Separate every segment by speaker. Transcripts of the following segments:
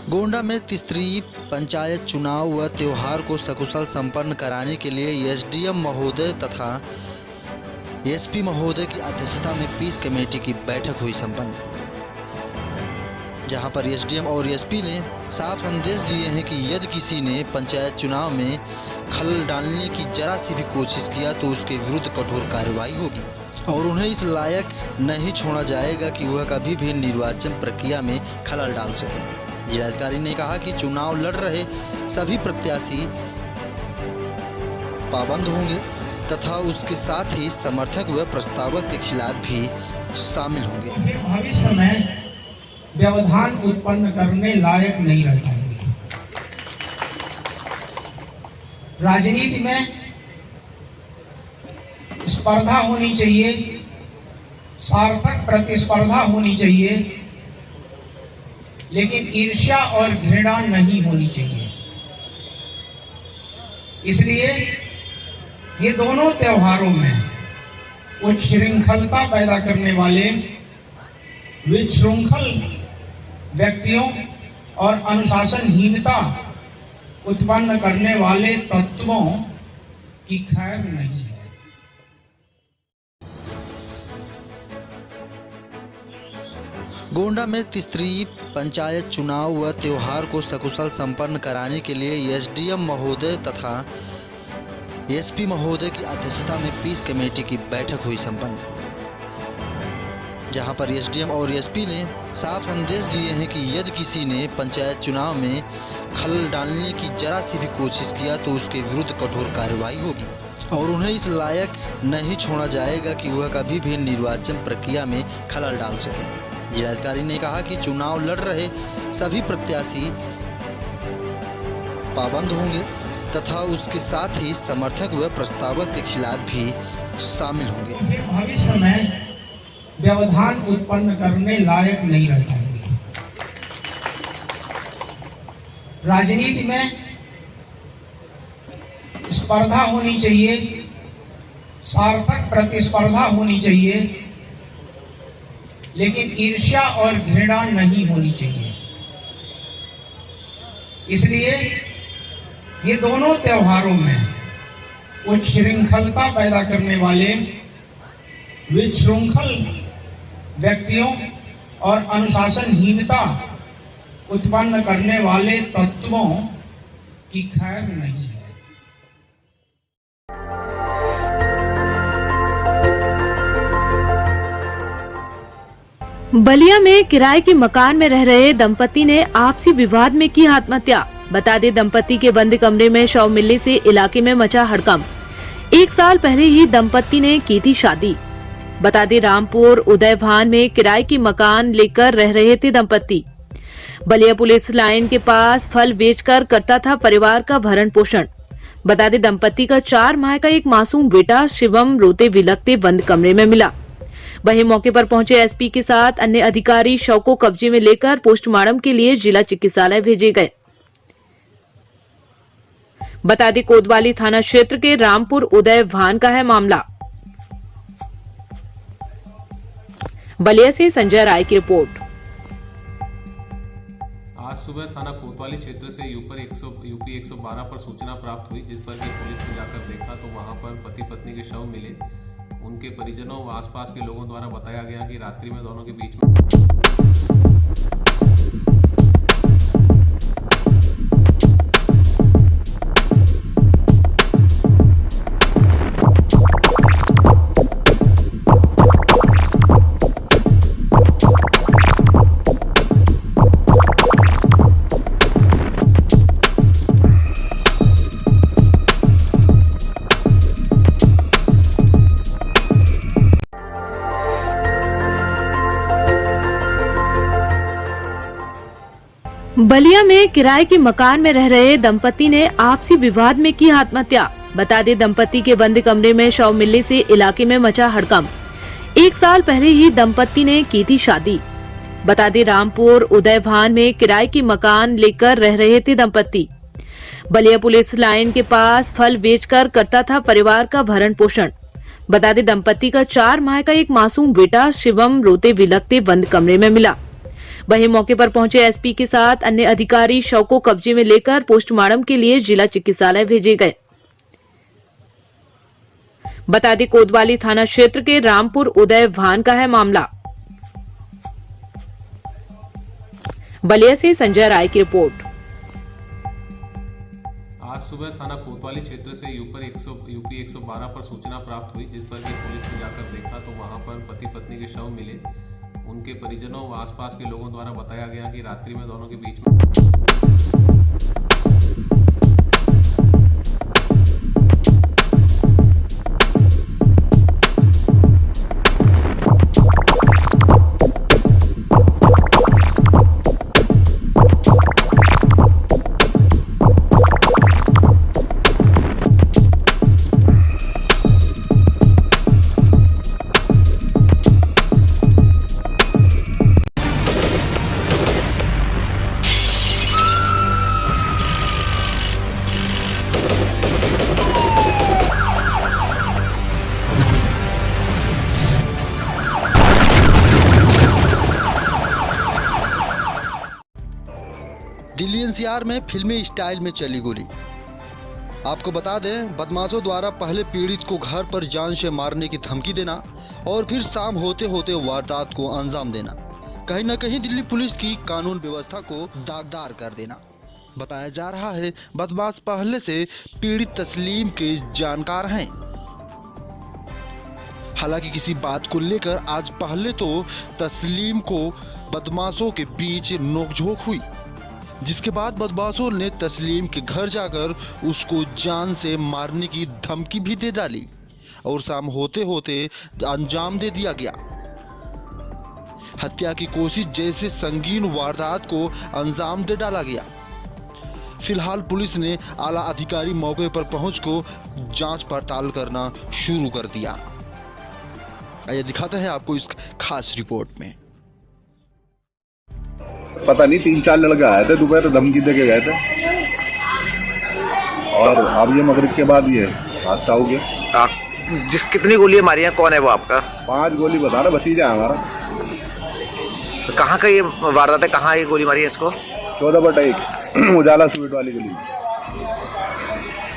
Speaker 1: गोंडा में त्रिस्तरीय पंचायत चुनाव व त्योहार को सकुशल संपन्न कराने के लिए एसडीएम महोदय तथा एसपी महोदय की अध्यक्षता में पीस कमेटी की बैठक हुई संपन्न, जहां पर एसडीएम और एसपी ने साफ संदेश दिए हैं कि यदि किसी ने पंचायत चुनाव में खलल डालने की जरा सी भी कोशिश किया तो उसके विरुद्ध कठोर कार्रवाई होगी और उन्हें इस लायक नहीं छोड़ा जाएगा कि वह कभी भी निर्वाचन प्रक्रिया में खलल डाल सके। जिलाधिकारी ने कहा कि चुनाव लड़ रहे सभी प्रत्याशी पाबंद होंगे तथा उसके साथ ही समर्थक व प्रस्तावक के खिलाफ भी शामिल होंगे।
Speaker 2: भविष्य में व्यवधान उत्पन्न करने लायक नहीं रह जाएंगे। राजनीति में स्पर्धा होनी चाहिए, सार्थक प्रतिस्पर्धा होनी चाहिए, लेकिन ईर्ष्या और घृणा नहीं होनी चाहिए। इसलिए ये दोनों त्योहारों में उच्छृंखलता पैदा करने वाले विशृंखल व्यक्तियों और अनुशासनहीनता उत्पन्न करने वाले तत्वों की खैर नहीं है।
Speaker 1: गोंडा में त्रिस्तरीय पंचायत चुनाव व त्योहार को सकुशल संपन्न कराने के लिए एसडीएम महोदय तथा एसपी महोदय की अध्यक्षता में पीस कमेटी की बैठक हुई संपन्न, जहां पर एसडीएम और एसपी ने साफ संदेश दिए हैं कि यदि किसी ने पंचायत चुनाव में खलल डालने की जरा सी भी कोशिश किया तो उसके विरुद्ध कठोर कार्रवाई होगी और उन्हें इस लायक नहीं छोड़ा जाएगा कि वह कभी भी निर्वाचन प्रक्रिया में खलल डाल सके। जिलाधिकारी ने कहा कि चुनाव लड़ रहे सभी प्रत्याशी पाबंद होंगे तथा उसके साथ ही समर्थक व प्रस्तावक के खिलाफ भी शामिल होंगे।
Speaker 2: भविष्य में व्यवधान उत्पन्न करने लायक नहीं रह जाएंगे। राजनीति में स्पर्धा होनी चाहिए, सार्थक प्रतिस्पर्धा होनी चाहिए, लेकिन ईर्ष्या और घृणा नहीं होनी चाहिए। इसलिए ये दोनों त्योहारों में उच्छृंखलता पैदा करने वाले विशृंखल व्यक्तियों और अनुशासनहीनता उत्पन्न करने वाले तत्वों की खैर नहीं है।
Speaker 3: बलिया में किराए के मकान में रह रहे दंपति ने आपसी विवाद में की आत्महत्या। बता दें, दंपति के बंद कमरे में शव मिलने से इलाके में मचा हड़कंप। 1 साल पहले ही दंपति ने की थी शादी। बता दें, रामपुर उदयभान में किराए की मकान लेकर रह रहे थे दंपति। बलिया पुलिस लाइन के पास फल बेचकर करता था परिवार का भरण पोषण। बता दें, दंपति का 4 माह का एक मासूम बेटा शिवम रोते बिलखते बंद कमरे में मिला। वहीं मौके पर पहुंचे एसपी के साथ अन्य अधिकारी शव को कब्जे में लेकर पोस्टमार्टम के लिए जिला चिकित्सालय भेजे गए। बता दें, कोतवाली थाना क्षेत्र के रामपुर उदयभान का है मामला। बलिया से संजय राय की रिपोर्ट।
Speaker 4: आज सुबह थाना कोतवाली क्षेत्र से यूपी 112 पर सूचना प्राप्त हुई, जिस पर कि पुलिस ने जाकर देखा तो वहां पर पति पत्नी के शव मिले। उनके परिजनों व आसपास के लोगों द्वारा बताया गया कि रात्रि में दोनों के बीच में
Speaker 3: बलिया में किराए के मकान में रह रहे दंपति ने आपसी विवाद में की आत्महत्या। बता दें, दंपति के बंद कमरे में शव मिलने से इलाके में मचा हड़कंप। 1 साल पहले ही दंपति ने की थी शादी। बता दें, रामपुर उदयभान में किराए की मकान लेकर रह रहे थे दंपति। बलिया पुलिस लाइन के पास फल बेचकर करता था परिवार का भरण पोषण। बता दें, दंपति का 4 माह का एक मासूम बेटा शिवम रोते बिलखते बंद कमरे में मिला। वहीं मौके पर पहुंचे एसपी के साथ अन्य अधिकारी शव को कब्जे में लेकर पोस्टमार्टम के लिए जिला चिकित्सालय भेजे गए। बता दें कोतवाली थाना क्षेत्र के रामपुर उदय भान का है मामला। बलिया से संजय राय की रिपोर्ट।
Speaker 4: आज सुबह थाना कोतवाली क्षेत्र से यूपी 112 पर सूचना प्राप्त हुई, जिस पर कि पुलिस ने जाकर देखा तो वहां पर पति पत्नी के शव मिले। उनके परिजनों व आसपास के लोगों द्वारा बताया गया कि रात्रि में दोनों के बीच में
Speaker 1: दिल्ली एनसीआर में फिल्मी स्टाइल में चली गोली। आपको बता दें, बदमाशों द्वारा पहले पीड़ित को घर पर जान से मारने की धमकी देना और फिर शाम होते होते वारदात को अंजाम देना कहीं न कहीं दिल्ली पुलिस की कानून व्यवस्था को दागदार कर देना। बताया जा रहा है बदमाश पहले से पीड़ित तस्लीम के जानकार हैं। हालांकि किसी बात को लेकर आज पहले तो तस्लीम को बदमाशों के बीच नोकझोंक हुई, जिसके बाद बदमाशों ने तस्लीम के घर जाकर उसको जान से मारने की धमकी भी दे डाली और शाम होते होते अंजाम दे दिया गया। हत्या की कोशिश जैसे संगीन वारदात को अंजाम दे डाला गया। फिलहाल पुलिस ने आला अधिकारी मौके पर पहुंच को जांच पड़ताल करना शुरू कर दिया। आइए दिखाते हैं आपको इस खास रिपोर्ट में।
Speaker 5: पता नहीं 3-4 लड़के आए थे दोपहर धमकी दे के गए थे और अब ये मगरिब के बाद ये हादसा हो गया।
Speaker 6: जिस कितनी गोलियां मारी हैं, कौन है वो आपका?
Speaker 5: 5 गोली बता रहा, भतीजा है हमारा।
Speaker 6: तो कहाँ का ये वारदात है, कहाँ ये गोली मारी है इसको?
Speaker 5: 14/1 उजाला स्वीट वाली गली।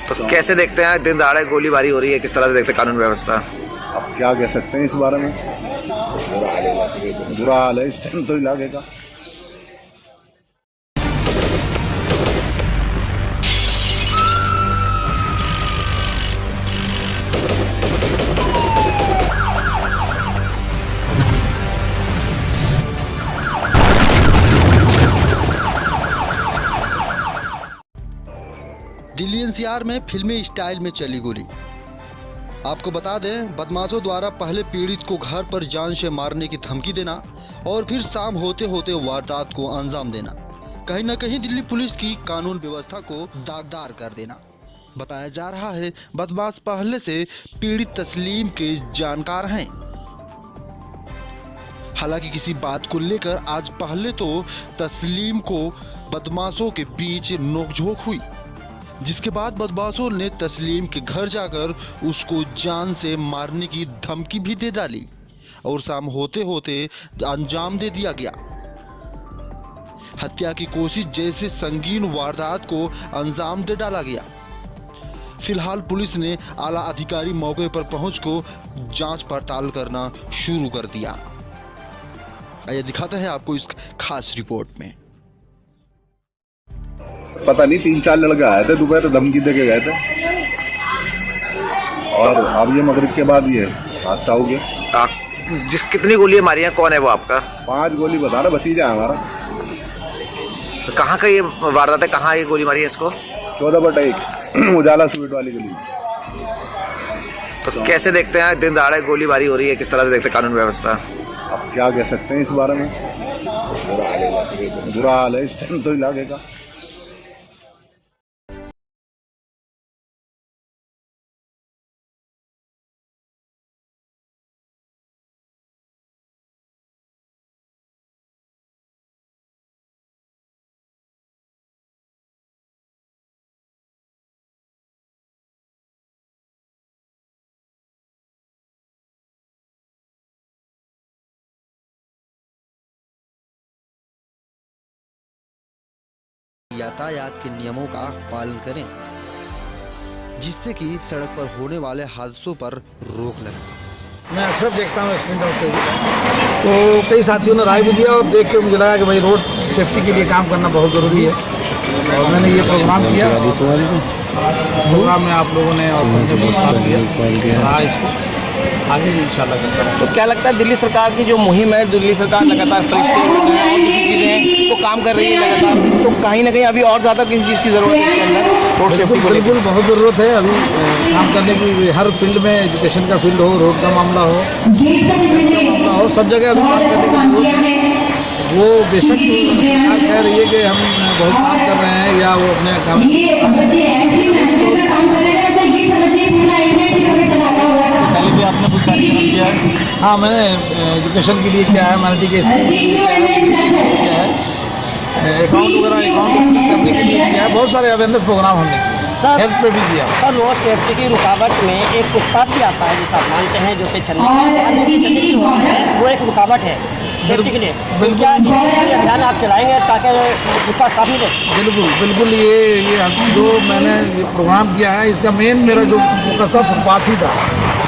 Speaker 6: तो कैसे देखते हैं दिन दहाड़े गोलीबारी हो रही है, किस तरह से देखते हैं कानून व्यवस्था?
Speaker 5: अब क्या कह सकते हैं इस बारे में, बुरा हाल है इस टाइम तो इलाके का।
Speaker 1: दिल्ली एनसीआर में फिल्मी स्टाइल में चली गोली। आपको बता दें, बदमाशों द्वारा पहले पीड़ित को घर पर जान से मारने की धमकी देना और फिर शाम होते होते वारदात को अंजाम देना कहीं न कहीं दिल्ली पुलिस की कानून व्यवस्था को दागदार कर देना। बताया जा रहा है बदमाश पहले से पीड़ित तस्लीम के जानकार हैं। हालांकि किसी बात को लेकर आज पहले तो तस्लीम को बदमाशों के बीच नोकझोंक हुई, जिसके बाद बदमाशों ने तस्लीम के घर जाकर उसको जान से मारने की धमकी भी दे डाली और शाम होते होते अंजाम दे दिया गया। हत्या की कोशिश जैसे संगीन वारदात को अंजाम दे डाला गया। फिलहाल पुलिस ने आला अधिकारी मौके पर पहुंच को जांच पड़ताल करना शुरू कर दिया। आइए दिखाते हैं आपको इस खास रिपोर्ट में।
Speaker 5: पता नहीं 3-4 लड़के आए थे दोपहर धमकी दे के गए थे और अब ये मगरिब के बाद ये हादसा हो गया।
Speaker 6: जिस कितनी गोलियां मारी हैं, कौन है वो आपका?
Speaker 5: 5 गोली बता रहा, भतीजा है हमारा।
Speaker 6: तो कहाँ का ये वारदात है, कहाँ ये गोली मारी है इसको?
Speaker 5: 14/1 उजाला स्वीट वाली गली।
Speaker 6: तो कैसे देखते हैं दिन दहाड़े गोलीबारी हो रही है, किस तरह से देखते हैं कानून व्यवस्था?
Speaker 5: अब क्या कह सकते हैं इस बारे में, बुरा हाल है इस टाइम तो इलाके का।
Speaker 1: यातायात के नियमों का पालन करें, जिससे कि सड़क पर होने वाले हादसों पर रोक लगे।
Speaker 7: मैं अक्सर देखता हूँ एक्सीडेंट होते हुए, तो कई साथियों ने राय भी दिया और देख के मुझे लगा कि भाई रोड सेफ्टी के लिए काम करना बहुत ज़रूरी है, और मैंने ये प्रोग्राम किया। प्रोग्राम में आप लोगों ने और संजय को साथ दिया, इसको आगे भी इंशाल्लाह करता है।
Speaker 8: तो क्या लगता है दिल्ली सरकार की जो मुहिम है, दिल्ली सरकार लगातार फरिश्ते और दूसरी चीज़ें तो काम कर रही है लगातार, तो कहीं ना कहीं अभी और ज़्यादा किसी चीज़ की ज़रूरत है इसके अंदर रोड सेफ्टी को
Speaker 7: बिल्कुल बहुत ज़रूरत है अभी काम करने की। हर फील्ड में, एजुकेशन का फील्ड हो, रोड का मामला हो, सब जगह अभी काम करने की जरूरत है। वो बेशक सरकार कह रही है कि हम बहुत काम कर रहे हैं या वो अपने काम
Speaker 8: पहले भी आपने कुछ कार्यक्रम किया है?
Speaker 7: हाँ, मैंने एजुकेशन के लिए किया है, माइनॉरिटी के किया है, अकाउंट करने के लिए किया है, बहुत सारे अवेयरनेस प्रोग्राम हमने
Speaker 8: सर
Speaker 7: हेल्थ पे भी किया।
Speaker 8: सर रोड सेफ्टी की रुकावट में एक फुटपाथ भी आता है जिसे आप मानते हैं, जो कि चलने वो एक रुकावट है सेफ्टी के लिए। क्या अभियान आप चलाएंगे ताकि फुटपाथ काफी रहे?
Speaker 7: बिल्कुल ये जो मैंने ये प्रोग्राम किया है, इसका मेन मेरा जो फोकस था फुटपाथ ही था।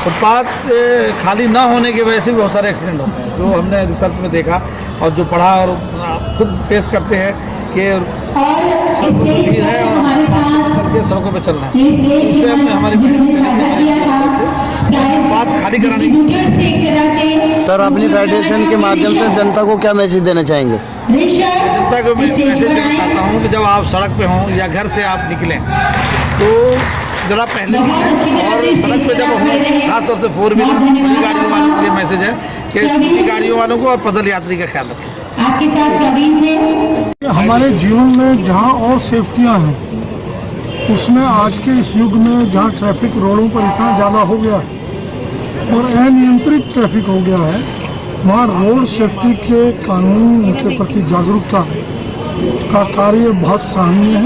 Speaker 7: फुटपाथ खाली ना होने की वजह से भी बहुत सारे एक्सीडेंट होते हैं, जो हमने रिसर्च में देखा और जो पढ़ा और खुद फेस करते हैं कि सड़कों पर भीड़ है और सड़कों पर चलना है। इसलिए हमने हमारी बात खाली कराने की।
Speaker 8: सर, अपनी फेडरेशन के माध्यम से जनता को क्या मैसेज देना चाहेंगे?
Speaker 7: जनता को मैं मैसेज देना चाहता हूँ कि जब आप सड़क पे हों या घर से आप निकलें तो ज़रा पहले और सड़क पे जब हो, खासतौर से 4 व्हीलर गाड़ियों वालों के लिए मैसेज है कि गाड़ियों वालों को और पैदल यात्री का ख्याल रखें।
Speaker 9: हमारे जीवन में जहाँ और सेफ्टियाँ हैं, उसमें आज के इस युग में जहाँ ट्रैफिक रोडों पर इतना ज़्यादा हो गया है और अनियंत्रित ट्रैफिक हो गया है, वहाँ रोड सेफ्टी के कानून के प्रति जागरूकता का कार्य बहुत सराहनीय है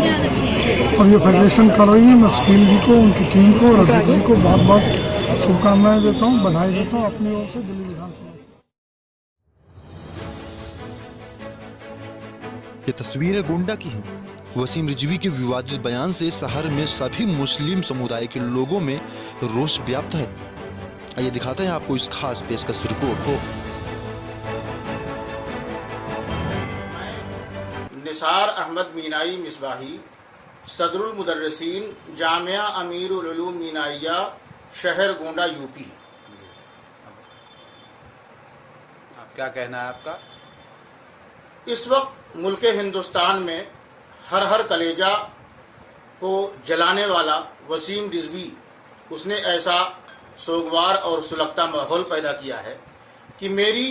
Speaker 9: और ये फेडरेशन कर रही है। मैं स्कील जी को, उनकी टीम को और अध्यक्ष जी को बहुत बहुत शुभकामनाएं देता हूँ, बधाई देता हूँ अपनी ओर से दिल्ली विधानसभा।
Speaker 1: ये तस्वीरें गोंडा की हैं। वसीम रिजवी के विवादित बयान से शहर में सभी मुस्लिम समुदाय के लोगों में रोष व्याप्त है। आइए दिखाते हैं आपको इस खास पेशकश रिपोर्ट को।
Speaker 10: निसार अहमद मीनाई मिसबाही, सदरुल मुदर्रिसीन, जामिया अमीरुल उलूम मीनाइया, शहर गोंडा, यूपी।
Speaker 11: क्या कहना है आपका?
Speaker 10: इस वक्त मुल्क हिंदुस्तान में हर कलेजा को जलाने वाला वसीम रिजवी, उसने ऐसा सोगवार और सुलगता माहौल पैदा किया है कि मेरी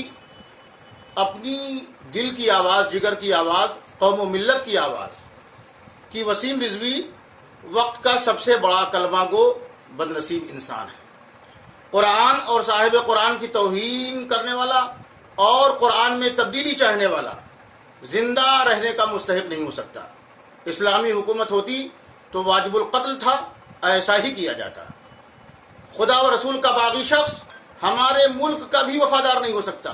Speaker 10: अपनी दिल की आवाज़, जिगर की आवाज़, कौम व मिल्लत की आवाज़ कि वसीम रिजवी वक्त का सबसे बड़ा कलमा गो बदनसीब इंसान है। कुरान और साहिब कुरान की तौहीन करने वाला और कुरान में तब्दीली चाहने वाला जिंदा रहने का मुस्तहिक नहीं हो सकता। इस्लामी हुकूमत होती तो वाजिबुल कत्ल था, ऐसा ही किया जाता। खुदा व रसूल का बागी शख्स हमारे मुल्क का भी वफादार नहीं हो सकता।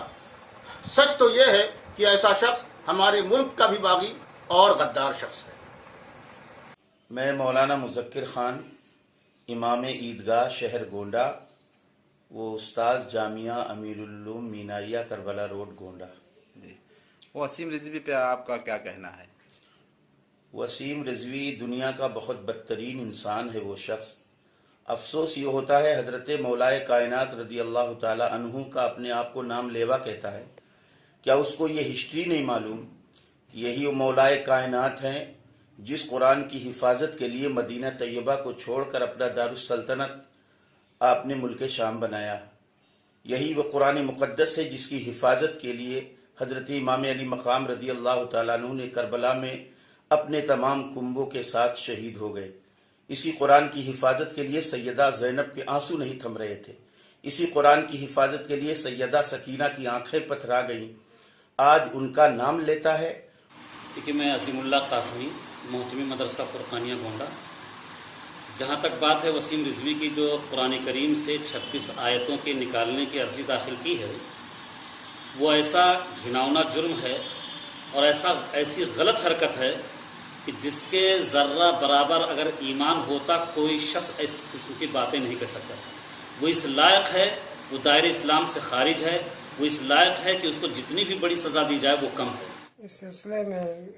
Speaker 10: सच तो यह है कि ऐसा शख्स हमारे मुल्क का भी बागी और गद्दार शख्स है।
Speaker 12: मैं मौलाना मुज़क्किर खान, इमाम ईदगाह शहर गोंडा, वो उस्ताद जामिया अमीरुल उलूम मीनाइया करबला रोड गोंडा।
Speaker 11: वसीम रिजवी पे आपका क्या कहना है?
Speaker 12: वसीम रिजवी दुनिया का बहुत बदतरीन इंसान है वो शख्स। अफसोस ये होता है हजरत मौलाए कायनात रदी अल्लाह ताला अन्हु का अपने आप को नाम लेवा कहता है। क्या उसको ये हिस्ट्री नहीं मालूम कि यही वो मौलाए कायनात हैं जिस कुरान की हिफाजत के लिए मदीना तैयबा को छोड़कर अपना दारुस सल्तनत आपने मुल्क शाम बनाया। यही वो कुरान मुक़द्दस है जिसकी हिफाजत के लिए हजरत इमाम अली मकाम रदी अल्लाह ताला अन्हु ने करबला में अपने तमाम कुंबों के साथ शहीद हो गए। इसी कुरान की हिफाजत के लिए सैयदा ज़ैनब के आंसू नहीं थम रहे थे। इसी कुरान की हिफाजत के लिए सैयदा सकीना की आंखें पथरा गईं। आज उनका नाम लेता है।
Speaker 13: देखिए, मैं असीमुल्लाह कासमी, मोहतमी मदरसा फुरकानिया गोंडा। जहाँ तक बात है वसीम रिजवी की, जो कुरान करीम से 26 आयतों के निकालने की अर्जी दाखिल की है, वो ऐसा घिनौना जुर्म है और ऐसी गलत हरकत है कि जिसके जर्रा बराबर अगर ईमान होता कोई शख्स इस किस्म की बातें नहीं कर सकता। वो इस लायक है, वो दायरे इस्लाम से खारिज है, वो इस लायक है कि उसको जितनी भी बड़ी सज़ा दी जाए वो कम है।
Speaker 9: इस सिलसिले में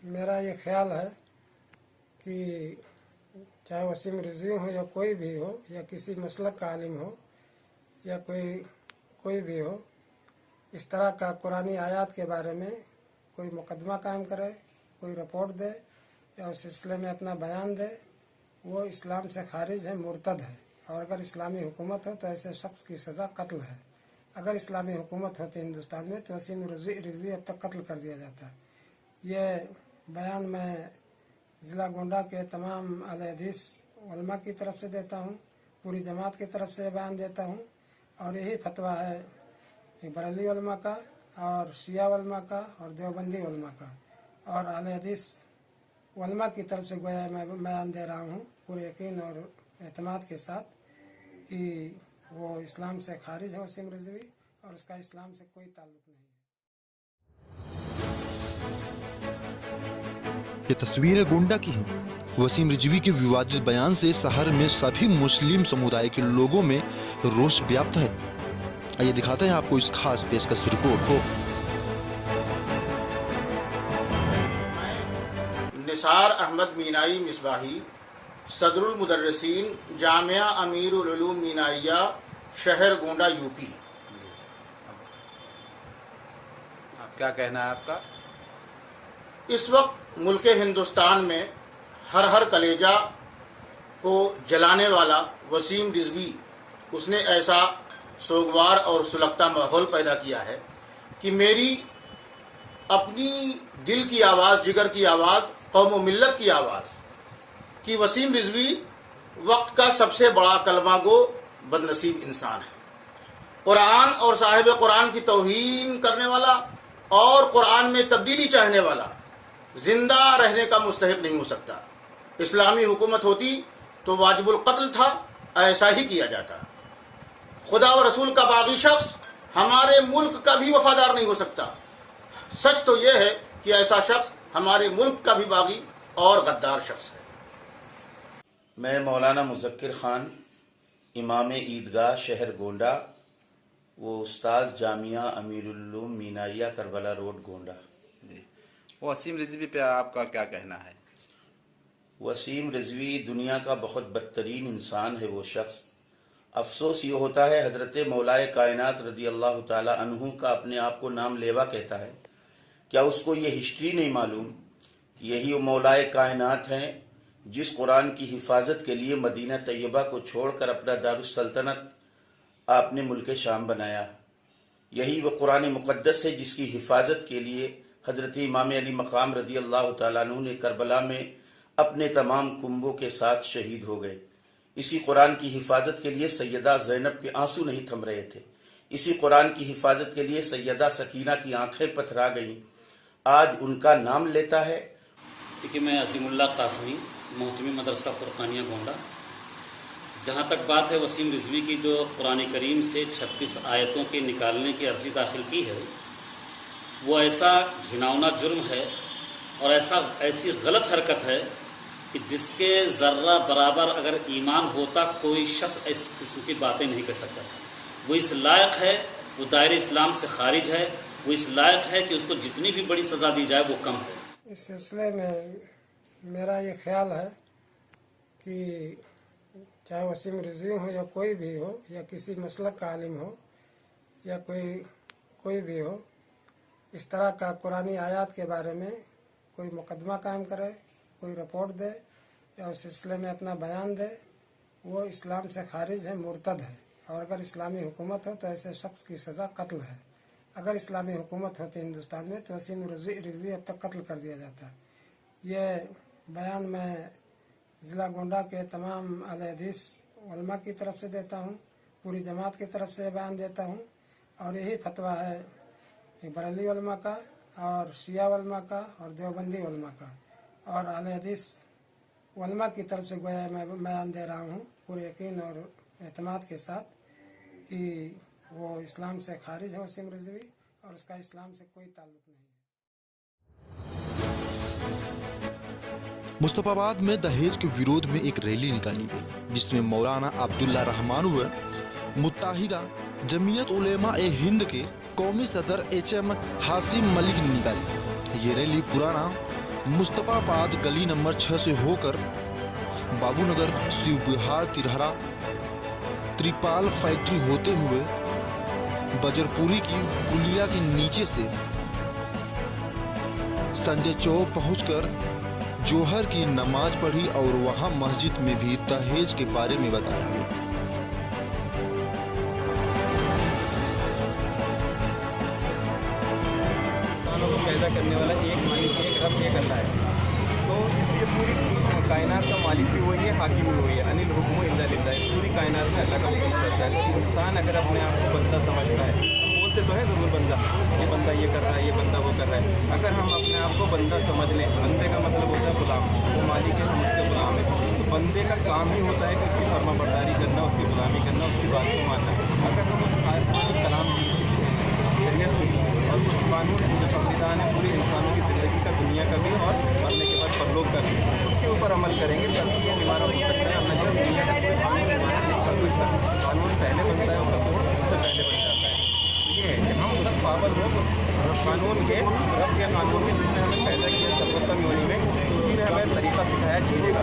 Speaker 9: मेरा ये ख्याल है कि चाहे वसीम रिजवी हो या कोई भी हो, या किसी मसलक का आलिम हो, या कोई भी हो, इस तरह का कुरानी आयात के बारे में कोई मुकदमा कायम करे, कोई रिपोर्ट दे या उस सिलसिले में अपना बयान दे, वो इस्लाम से खारिज है, मुर्तद है। और अगर इस्लामी हुकूमत हो तो ऐसे शख्स की सज़ा कत्ल है। अगर इस्लामी हुकूमत होती हिंदुस्तान में तो वसीम रिजवी अब तक कत्ल कर दिया जाता। ये बयान मैं ज़िला गोंडा के तमाम अहले हदीस उलमा की तरफ से देता हूँ, पूरी जमात की तरफ से बयान देता हूँ। और यही फतवा है बरेली उलमा का और शिया उलमा का और देवबंदी उलमा का और अहले हदीस उलमा की तरफ से गोया मैं बयान दे रहा हूँ पूरे यकीन और एतमाद के साथ कि वो इस्लाम से खारिज है वसीम रिजवी, और उसका इस्लाम से कोई ताल्लुक नहीं।
Speaker 1: ये तस्वीरें गोंडा की हैं। वसीम रिजवी के विवादित बयान से शहर में सभी मुस्लिम समुदाय के लोगों में रोष व्याप्त है। आइए दिखाते हैं आपको इस खास पेशकश रिपोर्ट को।
Speaker 10: निसार अहमद मीनाई मिसबाही, सदरुल मुदर्रिसीन, जामिया अमीरुल उलूम मीनाइया, शहर गोंडा, यूपी।
Speaker 11: क्या कहना है आपका?
Speaker 10: इस वक्त मुल्क हिंदुस्तान में हर कलेजा को जलाने वाला वसीम रिजवी, उसने ऐसा सोगवार और सुलगता माहौल पैदा किया है कि मेरी अपनी दिल की आवाज़, जिगर की आवाज़, कौम व मिल्लत की आवाज़ कि वसीम रिजवी वक्त का सबसे बड़ा कलमा गो बदनसीब इंसान है। कुरान और साहिब कुरान की तौहीन करने वाला और कुरान में तब्दीली चाहने वाला जिंदा रहने का मुस्तहिक नहीं हो सकता। इस्लामी हुकूमत होती तो वाजिबुल कत्ल था, ऐसा ही किया जाता। खुदा व रसूल का बागी शख्स हमारे मुल्क का भी वफादार नहीं हो सकता। सच तो यह है कि ऐसा शख्स हमारे मुल्क का भी बागी और गद्दार शख्स है।
Speaker 12: मैं मौलाना मुज़क्किर खान, इमाम ईदगाह, शहर गोंडा, वो उस्ताद जामिया अमीरुल उलूम मीनाइया, करबला रोड, गोंडा।
Speaker 11: वसीम रिजवी पे आपका क्या कहना है?
Speaker 12: वसीम रिजवी दुनिया का बहुत बदतरीन इंसान है वो शख्स। अफसोस ये होता है हजरत मौलाए कायनात रदी अल्लाह ताला अन्हु का अपने आप को नाम लेवा कहता है। क्या उसको ये हिस्ट्री नहीं मालूम कि यही वो मौलाए कायनात हैं जिस कुरान की हिफाजत के लिए मदीना तैयबा को छोड़कर अपना दारुस सल्तनत आपने मुल्क शाम बनाया। यही वो कुरान मुक़द्दस है जिसकी हिफाजत के लिए हजरत इमाम अली मकाम रदी अल्लाह ताला अन्हु ने करबला में अपने तमाम कुंबों के साथ शहीद हो गए। इसी कुरान की हिफाजत के लिए सैयदा ज़ैनब के आंसू नहीं थम रहे थे। इसी कुरान की हिफाजत के लिए सैयदा सकीना की आंखें पथरा गईं। आज उनका नाम लेता है।
Speaker 13: देखिए, मैं असीमुल्लाह कासमी, मोहतमी मदरसा फुरकानिया गोंडा। जहाँ तक बात है वसीम रिजवी की, जो कुरान करीम से 26 आयतों के निकालने की अर्जी दाखिल की है, वो ऐसा घिनौना जुर्म है और ऐसी गलत हरकत है कि जिसके जर्रा बराबर अगर ईमान होता कोई शख्स इस किस्म की बातें नहीं कर सकता। वो इस लायक है, वो दायरे इस्लाम से खारिज है, वो इस लायक है कि उसको जितनी भी बड़ी सज़ा दी जाए वो कम है।
Speaker 9: इस सिलसिले में मेरा ये ख्याल है कि चाहे वसीम रिजवी हो या कोई भी हो, या किसी मसलक का आलिम हो, या कोई भी हो, इस तरह का कुरानी आयात के बारे में कोई मुकदमा कायम करे, कोई रिपोर्ट दे या उस सिलसिले में अपना बयान दे, वो इस्लाम से खारिज है, मुर्तद है। और अगर इस्लामी हुकूमत हो तो ऐसे शख्स की सज़ा कत्ल है। अगर इस्लामी हुकूमत होती हिंदुस्तान में तो वसीम रिजवी अब तक कत्ल कर दिया जाता। ये बयान मैं ज़िला गोंडा के तमाम अहले हदीस उलमा की तरफ से देता हूँ, पूरी जमात की तरफ से बयान देता हूँ। और यही फतवा है बरेली उलमा का और शिया उलमा का और देवबंदी उलमा का और अहले हदीस उलमा की तरफ से गोया मैं बयान दे रहा हूँ पूरे यकीन और एतमाद के साथ कि वो इस्लाम से खारिज है वसीम रिजवी, और उसका इस्लाम से कोई ताल्लुक नहीं है।
Speaker 1: मुस्तफाबाद में दहेज के विरोध में एक रैली निकाली गई, जिसमें मौलाना अब्दुल्ला रहमान व मुत्ताहिदा जमीयत उलेमा ए हिंद के कौमी सदर HM हासिम मलिक ने निकाली। ये रैली पुराना मुस्तफाबाद गली नंबर 6 से होकर बाबूनगर शिव विहार तिरहरा त्रिपाल फैक्ट्री होते हुए बजरपुरी की पुलिया के नीचे से संजय चौक पहुंचकर जोहर की नमाज पढ़ी और वहां मस्जिद में भी दहेज के बारे में बताया गया।
Speaker 14: इंसानों को पैदा करने वाला एक मालिक, एक रब, एक अल्लाह है। तो इसलिए पूरी कायनात का मालिक भी वही है, हाकिम भी वही है। अनिल हुक्म इल्ला लिल्लाह। इस पूरी कायनात में अल्लाह का हुक्म चलता है। तो इंसान अगर अपने आप को बंदा समझता है, बोलते तो है ज़रूर बंदा ये कर रहा है, ये बंदा वो कर रहा है। अगर हम अपने आप को बंदा समझ लें, बंदे का मतलब होता है गुलाम, वो मालिक है, हम उसके गुलाम है। तो बंदे का काम ही होता है कि उसकी फर्माबरदारी करना, उसकी गुलामी करना, उसकी बात को मानना। अगर हम उस आसमानी कलाम की शरीयत की और उस कानून की जो संविधान है पूरी इंसानों की ज़िंदगी का, दुनिया का भी और मरने के बाद परलोक का भी, उसके ऊपर अमल करेंगे तभी ये निवारण हो सकता है। अन्यथा दुनिया का कोई कानून निवारण नहीं कर सकता। कानून पहले बनता है, उसका तोड़ उससे पहले बन जाता है। ये है कि हम सब पाबंद हो उस कानून के, रब के कानून के, जिसने हमें पैदा किया सर्वोत्तम योनि में, उसी ने हमें तरीका सिखाया जीने का।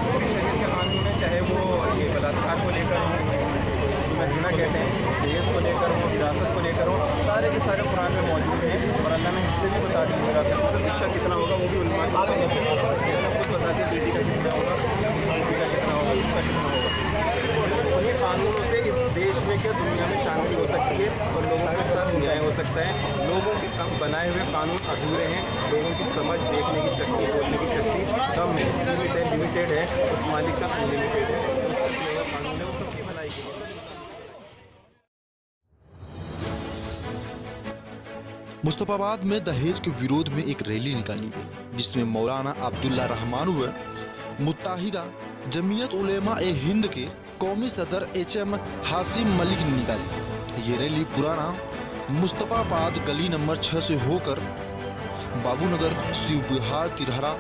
Speaker 14: पूरी शरीयत के कानून है, चाहे वो ये बलात्कार को लेकर हो, जिना कहते हैं, दहेज को लेकर हो, विरासत को लेकर हो, सारे के सारे कुरान में मौजूद हैं। और अल्लाह ने हिस्से भी बता दिए विरासत में, इसका कितना होगा वो भी उलमा खुद बता दिए, बेटी का कितना होगा, बेटी का कितना होगा, उसका कितना होगा। उन्हीं कानूनों से इस देश में क्या दुनिया में शांति हो सकती है और लोगों के साथ न्याय हो सकता है। लोगों के कम बनाए हुए कानून अधूरे हैं। लोगों की समझ, देखने की शक्ति, बोलने की शक्ति कम है, सीमित है, लिमिटेड है। उस मालिक का अनलिमिटेड है। उसका कानून है, वो सबकी भलाई के लिए।
Speaker 1: मुस्तफाबाद में दहेज के विरोध में एक रैली निकाली गई, जिसमें मौलाना अब्दुल्ला रहमान व मुत्ताहिदा जमीयत उलेमा ए हिंद के कौमी सदर HM हासिम मलिक ने निकाली। ये रैली पुराना मुस्तफाबाद गली नंबर 6 से होकर बाबूनगर शिव विहार तिरहरा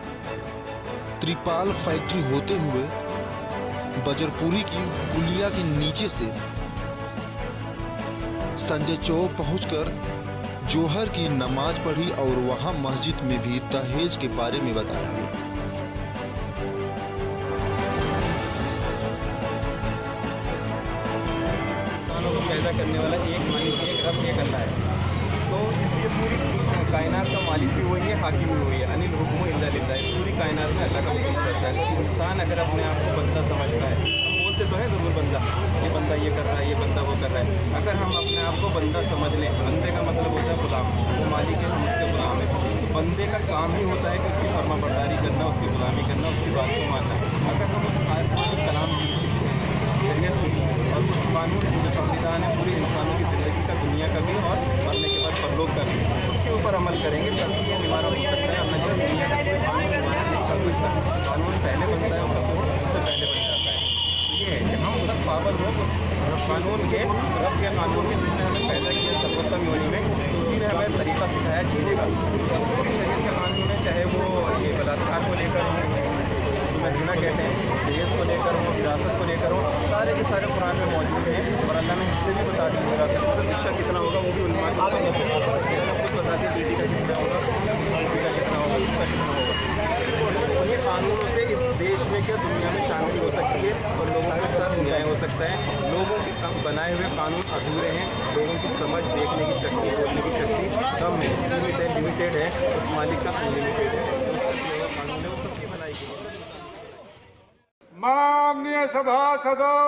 Speaker 1: त्रिपाल फैक्ट्री होते हुए बजरपुरी की पुलिया के नीचे से संजय चौक पहुंचकर जोहर की नमाज पढ़ी और वहां मस्जिद में भी दहेज के बारे में बताया गया।
Speaker 14: इंसानों को पैदा करने वाला एक मालिक, एक रब, एक अल्लाह है। तो इसलिए पूरी कायनात का मालिक भी वही है, हाकिम भी वही है। अनिल हुक्म इल्ला लिल्लाह। इस पूरी कायनात में अल्लाह का हुक्म चलता है। तो इंसान अगर अपने आप को बंदा समझता है, बोलते तो है ज़रूर बंदा ये कर रहा है, ये बंदा वो कर रहा है। अगर हम अपने आप को बंदा समझ लें, बंदे का मतलब होता है गुलाम, वो मालिक है, हम उसके गुलाम है। तो बंदे का काम ही होता है कि उसकी फर्माबरदारी करना, उसकी गुलामी करना, उसकी बात को मानना। अगर हम उस आसमानी कलाम की शरीयत की और उस कानून की जो संविधान है पूरी इंसानों की ज़िंदगी का, दुनिया का भी और मरने के बाद परलोक का भी, उसके ऊपर अमल करेंगे तभी ये निवारण हो सकता है। अन्यथा दुनिया का कोई कानून निवारण नहीं कर सकता। कानून पहले बनता है, उसका तोड़ उससे पहले बन जाता है। ये है कि हम सब पाबंद हो उस कानून के, रब के कानून के, जिसने हमें पैदा किया सर्वोत्तम योनि में, उसी ने हमें तरीका सिखाया जीने का। पूरी शरीयत के कानून है, चाहे वो ये बलात्कार को लेकर हो, जिना कहते हैं, दहेज को लेकर हो, विरासत को लेकर हो, सारे के सारे कुरान में मौजूद हैं। और अल्लाह ने हिस्से भी बता दिए विरासत में, इसका कितना होगा वो भी उलमा खुद बता दिए, बेटी का कितना होगा, बेटी का कितना होगा, उसका कितना होगा। उन्हीं कानूनों से इस देश में क्या दुनिया में शांति हो सकती है और लोगों के साथ न्याय हो सकता है। लोगों के कम बनाए हुए कानून अधूरे हैं। लोगों की समझ, देखने की शक्ति, बोलने की शक्ति कम है, सीमित है, लिमिटेड है। उस मालिक का अनलिमिटेड है। उसका कानून है, वो सबकी भलाई के लिए।
Speaker 15: माननीय सभासदों,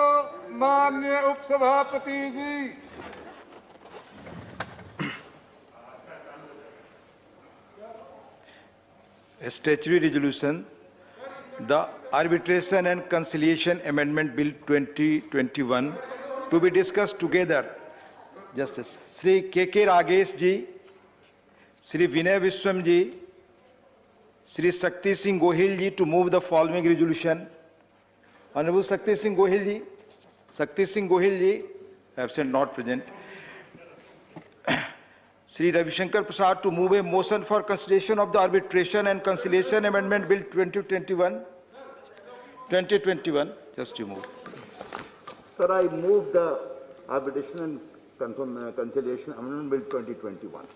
Speaker 15: माननीय उपसभापति जी,
Speaker 16: statutory resolution, the Arbitration and Conciliation Amendment Bill 2021 to be discussed together. Justice Sri K.K. Ragesh ji, Sri Vinay Vishwam ji, Sri Shakti Singh Gohil ji to move the following resolution. Honorable Shakti Singh Gohil ji, absent, not present. Sri Ravi Shankar Prasad to move a motion for consideration of the Arbitration and Conciliation Amendment Bill 2021. Just you move.
Speaker 5: Sir, I move the Arbitration and Conciliation Amendment Bill 2021.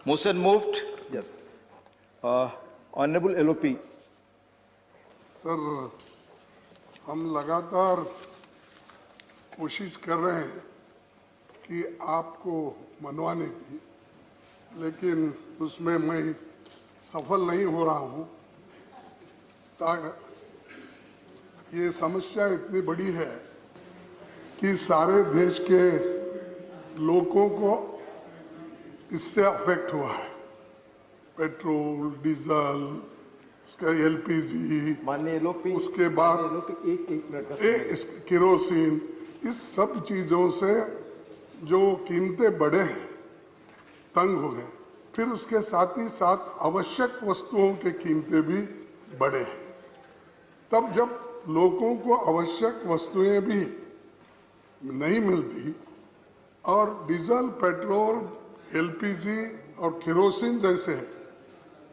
Speaker 16: Motion moved. Yes. Honorable LOP.
Speaker 9: Sir, हम लगातार कोशिश कर रहे हैं कि आपको मनवाने की, लेकिन उसमें मैं सफल नहीं हो रहा हूँ। ये समस्या इतनी बड़ी है कि सारे देश के लोगों को इससे अफेक्ट हुआ है। पेट्रोल, डीजल, उसका एलपीजी, उसके बाद केरोसिन, इस सब चीज़ों से जो कीमतें बढ़े हैं, तंग हो गए। फिर उसके साथ ही साथ आवश्यक वस्तुओं के कीमतें भी बढ़े हैं। तब जब लोगों को आवश्यक वस्तुएं भी नहीं मिलती और डीजल, पेट्रोल, एलपीजी और केरोसिन जैसे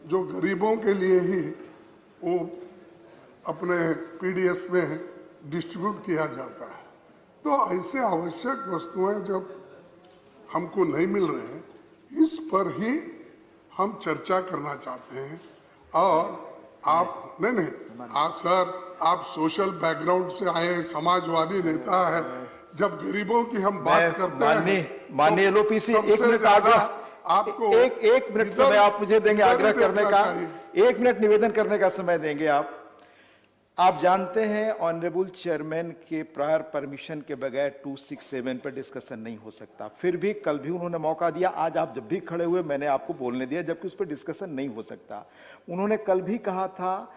Speaker 9: जो गरीबों के लिए ही वो अपने पीडीएस में डिस्ट्रीब्यूट किया जाता है, तो ऐसे आवश्यक वस्तुएं जब हमको नहीं मिल रहे हैं, इस पर ही हम चर्चा करना चाहते हैं। और आप नहीं सर, आप सोशल बैकग्राउंड से आए समाजवादी नेता है, जब गरीबों की हम बात करते हैं,
Speaker 16: माननीय एलओपी से 1 मिनट आग्रह, आपको एक मिनट समय आप मुझे देंगे आग्रह करने का, 1 मिनट निवेदन करने का समय देंगे आप जानते हैं ऑनरेबल चेयरमैन के प्रायर परमिशन के बगैर 267 पर डिस्कशन नहीं हो सकता। फिर भी कल भी उन्होंने मौका दिया, आज आप जब भी खड़े हुए मैंने आपको बोलने दिया, जबकि उस पर डिस्कशन नहीं हो सकता। उन्होंने कल भी कहा था,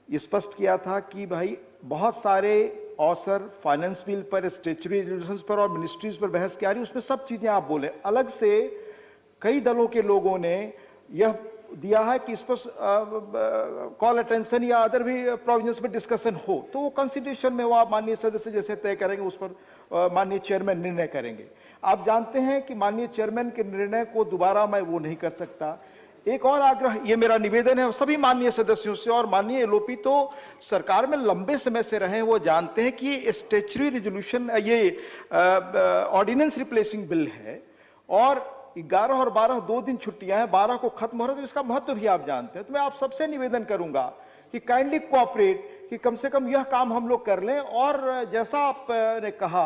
Speaker 16: स्पष्ट किया था कि भाई बहुत सारे अवसर फाइनेंस बिल पर, स्टैट्यूटरी रेजोल्यूशंस पर और मिनिस्ट्रीज पर बहस की आ रही, उसमें सब चीजें आप बोले। अलग से कई दलों के लोगों ने यह दिया है कि इस पर कॉल अटेंशन या अदर भी प्रोविजंस पर डिस्कशन हो, तो वो कंसिडरेशन में वो आप माननीय सदस्य जैसे तय करेंगे उस पर माननीय चेयरमैन निर्णय करेंगे। आप जानते हैं कि माननीय चेयरमैन के निर्णय को दोबारा मैं वो नहीं कर सकता। एक और आग्रह, ये मेरा निवेदन है सभी माननीय सदस्यों से, और माननीय एलओपी तो सरकार में लंबे समय से रहे हैं, वो जानते हैं कि ये स्टैट्यूटरी रेजोल्यूशन, ये ऑर्डिनेंस रिप्लेसिंग बिल है और 11 और 12 2 दिन छुट्टियां हैं, 12 को खत्म हो रहा है, तो इसका महत्व भी आप जानते हैं। तो मैं आप सबसे निवेदन करूंगा कि काइंडली कोऑपरेट, कि कम से कम यह काम हम लोग कर लें। और जैसा आपने कहा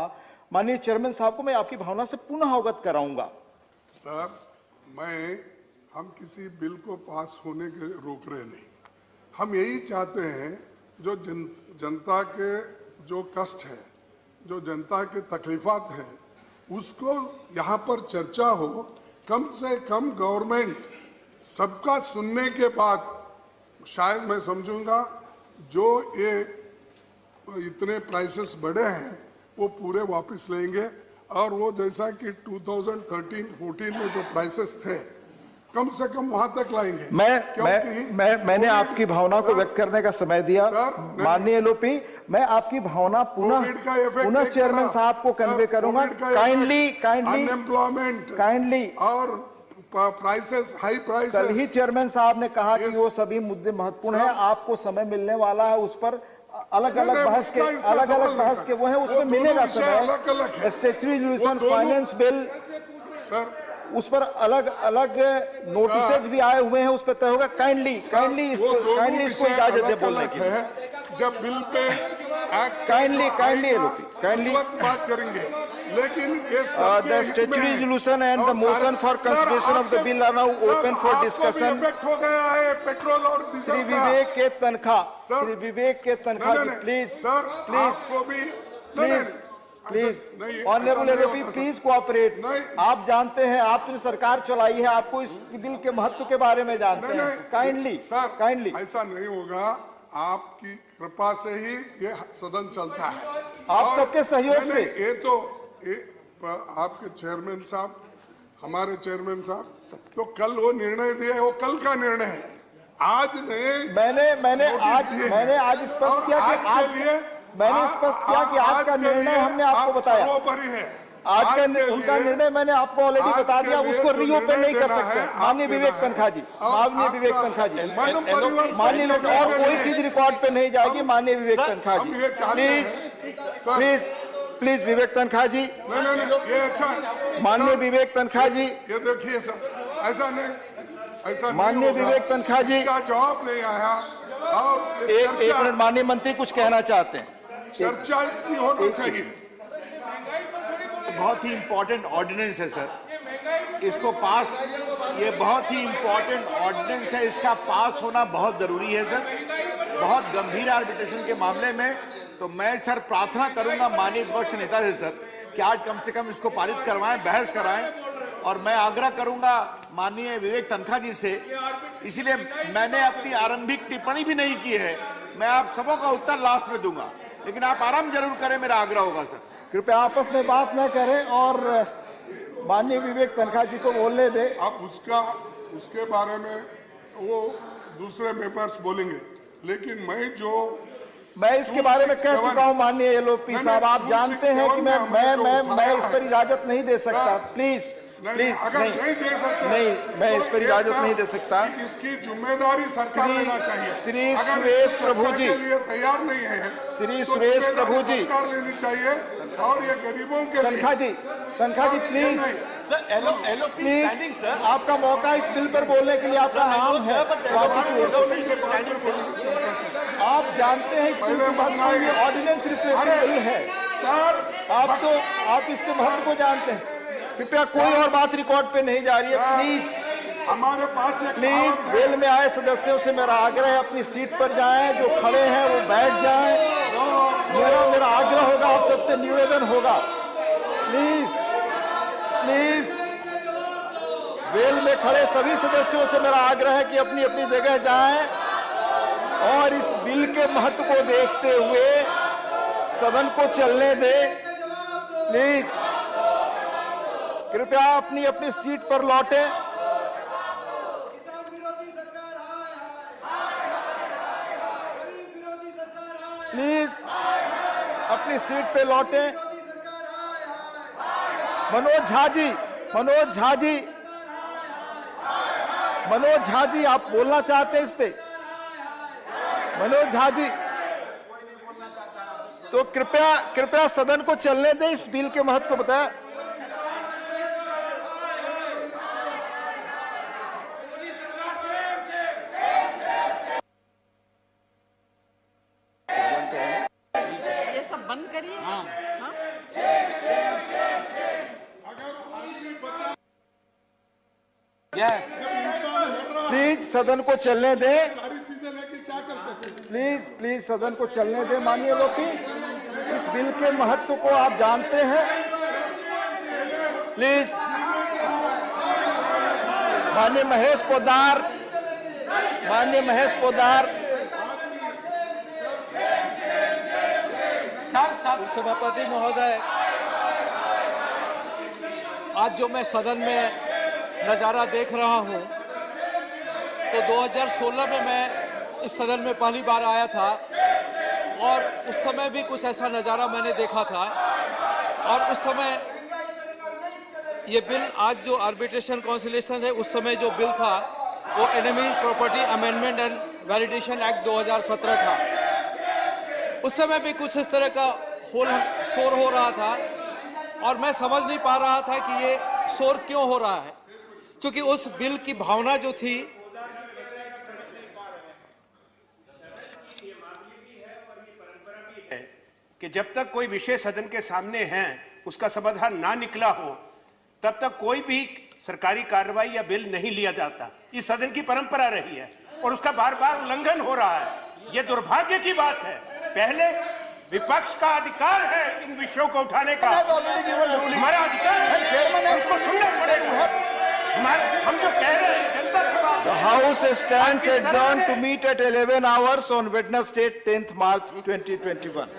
Speaker 16: माननीय चेयरमैन साहब को मैं आपकी भावना से पुनः अवगत कराऊंगा।
Speaker 9: सर, हम किसी बिल को पास होने के रोक रहे नहीं, हम यही चाहते हैं जो जनता के जो कष्ट है, जो जनता के तकलीफात है, उसको यहाँ पर चर्चा हो। कम से कम गवर्नमेंट सबका सुनने के बाद शायद मैं समझूंगा जो ये इतने प्राइसेस बढ़े हैं वो पूरे वापस लेंगे, और वो जैसा कि 2013-14 में जो प्राइसेस थे कम से कम वहां तक लाएंगे।
Speaker 16: मैंने आपकी भावना को व्यक्त करने का समय दिया। माननीय एलओपी, मैं आपकी भावना पुनः चेयरमैन साहब को कन्वे करूंगा। काइंडली
Speaker 9: और प्राइसेस, हाई प्राइसेस,
Speaker 16: कल ही चेयरमैन साहब ने कहा कि वो सभी मुद्दे महत्वपूर्ण है, आपको समय मिलने वाला है, उस पर अलग अलग बहस के वो है, उसमें मिलेगा समय। Statutory resolution, finance bill, sir उस पर अलग अलग नोटिसेज भी आए हुए हैं, उस पर तय होगा। काइंडली इसको इजाजत दे बोलने की।
Speaker 9: जब बिल पे
Speaker 16: काइंडली
Speaker 9: बात करेंगे, लेकिन
Speaker 16: the statutory resolution and the motion for consideration of the bill are now open for discussion।
Speaker 9: हो गया है पेट्रोल और डीजल।
Speaker 16: श्री विवेक के तनख्वाह please honourable LOP please cooperate. आप जानते हैं, आपने सरकार चलाई है, आपको इस बिल के महत्व के बारे में जानते हैं। काइंडली
Speaker 9: ऐसा नहीं होगा, आपकी कृपा से ही ये सदन चलता है,
Speaker 16: आप सबके सहयोग से।
Speaker 9: ये तो आपके चेयरमैन साहब, हमारे चेयरमैन साहब तो कल वो निर्णय दिए, वो कल का निर्णय है। आज मैंने आज स्पष्ट किया कि आज का निर्णय हमने आपको बताया। सर्वोपरि है
Speaker 16: आज का उनका निर्णय मैंने आपको ऑलरेडी बता दिया, उसको रीओपन नहीं कर सकते। माननीय विवेक तनखा जी, माननीय विवेक तनखा जी, माननीय लोग, और कोई चीज रिकॉर्ड पे नहीं जाएगी। माननीय विवेक तनखा जी, प्लीज प्लीज प्लीज, विवेक तनखा जी,
Speaker 15: ये अच्छा है।
Speaker 16: माननीय विवेक तनखा जी,
Speaker 15: ये देखिए सर, ऐसा नहीं
Speaker 16: माननीय विवेक तनखा जी,
Speaker 15: इसका जवाब नहीं आया। और
Speaker 16: एक मिनट, माननीय मंत्री कुछ कहना चाहते हैं।
Speaker 15: चर्चा इसकी होना चाहिए।
Speaker 5: बहुत ही इम्पोर्टेंट ऑर्डिनेंस है सर, इसको पास, ये बहुत ही इम्पोर्टेंट ऑर्डिनेंस है, इसका पास होना बहुत जरूरी है सर। बहुत गंभीर आर्बिट्रेशन के मामले में तो मैं सर प्रार्थना करूंगा माननीय विपक्ष नेता से सर कि आज कम से कम इसको पारित करवाएं, बहस कराएं। और मैं आग्रह करूंगा माननीय विवेक तनखा जी से, इसलिए मैंने अपनी आरंभिक टिप्पणी भी नहीं की है, मैं आप सबों का उत्तर लास्ट में दूंगा, लेकिन आप आराम जरूर करें, मेरा आग्रह होगा सर।
Speaker 16: कृपया आपस में बात न करें और माननीय विवेक तनखा जी को बोलने दें।
Speaker 15: आप उसके बारे में वो दूसरे मेंबर्स बोलेंगे, लेकिन मैं
Speaker 16: इसके बारे में कह चुका हूं माननीय एलओपी साहब, आप जानते हैं कि मैं इस पर इजाजत नहीं दे सकता। प्लीज प्लीज,
Speaker 15: नहीं दे सकते,
Speaker 16: नहीं, मैं इस पर इजाजत नहीं दे सकता।
Speaker 15: इसकी जिम्मेदारी सरकार लेना चाहिए।
Speaker 16: श्री सुरेश प्रभु जी
Speaker 15: तैयार नहीं है,
Speaker 16: श्री सुरेश प्रभु जी,
Speaker 15: सरकार लेनी चाहिए। और ये गरीबों के
Speaker 16: तनखा जी please
Speaker 5: sir, LOP standing sir,
Speaker 16: आपका मौका इस बिल पर बोलने के लिए आपका नाम है। आप जानते हैं इसके ऑर्डिनेंस रिप्लेसमेंट बिल है
Speaker 15: सर,
Speaker 16: आप इसके महत्व को जानते हैं। कृपया कोई और बात रिकॉर्ड पे नहीं जा रही है, प्लीज।
Speaker 15: हमारे पास
Speaker 16: प्लीज वेल में आए सदस्यों से मेरा आग्रह है, अपनी सीट पर जाएं, जो खड़े हैं वो बैठ जाएं। मेरा आग्रह होगा, आप सबसे निवेदन होगा, प्लीज प्लीज, वेल में खड़े सभी सदस्यों से मेरा आग्रह है कि अपनी अपनी जगह जाएं और इस बिल के महत्व को देखते हुए सदन को चलने दें। प्लीज कृपया अपनी अपनी सीट पर लौटें। प्लीज अपनी सीट पे लौटें। मनोज झा जी, आप बोलना चाहते हैं इस पे? मनोज झा जी, तो कृपया सदन को चलने दें, इस बिल के महत्व को बताएं।
Speaker 17: बंद करिए।
Speaker 16: प्लीज सदन को चलने दें।
Speaker 15: सारी चीजें लेके क्या कर सकते?
Speaker 16: प्लीज सदन को चलने दें। माननीय लोग, इस बिल के महत्व को आप जानते हैं। प्लीज माननीय महेश पोद्दार,
Speaker 18: सभापति महोदय, आज जो मैं सदन में नज़ारा देख रहा हूं, तो 2016 में मैं इस सदन में पहली बार आया था और उस समय भी कुछ ऐसा नज़ारा मैंने देखा था। और उस समय ये बिल, आज जो आर्बिट्रेशन कॉन्सिलेशन है, उस समय जो बिल था वो enemy property amendment and validation act 2017 था। उस समय भी कुछ इस तरह का शोर हो रहा था और मैं समझ नहीं पा रहा था कि ये शोर क्यों हो रहा है, क्योंकि उस बिल की भावना जो थी
Speaker 19: कि जब तक कोई विषय सदन के सामने है, उसका समाधान ना निकला हो, तब तक कोई भी सरकारी कार्रवाई या बिल नहीं लिया जाता। इस सदन की परंपरा रही है और उसका बार बार उल्लंघन हो रहा है। ये दुर्भाग्य की बात है। पहले विपक्ष का अधिकार है इन विषयों को उठाने का, हमारा अधिकार है, उसको सुनना पड़ेगा। हम जो कह रहे हैं जनता की बात।
Speaker 16: The House stands adjourned to meet at 11 hours on Wednesday, 10th March 2021.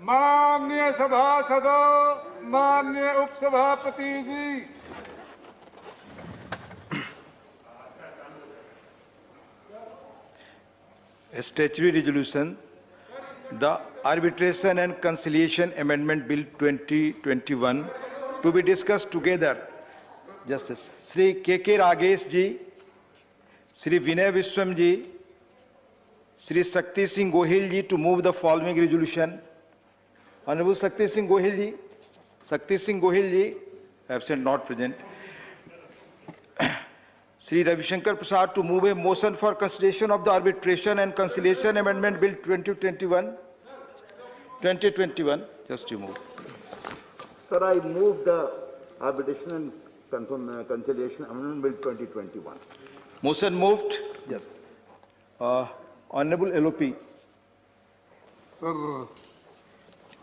Speaker 15: माननीय सभासदों, माननीय उपसभापति जी,
Speaker 16: A statutory resolution, the Arbitration and Conciliation Amendment Bill 2021, to be discussed together. Justice Sri K.K. Ragesh ji, Sri Vinay Vishwam ji, Sri Shakti Singh Gohil ji to move the following resolution. Honorable Shakti Singh Gohil ji, Shakti Singh Gohil ji, absent, not present. Sri Ravi Shankar Prasad to move a motion for consideration of the Arbitration and Conciliation Amendment Bill 2021. Just you move.
Speaker 17: Sir, I move the Arbitration and Conciliation Amendment Bill 2021.
Speaker 16: Motion moved. Yes. Honorable LOP.
Speaker 15: Sir,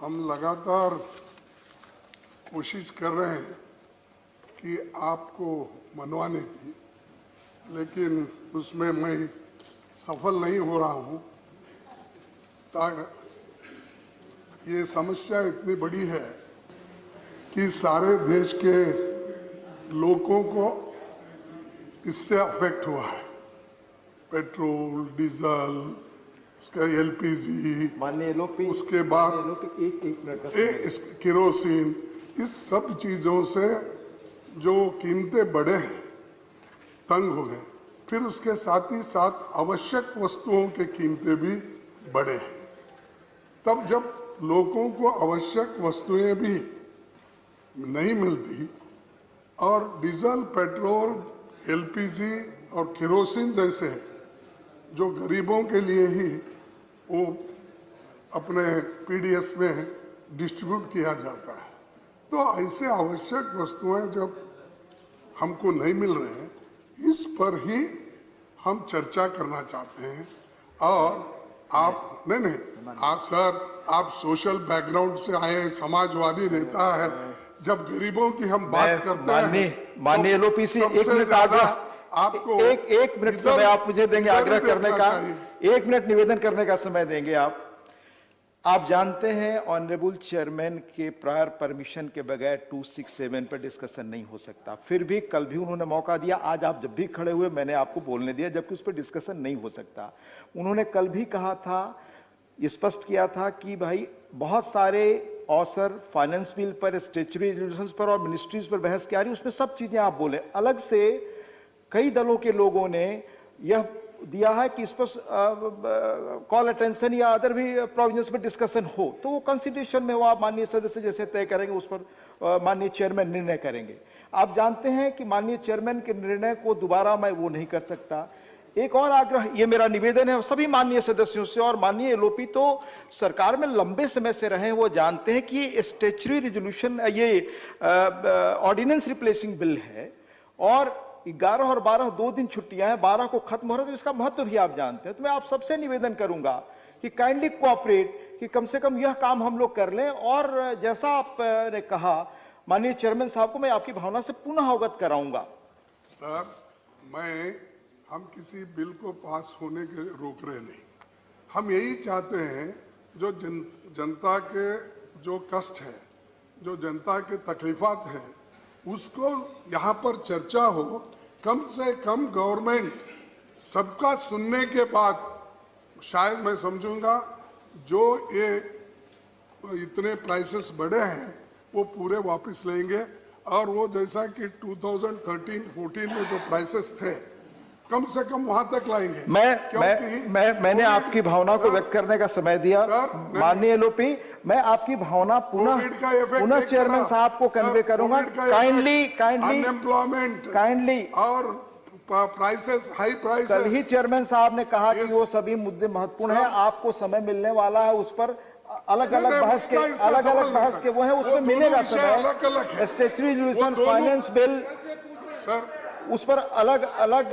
Speaker 15: हम लगातार कोशिश कर रहे हैं कि आपको मनवाने की, लेकिन उसमें मैं सफल नहीं हो रहा हूँ। ये समस्या इतनी बड़ी है कि सारे देश के लोगों को इससे अफेक्ट हुआ है। पेट्रोल, डीजल, उसका एलपीजी, उसके बाद केरोसिन, इस सब चीज़ों से जो कीमतें बढ़े हैं, तंग हो गए। फिर उसके साथ ही साथ आवश्यक वस्तुओं के कीमतें भी बढ़े हैं। तब जब लोगों को आवश्यक वस्तुएं भी नहीं मिलती और डीजल, पेट्रोल, एलपीजी और केरोसिन जैसे जो गरीबों के लिए ही वो अपने पीडीएस में डिस्ट्रीब्यूट किया जाता है, तो ऐसे आवश्यक वस्तुएं जब हमको नहीं मिल रहे हैं, इस पर ही हम चर्चा करना चाहते हैं। और आप नहीं सर, आप सोशल बैकग्राउंड से आए समाजवादी नेता है, जब गरीबों की हम बात करते हैं,
Speaker 16: माननीय एलओपीसी, एक मिनट आपको एक मिनट समय आप मुझे देंगे आग्रह करने का, 1 मिनट निवेदन करने का समय देंगे आप जानते हैं ऑनरेबल चेयरमैन के प्रायर परमिशन के बगैर 267 पर डिस्कशन नहीं हो सकता। फिर भी कल भी उन्होंने मौका दिया, आज आप जब भी खड़े हुए मैंने आपको बोलने दिया, जबकि उस पर डिस्कशन नहीं हो सकता। उन्होंने कल भी कहा था, स्पष्ट किया था कि भाई बहुत सारे अवसर फाइनेंस बिल पर, स्टेचुटरी रेजोल्यूशंस पर और मिनिस्ट्रीज पर बहस की आ रही, उसमें सब चीजें आप बोले। अलग से कई दलों के लोगों ने यह दिया है कि इस पर कॉल अटेंशन या अदर भी प्रोविजंस पर डिस्कशन हो, तो वो कंसिडरेशन में वो आप माननीय सदस्य जैसे तय करेंगे, उस पर माननीय चेयरमैन निर्णय करेंगे। आप जानते हैं कि माननीय चेयरमैन के निर्णय को दोबारा मैं वो नहीं कर सकता। एक और आग्रह, ये मेरा निवेदन है सभी माननीय सदस्यों से, और माननीय एलओपी तो सरकार में लंबे समय से रहे, वो जानते हैं कि ये स्टेचुटरी रेजोल्यूशन, ये ऑर्डिनेंस रिप्लेसिंग बिल है, और 11 और 12 2 दिन छुट्टियां हैं, 12 को खत्म हो रहा है, तो इसका महत्व भी आप जानते हैं। तो मैं आप सबसे निवेदन करूंगा कि काइंडली कोऑपरेट, कि कम से कम यह काम हम लोग कर लें। और जैसा आपने कहा माननीय चेयरमैन साहब को, मैं आपकी भावना से पुनः अवगत कराऊंगा।
Speaker 15: सर, हम किसी बिल को पास होने के रोक रहे नहीं, हम यही चाहते हैं जो जनता के जो कष्ट है, जो जनता के तकलीफात है, उसको यहाँ पर चर्चा हो। कम से कम गवर्नमेंट सबका सुनने के बाद, शायद मैं समझूंगा जो ये इतने प्राइसेस बढ़े हैं वो पूरे वापस लेंगे, और वो जैसा कि 2013-14 में जो प्राइसेस थे, कम से कम वहां तक लाएंगे।
Speaker 16: मैंने आपकी भावना को व्यक्त करने का समय दिया। माननीय एलओपी, मैं आपकी भावना पुनः चेयरमैन साहब को कन्वे करूंगा। काइंडली
Speaker 15: और प्राइसेस, हाई प्राइसेस,
Speaker 16: कल ही चेयरमैन साहब ने कहा कि वो सभी मुद्दे महत्वपूर्ण है, आपको समय मिलने वाला है, उस पर अलग अलग बहस के वो है, उसमें मिलेगा समय। Statutory resolution, finance bill, sir उस पर अलग अलग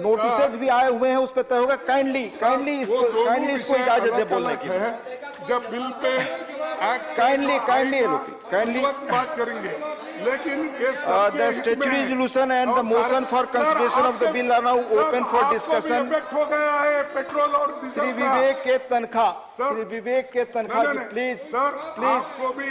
Speaker 16: नोटिसेज भी आए हुए हैं, उस पर तय होगा। काइंडली इसको इजाजत दे बोलने की।
Speaker 15: जब बिल पे
Speaker 16: काइंडली
Speaker 15: बात करेंगे, लेकिन ये
Speaker 16: the statutory resolution and the motion for consideration of the bill are now open for discussion.
Speaker 15: Effect हो गया है पेट्रोल और डीजल
Speaker 16: श्री
Speaker 15: का।
Speaker 16: विवेक के तनख्वाह, श्री विवेक के तनख्वाह जी प्लीज
Speaker 15: सर
Speaker 16: प्लीज
Speaker 15: आपको भी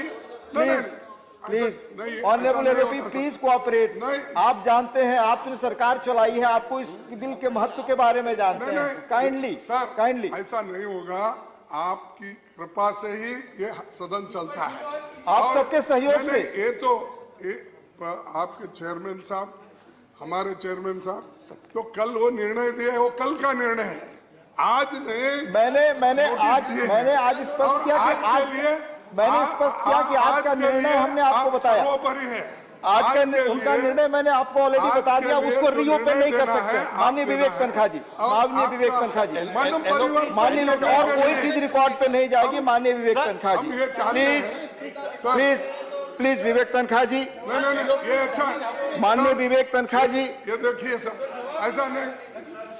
Speaker 16: please honourable MP please cooperate. आप जानते हैं, आपने सरकार चलाई है, आपको इस बिल के महत्व के बारे में जानते हैं। काइंडली
Speaker 15: ऐसा नहीं होगा, आपकी कृपा से ही ये सदन चलता है,
Speaker 16: आप सबके सहयोग से।
Speaker 15: ये तो आपके चेयरमैन साहब, हमारे चेयरमैन साहब तो कल वो निर्णय दिए, वो कल का निर्णय है। आज मैंने आज स्पष्ट किया कि आज का निर्णय हमने आपको बताया। आज का उनका निर्णय मैंने आपको ऑलरेडी बता दिया, उसको रीओपन नहीं कर सकते। माननीय विवेक तनखा जी, माननीय विवेक तनखा जी, माननीय और कोई चीज रिकॉर्ड पे नहीं जाएगी। माननीय विवेक तनखा जी प्लीज प्लीज विवेक तनखा जी, ये अच्छा,
Speaker 16: माननीय विवेक तनखा जी,
Speaker 15: ये देखिए सर,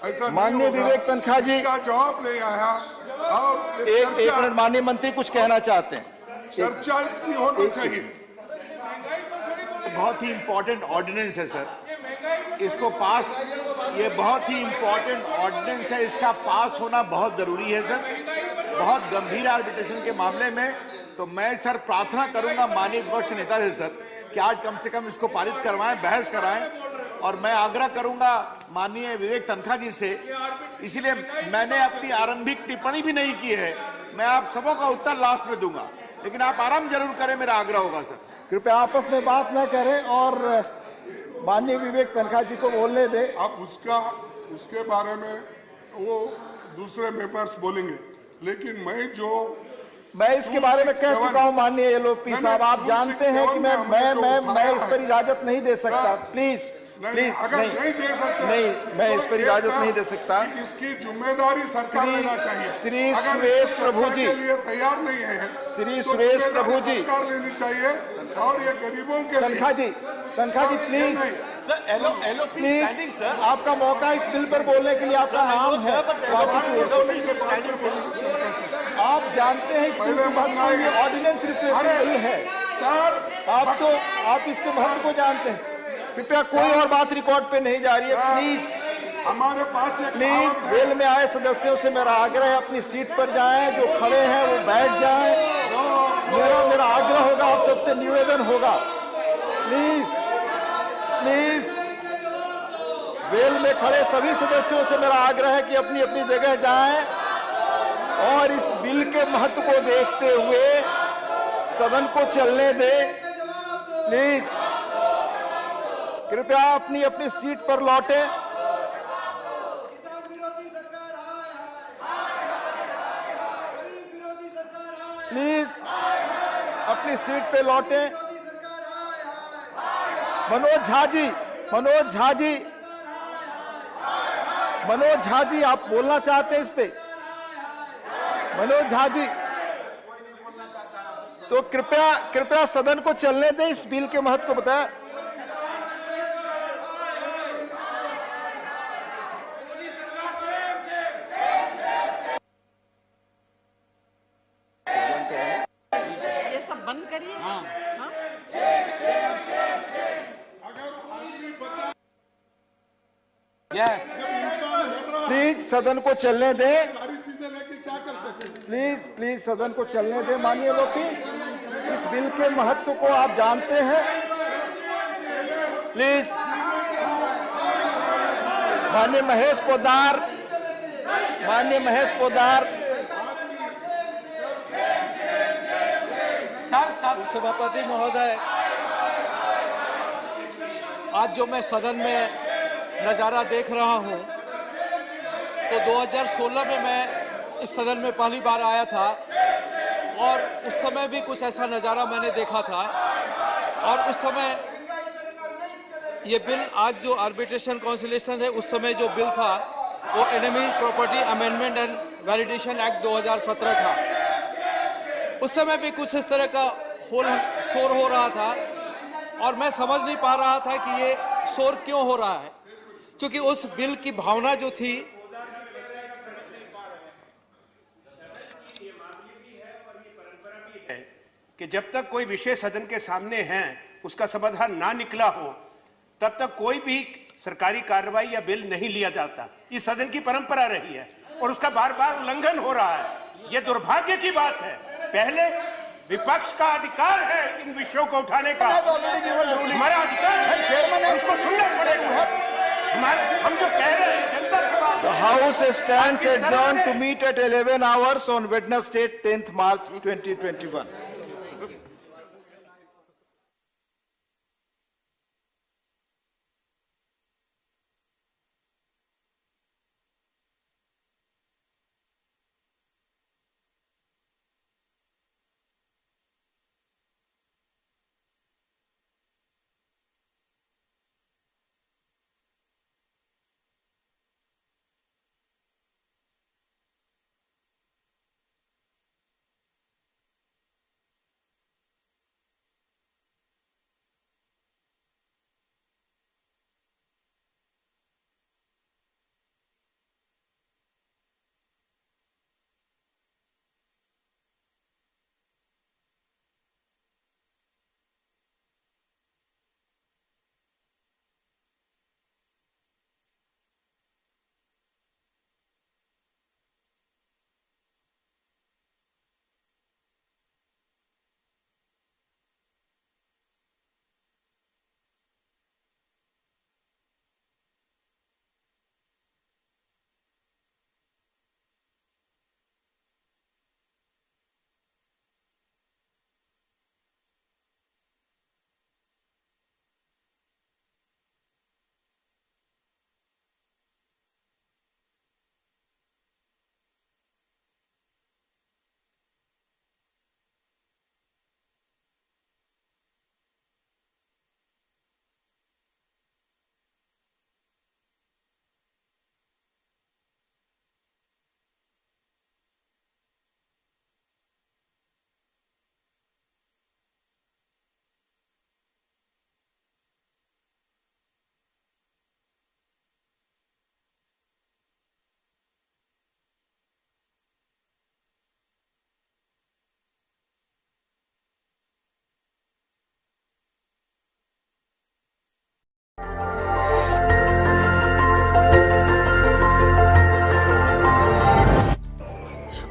Speaker 15: ऐसा
Speaker 16: माननीय विवेक तनखा जी
Speaker 15: का जवाब नहीं आया। और
Speaker 16: एक मिनट, माननीय मंत्री कुछ कहना चाहते हैं।
Speaker 15: चर्चा इसकी होनी चाहिए।
Speaker 5: बहुत ही इम्पोर्टेंट ऑर्डिनेंस है सर, इसको पास, ये बहुत ही इम्पोर्टेंट ऑर्डिनेंस है, इसका पास होना बहुत जरूरी है सर। बहुत गंभीर आर्बिट्रेशन के मामले में तो मैं सर प्रार्थना करूंगा माननीय विपक्ष नेता से सर कि आज कम से कम इसको पारित करवाएं, बहस कराएं। और मैं आग्रह करूंगा माननीय विवेक तनखा जी से, इसलिए मैंने अपनी आरंभिक टिप्पणी भी नहीं की है, मैं आप सबों का उत्तर लास्ट में दूंगा, लेकिन आप आराम जरूर करें, मेरा आग्रह होगा सर।
Speaker 16: कृपया आपस में बात न करें और माननीय विवेक तनखा जी को बोलने दें।
Speaker 15: अब उसके बारे में वो दूसरे मेंबर्स बोलेंगे, लेकिन मैं
Speaker 16: इसके बारे में कह चुका हूं माननीय एलओपी साहब, आप जानते हैं कि मैं इस पर इजाजत नहीं दे सकता। प्लीज
Speaker 15: नहीं दे सकते,
Speaker 16: नहीं, मैं इस पर इजाजत नहीं दे सकता।
Speaker 15: इसकी जिम्मेदारी सरकार लेना चाहिए।
Speaker 16: श्री सुरेश प्रभु जी
Speaker 15: तैयार नहीं है,
Speaker 16: श्री सुरेश प्रभु जी
Speaker 15: सरकार लेनी चाहिए। और ये गरीबों के
Speaker 16: तनखा जी please
Speaker 18: sir, LOP standing sir,
Speaker 16: आपका मौका इस बिल पर बोलने के लिए आपका नाम है। आप जानते हैं इसकी ऑर्डिनेंस रिप्लेसमेंट है सर, आप इसके महत्व को जानते हैं। कृपया कोई और बात रिकॉर्ड पे नहीं जा रही है। प्लीज
Speaker 15: हमारे पास
Speaker 16: प्लीज वेल में आए सदस्यों से मेरा आग्रह है, अपनी सीट पर जाएं, जो खड़े हैं वो बैठ जाएं। मेरा आग्रह होगा, आप सबसे निवेदन होगा, प्लीज वेल में खड़े सभी सदस्यों से मेरा आग्रह है कि अपनी अपनी जगह जाएं और इस बिल के महत्व को देखते हुए सदन को चलने दें। प्लीज कृपया अपनी अपनी सीट पर लौटें। प्लीज अपनी सीट पे लौटें। मनोज झा जी आप बोलना चाहते हैं इस पे? मनोज झा जी, तो कृपया सदन को चलने दें, इस बिल के महत्व को बताएं।
Speaker 20: ये सब बंद करिए।
Speaker 16: प्लीज सदन को चलने दें।
Speaker 15: सारी चीजें लेके क्या कर सकते?
Speaker 16: प्लीज सदन को चलने दें। माननीय लोग, इस बिल के महत्व को आप जानते हैं। प्लीज माननीय महेश पोद्दार
Speaker 18: सभापति महोदय, आज जो मैं सदन में नज़ारा देख रहा हूं, तो 2016 में मैं इस सदन में पहली बार आया था और उस समय भी कुछ ऐसा नज़ारा मैंने देखा था। और उस समय ये बिल, आज जो आर्बिट्रेशन कॉन्सिलेशन है, उस समय जो बिल था वो enemy property amendment and validation act 2017 था। उस समय भी कुछ इस तरह का शोर हो रहा था और मैं समझ नहीं पा रहा था कि ये शोर क्यों हो रहा है, क्योंकि उस बिल की भावना जो थी
Speaker 19: कि जब तक कोई विषय सदन के सामने है उसका समाधान ना निकला हो तब तक कोई भी सरकारी कार्रवाई या बिल नहीं लिया जाता। इस सदन की परंपरा रही है और उसका बार बार उल्लंघन हो रहा है। यह दुर्भाग्य की बात है। पहले विपक्ष का अधिकार है इन विषयों को उठाने का, हमारा अधिकार है, चेयरमैन है, उसको सुनना पड़ेगा। हम जो कह रहे हैं जनता की बात।
Speaker 16: The House stands adjourned to meet at 11 hours on Wednesday, 10th March 2021.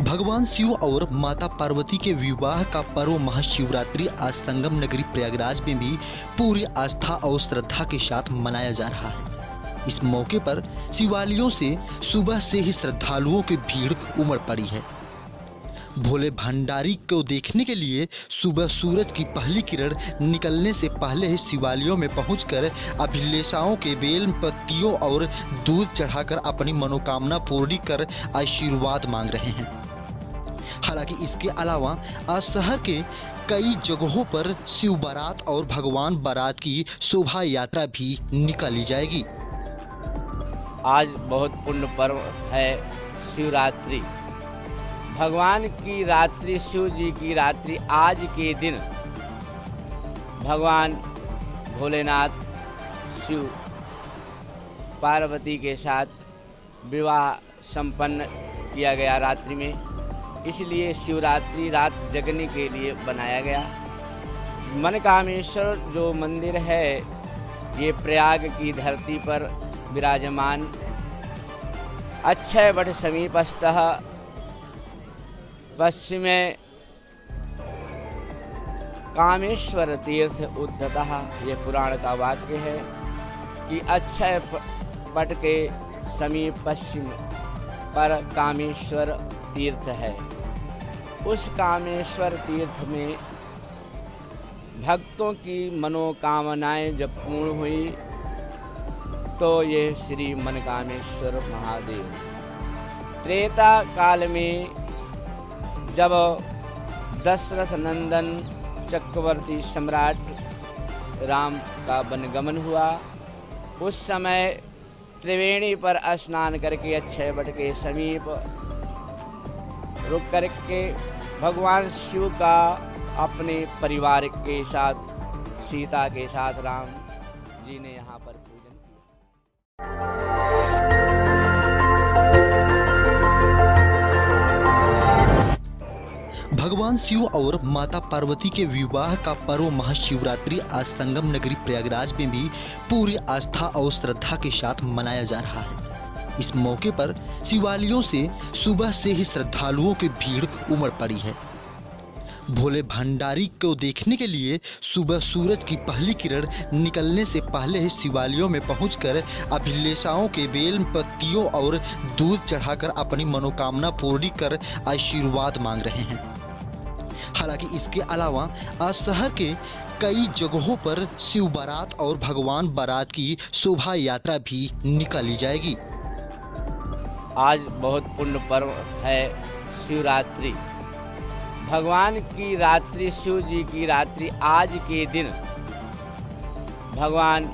Speaker 1: भगवान शिव और माता पार्वती के विवाह का पर्व महाशिवरात्रि आज संगम नगरी प्रयागराज में भी पूरी आस्था और श्रद्धा के साथ मनाया जा रहा है। इस मौके पर शिवालयों से सुबह से ही श्रद्धालुओं की भीड़ उमड़ पड़ी है। भोले भंडारी को देखने के लिए सुबह सूरज की पहली किरण निकलने से पहले ही शिवालयों में पहुंचकर अभिलाषाओं के बेल पत्तियों और दूध चढ़ाकर अपनी मनोकामना पूरी कर आशीर्वाद मांग रहे हैं। हालांकि इसके अलावा आज शहर के कई जगहों पर शिव बारात और भगवान बारात की शोभा यात्रा भी निकाली जाएगी।
Speaker 21: आज बहुत पुण्य पर्व है शिवरात्रि, भगवान की रात्रि, शिव जी की रात्रि। आज के दिन भगवान भोलेनाथ शिव पार्वती के साथ विवाह संपन्न किया गया रात्रि में, इसलिए शिवरात्रि रात जगने के लिए बनाया गया। मनकामेश्वर जो मंदिर है ये प्रयाग की धरती पर विराजमान अक्षय वट समीपस्थः पश्चिमे कामेश्वर तीर्थ उद्धतः। ये पुराण का वाक्य है कि अक्षय वट के समीप पश्चिम पर कामेश्वर तीर्थ है। उस कामेश्वर तीर्थ में भक्तों की मनोकामनाएं जब पूर्ण हुई तो ये श्री मनकामेश्वर महादेव त्रेता काल में जब दशरथ नंदन चक्रवर्ती सम्राट राम का वनगमन हुआ, उस समय त्रिवेणी पर स्नान करके अक्षय वट के समीप रुक करके भगवान शिव का अपने परिवार के साथ, सीता के साथ राम जी ने यहाँ पर पूजन किया।
Speaker 1: भगवान शिव और माता पार्वती के विवाह का पर्व महाशिवरात्रि आज संगम नगरी प्रयागराज में भी पूरी आस्था और श्रद्धा के साथ मनाया जा रहा है। इस मौके पर शिवालयों से सुबह से ही श्रद्धालुओं की भीड़ उमड़ पड़ी है। भोले भंडारी को देखने के लिए सुबह सूरज की पहली किरण निकलने से पहले ही शिवालयों में पहुंचकर अभिलाषाओं के बेल पत्तियों और दूध चढ़ाकर अपनी मनोकामना पूरी कर आशीर्वाद मांग रहे हैं। हालांकि इसके अलावा आज शहर के कई जगहों पर शिव बारात और भगवान बारात की शोभा यात्रा भी निकाली जाएगी।
Speaker 21: आज बहुत पुण्य पर्व है शिवरात्रि। भगवान की रात्रि, शिव जी की रात्रि। आज के दिन भगवान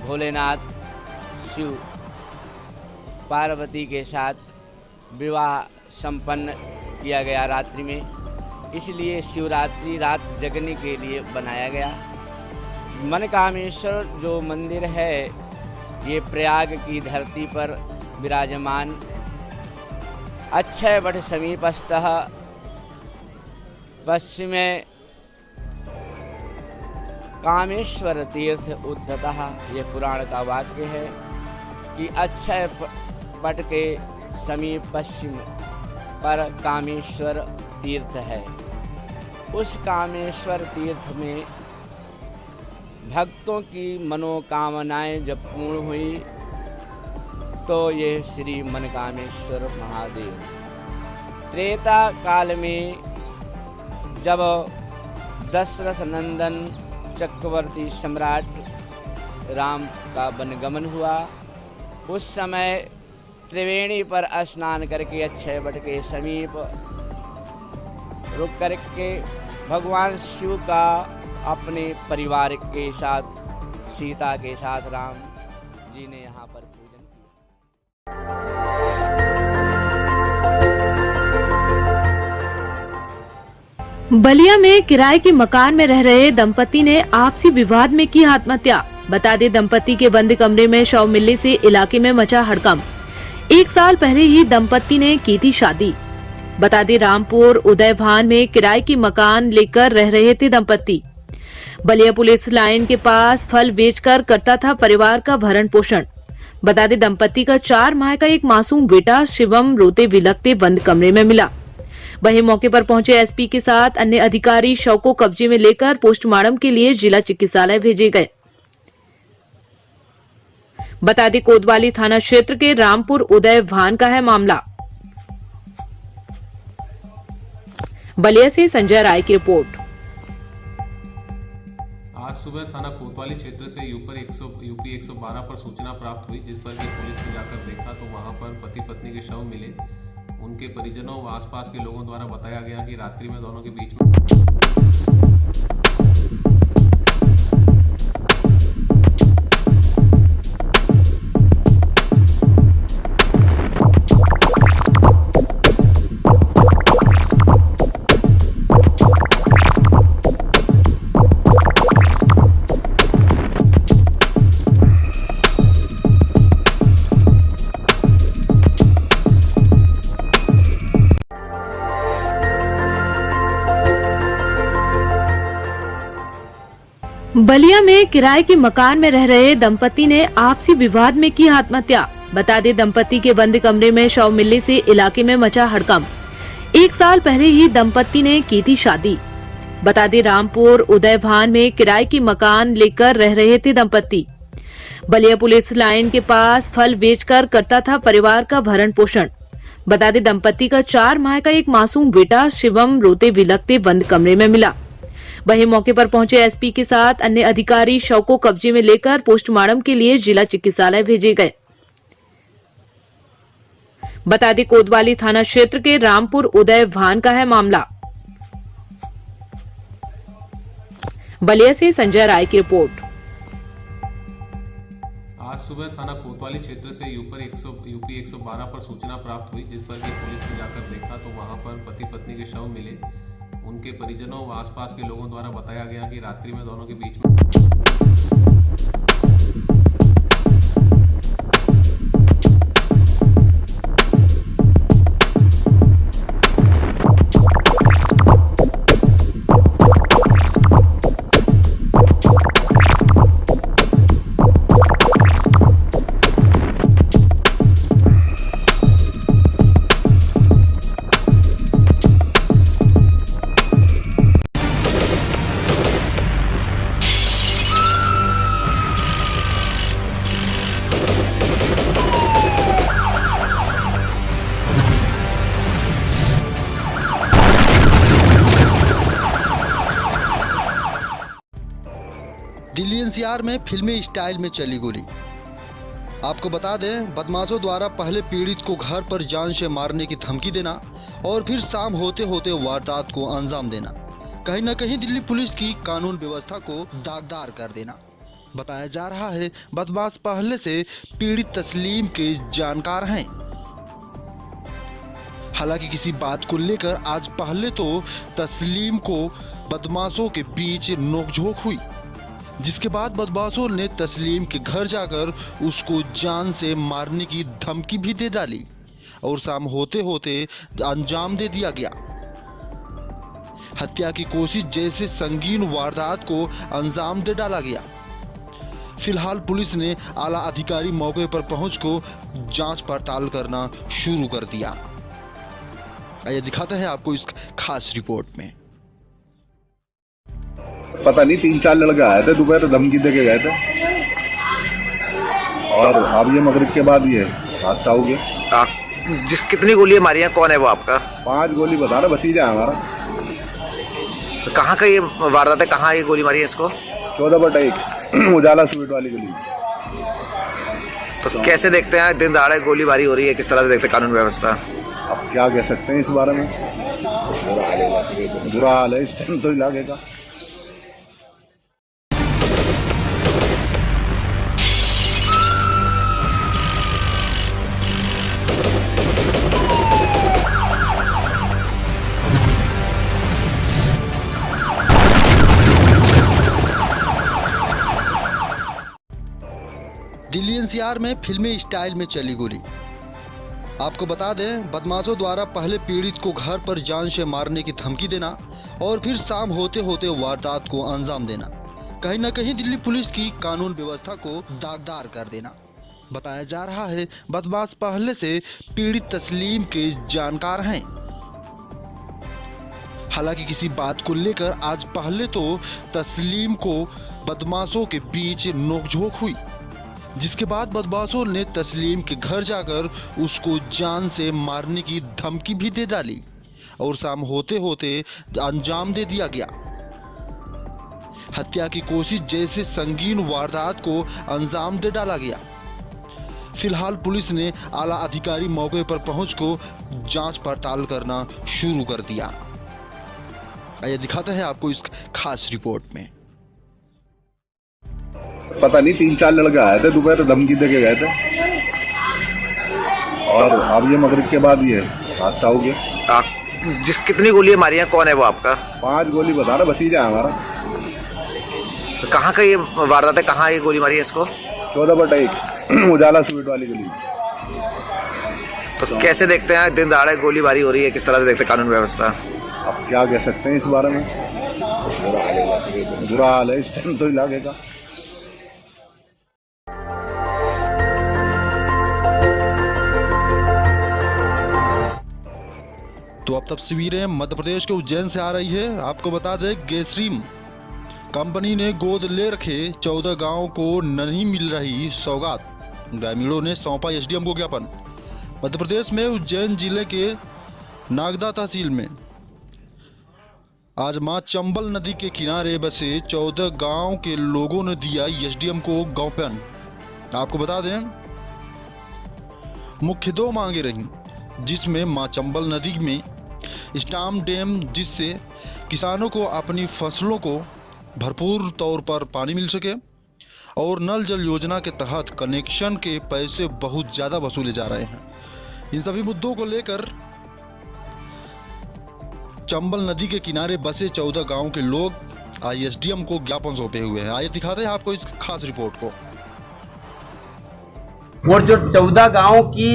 Speaker 21: भोलेनाथ शिव पार्वती के साथ विवाह संपन्न किया गया रात्रि में, इसलिए शिवरात्रि रात जगने के लिए बनाया गया। मनकामेश्वर जो मंदिर है ये प्रयाग की धरती पर विराजमान अक्षय वट समीपस्थः पश्चिमे कामेश्वर तीर्थ उद्धतः। ये पुराण का वाक्य है कि अक्षय वट के समीप पश्चिम पर कामेश्वर तीर्थ है। उस कामेश्वर तीर्थ में भक्तों की मनोकामनाएं जब पूर्ण हुई तो ये श्री मनकामेश्वर महादेव त्रेता काल में जब दशरथ नंदन चक्रवर्ती सम्राट राम का वनगमन हुआ, उस समय त्रिवेणी पर स्नान करके अक्षय वट के समीप रुक करके भगवान शिव का अपने परिवार के साथ, सीता के साथ राम जी ने यहाँ पर पूजन किया।
Speaker 3: बलिया में किराए के मकान में रह रहे दंपति ने आपसी विवाद में की आत्महत्या। बता दें, दंपति के बंद कमरे में शव मिलने से इलाके में मचा हड़कंप। 1 साल पहले ही दंपति ने की थी शादी। बता दें, रामपुर उदयभान में किराए की मकान लेकर रह रहे थे दंपति। बलिया पुलिस लाइन के पास फल बेचकर करता था परिवार का भरण पोषण। बता दें, दंपति का 4 माह का एक मासूम बेटा शिवम रोते बिलखते बंद कमरे में मिला। वहीं मौके पर पहुंचे एसपी के साथ अन्य अधिकारी शव को कब्जे में लेकर पोस्टमार्टम के लिए जिला चिकित्सालय भेजे गए। बता दें, कोतवाली थाना क्षेत्र के रामपुर उदयभान का है मामला। बलिया से संजय राय की रिपोर्ट।
Speaker 4: आज सुबह थाना कोतवाली क्षेत्र से यूपी 112 पर सूचना प्राप्त हुई, जिस पर पुलिस ने जाकर देखा तो वहां पर पति पत्नी के शव मिले। उनके परिजनों व आसपास के लोगों द्वारा बताया गया कि रात्रि में दोनों के बीच में
Speaker 3: बलिया में किराए के मकान में रह रहे दंपति ने आपसी विवाद में की आत्महत्या। बता दें, दंपति के बंद कमरे में शव मिलने से इलाके में मचा हड़कंप। 1 साल पहले ही दंपति ने की थी शादी। बता दें, रामपुर उदयभान में किराए की मकान लेकर रह रहे थे दंपति। बलिया पुलिस लाइन के पास फल बेचकर करता था परिवार का भरण पोषण। बता दें, दंपति का 4 माह का एक मासूम बेटा शिवम रोते बिलखते बंद कमरे में मिला। वहीं मौके पर पहुंचे एसपी के साथ अन्य अधिकारी शव को कब्जे में लेकर पोस्टमार्टम के लिए जिला चिकित्सालय भेजे गए। बता दें, कोतवाली थाना क्षेत्र के रामपुर उदयभान का है मामला। बलिया से संजय राय की रिपोर्ट।
Speaker 4: आज सुबह थाना कोतवाली क्षेत्र से यूपी 112 पर सूचना प्राप्त हुई, जिस पर पुलिस ने जाकर देखा तो वहां पर पति पत्नी के शव मिले। उनके परिजनों व आसपास के लोगों द्वारा बताया गया कि रात्रि में दोनों के बीच में
Speaker 1: एनसीआर में फिल्मी स्टाइल में चली गोली। आपको बता दें, बदमाशों द्वारा पहले पीड़ित को घर पर जान से मारने की धमकी देना और फिर शाम होते होते वारदात को अंजाम देना कहीं न कहीं दिल्ली पुलिस की कानून व्यवस्था को दागदार कर देना। बताया जा रहा है बदमाश पहले से पीड़ित तस्लीम के जानकार हैं। हालांकि किसी बात को लेकर आज पहले तो तस्लीम को बदमाशों के बीच नोकझोंक हुई, जिसके बाद बदमाशों ने तस्लीम के घर जाकर उसको जान से मारने की धमकी भी दे डाली और शाम होते होते अंजाम दे दिया गया। हत्या की कोशिश जैसे संगीन वारदात को अंजाम दे डाला गया। फिलहाल पुलिस ने आला अधिकारी मौके पर पहुंच को जांच पड़ताल करना शुरू कर दिया। आइए दिखाते हैं आपको इस खास रिपोर्ट में।
Speaker 2: पता नहीं 3-4 लड़के आए थे, दोपहर धमकी दे के गए थे और अब ये मगरिब के बाद ये हादसा हो गया।
Speaker 6: जिस कितनी गोलियां मारी हैं, कौन है वो आपका?
Speaker 2: 5 गोली बता रहा, भतीजा है हमारा।
Speaker 6: तो कहाँ का ये वारदात है, कहाँ ये गोली मारी है इसको?
Speaker 2: 14/1 उजाला स्वीट वाली गली।
Speaker 6: तो कैसे देखते हैं दिन दहाड़े गोलीबारी हो रही है, किस तरह से देखते हैं कानून व्यवस्था?
Speaker 2: अब क्या कह सकते हैं इस बारे में, बुरा हाल है इस टाइम तो इलाके का।
Speaker 1: दिल्ली एनसीआर में फिल्मी स्टाइल में चली गोली। आपको बता दें, बदमाशों द्वारा पहले पीड़ित को घर पर जान से मारने की धमकी देना और फिर शाम होते होते वारदात को अंजाम देना कहीं न कहीं दिल्ली पुलिस की कानून व्यवस्था को दागदार कर देना। बताया जा रहा है बदमाश पहले से पीड़ित तस्लीम के जानकार हैं। हालांकि किसी बात को लेकर आज पहले तो तस्लीम को बदमाशों के बीच नोकझोंक हुई, जिसके बाद बदमाशों ने तस्लीम के घर जाकर उसको जान से मारने की धमकी भी दे डाली और शाम होते होते अंजाम दे दिया गया। हत्या की कोशिश जैसे संगीन वारदात को अंजाम दे डाला गया। फिलहाल पुलिस ने आला अधिकारी मौके पर पहुंच को जांच पड़ताल करना शुरू कर दिया। आइए दिखाते हैं आपको इस खास रिपोर्ट में।
Speaker 2: पता नहीं 3-4 लड़के आए थे, दोपहर धमकी दे के गए थे और अब ये मगरिब के बाद ये हादसा हो गया।
Speaker 6: जिस कितनी गोलियां मारी हैं, कौन है वो आपका?
Speaker 2: 5 गोली बता रहा, भतीजा है हमारा।
Speaker 6: तो कहाँ का ये वारदात है, कहाँ ये गोली मारी है इसको?
Speaker 2: 14/1 उजाला स्वीट वाली गली।
Speaker 6: तो कैसे देखते हैं दिन दहाड़े गोलीबारी हो रही है, किस तरह से देखते हैं कानून व्यवस्था?
Speaker 2: अब क्या कह सकते हैं इस बारे में, बुरा हाल है इस टाइम तो इलाके का।
Speaker 1: तो अब तस्वीरें मध्य प्रदेश के उज्जैन से आ रही है। आपको बता दें, गैसरीम कंपनी ने गोद ले रखे 14 गांव को नहीं मिल रही सौगात, ग्रामीणों ने सौंपा एसडीएम को ज्ञापन। मध्य प्रदेश में उज्जैन जिले के नागदा तहसील में आज मां चंबल नदी के किनारे बसे 14 गांव के लोगों ने दिया एसडीएम को ज्ञापन। आपको बता दें, मुख्य 2 मांगे रहीं, जिसमें मां चंबल नदी में स्टाम डैम, जिससे किसानों को अपनी फसलों को भरपूर तौर पर पानी मिल सके, और नल जल योजना के तहत कनेक्शन के पैसे बहुत ज़्यादा वसूले जा रहे हैं। इन सभी मुद्दों को लेकर चंबल नदी के किनारे बसे 14 गांव के लोग आईएसडीएम को ज्ञापन सौंपे हुए हैं। आइए दिखाते हैं आपको इस खास रिपोर्ट को।
Speaker 8: और जो 14 गांव की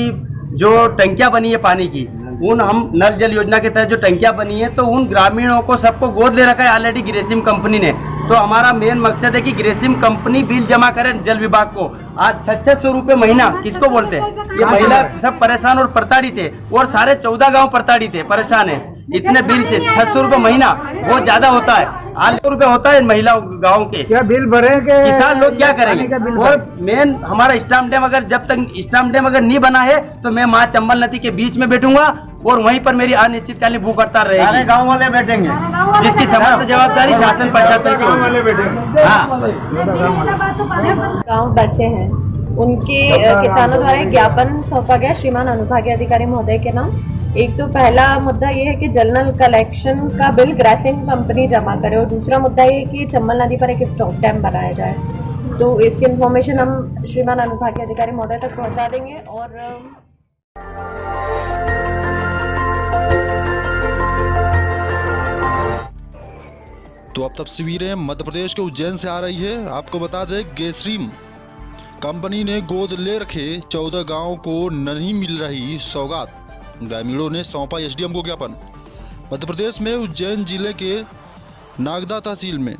Speaker 8: जो टंकियां बनी है पानी की, उन हम नल जल योजना के तहत जो टंकियां बनी है, तो उन ग्रामीणों को सबको गोद ले रखा है ऑलरेडी ग्रेसिम कंपनी ने। तो हमारा मेन मकसद है कि ग्रेसिम कंपनी बिल जमा करे जल विभाग को। आज 600 रुपये महीना किसको बोलते हैं, ये महिला सब परेशान और प्रताड़ित है, और सारे 14 गाँव प्रताड़ित है, परेशान है। इतने बिल से 600 रुपये महीना बहुत ज्यादा होता है। 800 रुपये होता है महिला गाँव के, क्या बिल भरेंगे किसान लोग, क्या करेंगे? और मेन हमारा स्टाम डैम, अगर जब तक स्टाम डैम अगर नहीं बना है तो मैं माँ चंबल नदी के बीच में बैठूंगा और वहीं पर मेरी अनिश्चितकालीन भूख हड़ताल रहेगी। सारे गाँव वाले बैठेंगे, जिसकी समस्त जवाबदारी शासन प्रशासन की वाले बैठेंगे।
Speaker 7: गाँव बैठे हैं उनके किसानों द्वारा ज्ञापन सौंपा गया श्रीमान अनुभागीय अधिकारी महोदय के नाम। एक तो पहला मुद्दा ये है कि जल नल कलेक्शन का बिल ग्रेसिंग कंपनी जमा करे, और दूसरा मुद्दा ये कि चंबल नदी पर एक स्टॉक डैम बनाया जाए। तो इसकी इन्फॉर्मेशन हम श्रीमान अनुभागीय अधिकारी महोदय तक पहुंचा देंगे। और
Speaker 1: तो अब तस्वीरें मध्य प्रदेश के उज्जैन से आ रही है। आपको बता दें, ग्रेसिम कंपनी ने गोद ले रखे 14 गांव को नहीं मिल रही सौगात। ग्रामीणों ने सौंपा एसडीएम को ज्ञापन। मध्य प्रदेश में उज्जैन जिले के नागदा तहसील में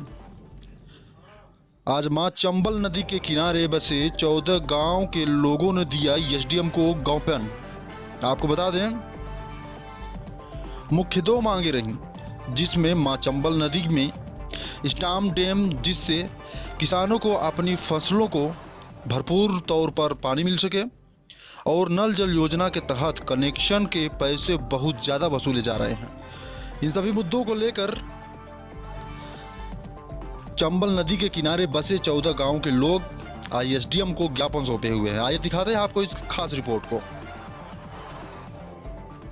Speaker 1: आज मां चंबल नदी के किनारे बसे 14 गांव के लोगों ने दिया एसडीएम को ज्ञापन। आपको बता दें, मुख्य 2 मांगे रहीं, जिसमें मां चंबल नदी में स्टाम डैम, जिससे किसानों को अपनी फसलों को भरपूर तौर पर पानी मिल सके, और नल जल योजना के तहत कनेक्शन के पैसे बहुत ज़्यादा वसूले जा रहे हैं। इन सभी मुद्दों को लेकर चंबल नदी के किनारे बसे 14 गांव के लोग आईएसडीएम को ज्ञापन सौंपे हुए हैं। आइए दिखाते हैं आपको इस खास रिपोर्ट को।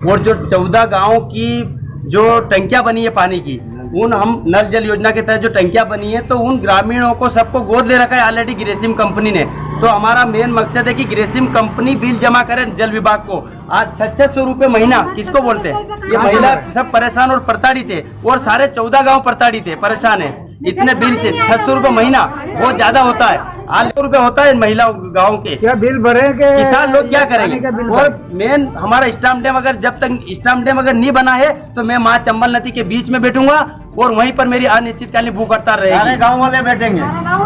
Speaker 8: और जो 14 गांव की जो टंकियां बनी है पानी की, उन हम नल जल योजना के तहत जो टंकियां बनी है, तो उन ग्रामीणों को सबको गोद ले रखा है ऑलरेडी ग्रेसिम कंपनी ने। तो हमारा मेन मकसद है कि ग्रेसिम कंपनी बिल जमा करे जल विभाग को। आज 600 रुपये महीना किसको बोलते हैं? ये महिला सब परेशान और प्रताड़ित है, और सारे 14 गाँव प्रताड़ित है, परेशान है। इतने बिल से 600 रुपये महीना बहुत ज्यादा होता है। 800 रुपये होता है महिला गाँव के। क्या बिल भरेंगे? किसान लोग क्या करेंगे? और मेन हमारा स्टाम डैम, अगर जब तक स्टाम डैम अगर नहीं बना है, तो मैं मां चंबल नदी के बीच में बैठूंगा, और वहीं पर मेरी अनिश्चितकालीन भूख हड़ताल रहेगी। सारे गाँव वाले बैठेंगे,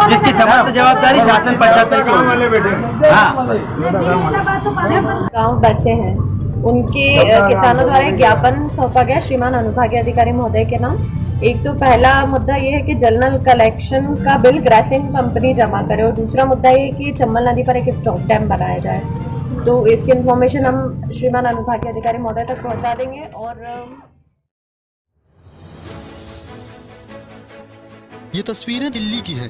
Speaker 8: जिसकी समस्त जवाबदारी शासन प्रशासन की वाले बैठेंगे।
Speaker 7: गाँव बैठे हैं उनके किसानों द्वारा ज्ञापन सौंपा गया श्रीमान अनुभागीय अधिकारी महोदय के नाम। एक तो पहला मुद्दा ये है कि जल नल कलेक्शन का बिल ग्रेसिंग कंपनी जमा करे, और दूसरा मुद्दा ये कि चंबल नदी पर एक स्टॉक डैम बनाया जाए। तो इसकी इन्फॉर्मेशन हम श्रीमान अनुभागीय अधिकारी महोदय तक पहुंचा देंगे। और
Speaker 1: ये तस्वीरें दिल्ली की है।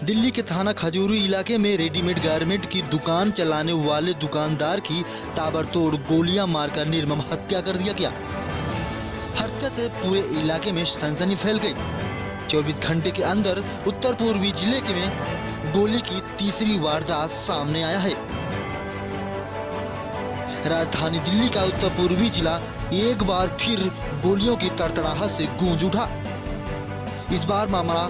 Speaker 1: दिल्ली के थाना खजूरी इलाके में रेडीमेड गारमेंट की दुकान चलाने वाले दुकानदार की ताबड़तोड़ गोलियां मारकर निर्मम हत्या कर दिया गया। हत्या से पूरे इलाके में सनसनी फैल गई। 24 घंटे के अंदर उत्तर पूर्वी जिले में गोली की तीसरी वारदात सामने आया है। राजधानी दिल्ली का उत्तर पूर्वी जिला एक बार फिर गोलियों की तड़तड़ाहट से गूंज उठा। इस बार मामला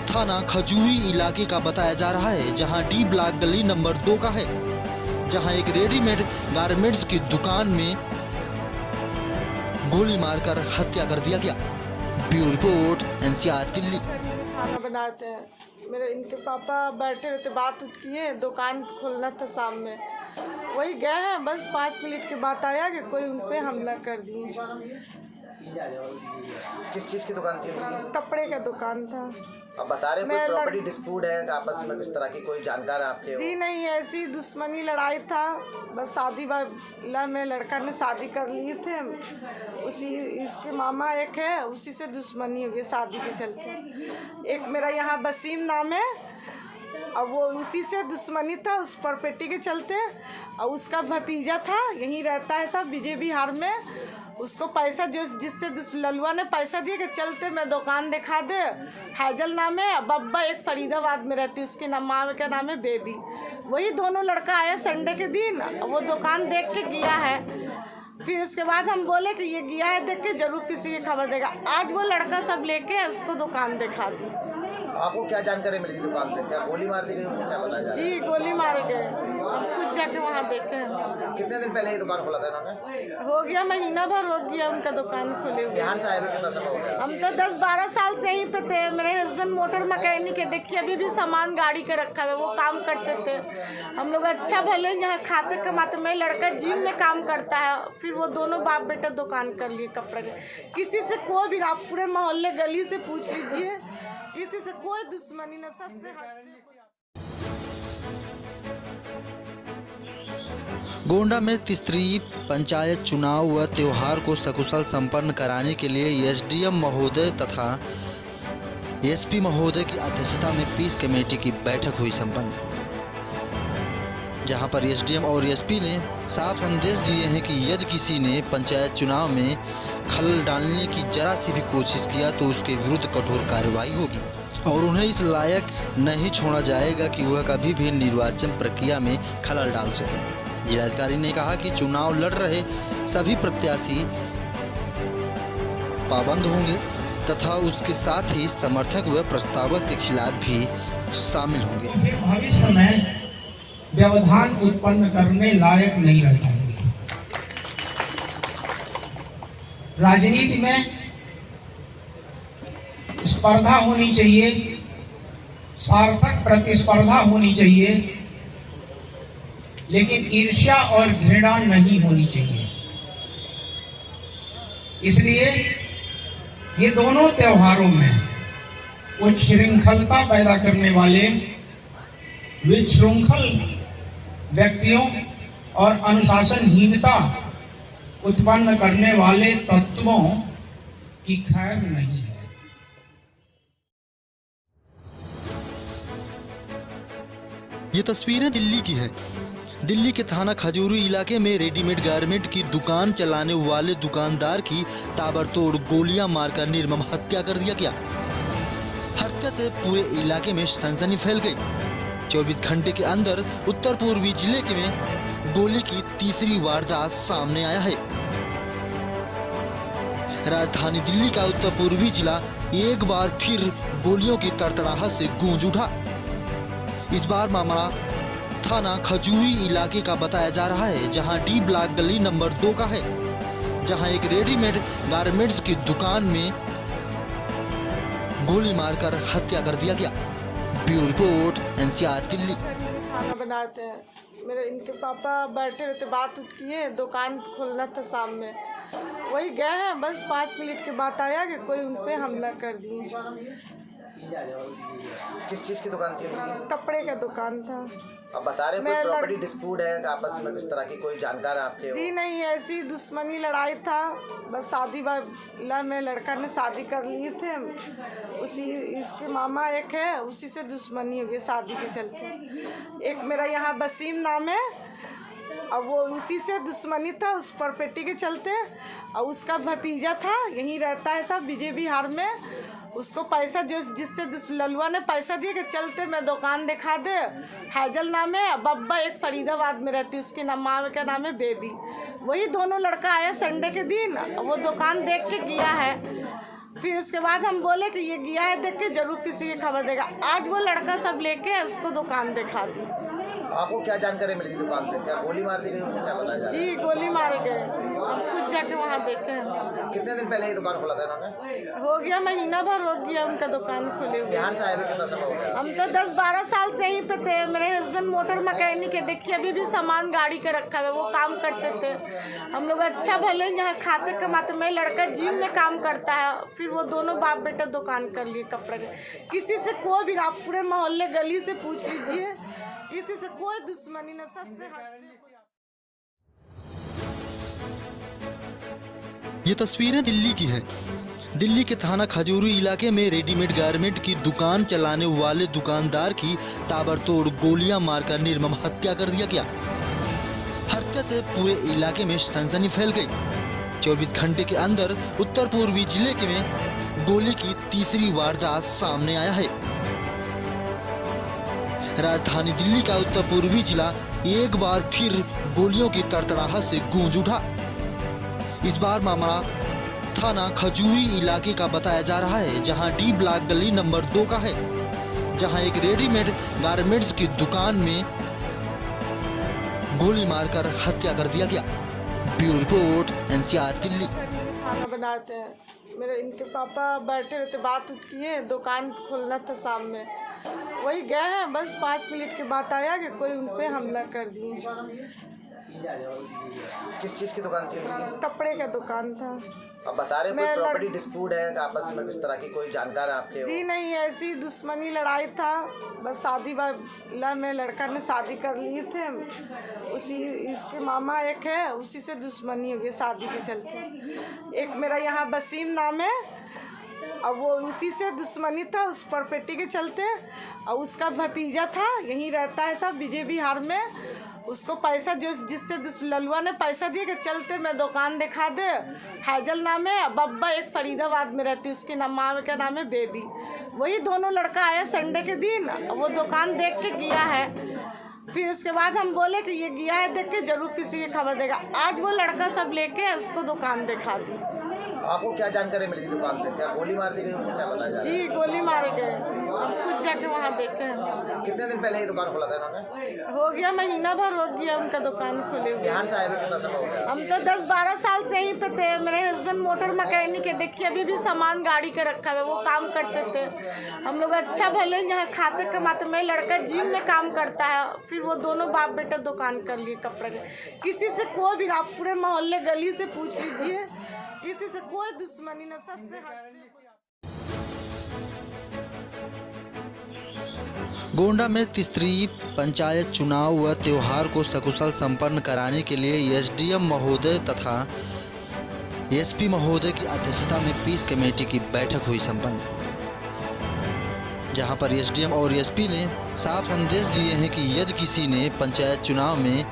Speaker 1: थाना खजूरी इलाके का बताया जा रहा है, जहां डी ब्लॉक गली नंबर 2 का है, जहां एक रेडीमेड गारमेंट्स की दुकान में गोली मारकर हत्या कर दिया गया। Bureau report NCR Delhi.
Speaker 22: खाना बनाते हैं, मेरे इनके पापा बैठे रहते, बात किए, दुकान खोलना था शाम में, वही गए हैं, बस 5 मिनट के बाद आया कि कोई उन पे हमला कर दिए।
Speaker 6: किस चीज की दुकान थी?
Speaker 22: कपड़े का दुकान था।
Speaker 6: अब बता रहे कोई प्रॉपर्टी डिस्प्यूट है आपस में, किस तरह की कोई जानकार है आपके?
Speaker 22: जी नहीं, ऐसी दुश्मनी लड़ाई था, बस शादी वाला में लड़का ने शादी कर लिए थे, उसी इसके मामा एक है, उसी से दुश्मनी हो गई शादी के चलते। एक मेरा यहाँ वसीम नाम है, अब वो उसी से दुश्मनी था उस प्रॉपर्टी के चलते, और उसका भतीजा था, यहीं रहता है सब विजय विहार में। उसको पैसा जिससे ललुआ ने पैसा दिया कि चलते मैं दुकान दिखा दे, फैजल नाम है, बब्बा एक फरीदाबाद में रहती, उसके नाम माँ का नाम है बेबी। वही दोनों लड़का आया संडे के दिन, वो दुकान देख के गया है। फिर उसके बाद हम बोले कि ये गया है देख के, जरूर किसी की खबर देगा। आज वो लड़का सब लेके उसको दुकान दिखा दी।
Speaker 6: आपको क्या जानकारी मिली थी दुकान से? क्या गोली मार दी गई? क्या बताया?
Speaker 22: जी गोली मारे गए, हम खुद जाके वहाँ देखे हैं।
Speaker 6: कितने दिन पहले ये दुकान खोला था इन्होंने?
Speaker 22: हो गया महीना भर हो गया उनका दुकान खोले हुए।
Speaker 6: बिहार से आए हुए कितना समय हो गया?
Speaker 22: हम तो 10-12 साल से यहीं पे थे। मेरे हस्बैंड मोटर मैकेनिक है, देखिए अभी भी सामान गाड़ी के रखा है, वो काम करते थे। हम लोग अच्छा भले यहाँ खाते कमाते, मेरा लड़का जिम में काम करता है, फिर वो दोनों बाप बेटा दुकान कर लिए कपड़े के। किसी से कोई भी, आप पूरे मोहल्ले गली से पूछ लीजिए, किसी से कोई दुश्मनी न, सबसे
Speaker 1: गोंडा में त्रिस्तरीय पंचायत चुनाव व त्योहार को सकुशल संपन्न कराने के लिए एसडीएम महोदय तथा एसपी महोदय की अध्यक्षता में पीस कमेटी की बैठक हुई संपन्न, जहां पर एसडीएम और एसपी ने साफ संदेश दिए हैं कि यदि किसी ने पंचायत चुनाव में खलल डालने की जरा सी भी कोशिश किया तो उसके विरुद्ध कठोर कार्रवाई होगी और उन्हें इस लायक नहीं छोड़ा जाएगा कि वह कभी भी निर्वाचन प्रक्रिया में खलल डाल सके। जिलाधिकारी ने कहा कि चुनाव लड़ रहे सभी प्रत्याशी पाबंद होंगे तथा उसके साथ ही समर्थक व प्रस्तावक के खिलाफ भी शामिल होंगे।
Speaker 10: भविष्य में व्यवधान उत्पन्न करने लायक नहीं रह जाएंगे। राजनीति में स्पर्धा होनी चाहिए, सार्थक प्रतिस्पर्धा होनी चाहिए, लेकिन ईर्ष्या और घृणा नहीं होनी चाहिए। इसलिए ये दोनों त्योहारों में उच्छृंखलता पैदा करने वाले विशृंखल व्यक्तियों और अनुशासनहीनता उत्पन्न करने वाले तत्वों की खैर नहीं है।
Speaker 1: ये तस्वीरें दिल्ली की है। दिल्ली के थाना खजूरी इलाके में रेडीमेड गारमेंट की दुकान चलाने वाले दुकानदार की ताबड़तोड़ गोलियां मारकर निर्मम हत्या कर दिया गया। हत्या से पूरे इलाके में सनसनी फैल गई। 24 घंटे के अंदर उत्तर पूर्वी जिले में गोली की तीसरी वारदात सामने आया है। राजधानी दिल्ली का उत्तर पूर्वी जिला एक बार फिर गोलियों की तड़तड़ाहट से गूंज उठा। इस बार मामला थाना खजूरी इलाके का बताया जा रहा है, जहां डी ब्लॉक गली नंबर 2 का है, जहां एक रेडीमेड गारमेंट्स की दुकान में गोली मारकर हत्या कर दिया गया। Bureau report NCR Delhi.
Speaker 22: खाना बनाते हैं, मेरे इनके पापा बैठे रहते, बात किए, दुकान खोलना था शाम में, वही गए हैं, बस 5 मिनट के बाद आया कि कोई उन पे हमला कर दिए।
Speaker 6: किस चीज की दुकान थी?
Speaker 22: कपड़े का दुकान था।
Speaker 6: अब बता रहे कोई प्रॉपर्टी डिस्प्यूट है आपस में, किस तरह की कोई जानकार है आपके?
Speaker 22: जी नहीं, ऐसी दुश्मनी लड़ाई था, बस शादी वाला में लड़का ने शादी कर लिए थे, उसी इसके मामा एक है, उसी से दुश्मनी हो गई शादी के चलते। एक मेरा यहाँ वसीम नाम है, अब वो उसी से दुश्मनी था उस प्रॉपर्टी के चलते, और उसका भतीजा था, यहीं रहता है सब विजय विहार में, उसको पैसा जिससे ललुआ ने पैसा दिया कि चलते मैं दुकान दिखा दे। फैजल नाम है, बब्बा एक फरीदाबाद में रहती, उसके माँ का नाम है बेबी। वही दोनों लड़का आया संडे के दिन, वो दुकान देख के गया है, फिर उसके बाद हम बोले कि ये गया है देख के जरूर किसी की खबर देगा। आज वो लड़का सब लेके उसको दुकान दिखा दी।
Speaker 6: आपको क्या जानकारी मिली दुकान से? क्या गोली मार दी गई? क्या पता चला?
Speaker 22: जी गोली मारे गए, हम खुद जाके वहाँ देखे हैं।
Speaker 6: कितने दिन पहले ये दुकान खोला था इन्होंने?
Speaker 22: हो गया महीना भर हो गया उनका दुकान खुले हुए।
Speaker 6: बिहार से आए हुए कितना समय हो गया?
Speaker 22: हम तो 10-12 साल से यहीं पे थे। मेरे हस्बैंड मोटर मैकेनिक है, देखिए अभी भी सामान गाड़ी का रखा है, वो काम करते थे। हम लोग अच्छा भले यहाँ खाते कमाते, मैं लड़का जिम में काम करता है, फिर वो दोनों बाप बेटा दुकान कर लिए कपड़े के। किसी से कोई भी, आप पूरे मोहल्ले गली से पूछ लीजिए, किसी से कोई दुश्मनी न, सबसे।
Speaker 1: ये तस्वीरें दिल्ली की है। दिल्ली के थाना खजूरी इलाके में रेडीमेड गारमेंट की दुकान चलाने वाले दुकानदार की ताबड़तोड़ गोलियां मारकर निर्मम हत्या कर दिया गया। हत्या से पूरे इलाके में सनसनी फैल गई। 24 घंटे के अंदर उत्तर पूर्वी जिले में गोली की तीसरी वारदात सामने आया है। राजधानी दिल्ली का उत्तर पूर्वी जिला एक बार फिर गोलियों की तड़तड़ाहट से गूंज उठा। इस बार मामला थाना खजूरी इलाके का बताया जा रहा है, जहां डी ब्लॉक गली नंबर 2 का है, जहां एक रेडीमेड गारमेंट्स की दुकान में गोली मारकर हत्या कर दिया गया। Bureau report NCR Delhi.
Speaker 22: खाना बनाते हैं, मेरे इनके पापा बैठे रहते, बात किए, दुकान खोलना था शाम में, वही गए हैं, बस 5 मिनट के बाद आया कि कोई उन पे हमला कर दिए।
Speaker 6: किस चीज की दुकान थी उनकी?
Speaker 22: कपड़े का दुकान था।
Speaker 6: अब बता रहे हैं कोई प्रॉपर्टी डिस्प्यूट है आपस में, किस तरह की कोई जानकार है आपके?
Speaker 22: जी नहीं, ऐसी दुश्मनी लड़ाई था, बस शादी वाला में लड़का ने शादी कर लिए थे, उसी इसके मामा एक है, उसी से दुश्मनी हो गई शादी के चलते। एक मेरा यहाँ वसीम नाम है, अब वो उसी से दुश्मनी था उस प्रॉपर्टी के चलते। और उसका भतीजा था, यहीं रहता है सब विजय विहार में, उसको पैसा जिससे ललुआ ने पैसा दिया कि चलते मैं दुकान दिखा दे। फैजल नाम है, बब्बा एक फरीदाबाद में रहती, उसके नाम माँ का नाम है बेबी। वही दोनों लड़का आया संडे के दिन, वो दुकान देख के गया है। फिर उसके बाद हम बोले कि ये गया है देख के, जरूर किसी की खबर देगा। आज वो लड़का सब लेके उसको दुकान दिखा दी।
Speaker 6: आपको क्या जानकारी मिली थी दुकान से? क्या गोली मार दी गई, क्या पता चला?
Speaker 22: जी गोली मारे गए, हम खुद जाके वहाँ देखे हैं।
Speaker 6: कितने दिन पहले ये दुकान खोला था इन्होंने?
Speaker 22: हो गया महीना भर हो गया उनका दुकान खुले हुए।
Speaker 6: बिहार से आए हुए कितना समय हो गया?
Speaker 22: हम तो 10-12 साल से यहीं पे थे। मेरे हस्बैंड मोटर मैकेनिक है, देखिए अभी भी सामान गाड़ी का रखा है, वो काम करते थे। हम लोग अच्छा भले यहाँ खाते कमाते। मेरा लड़का जिम में काम करता है, फिर वो दोनों बाप बेटा दुकान कर लिए कपड़े के। किसी से कोई भी, आप पूरे मोहल्ले गली से पूछ लीजिए, किसी से कोई दुश्मनी न, सबसे
Speaker 1: गोंडा में त्रिस्तरीय पंचायत चुनाव व त्योहार को सकुशल संपन्न कराने के लिए एसडीएम महोदय तथा एसपी महोदय की अध्यक्षता में पीस कमेटी की बैठक हुई संपन्न, जहां पर एसडीएम और एसपी ने साफ संदेश दिए हैं कि यदि किसी ने पंचायत चुनाव में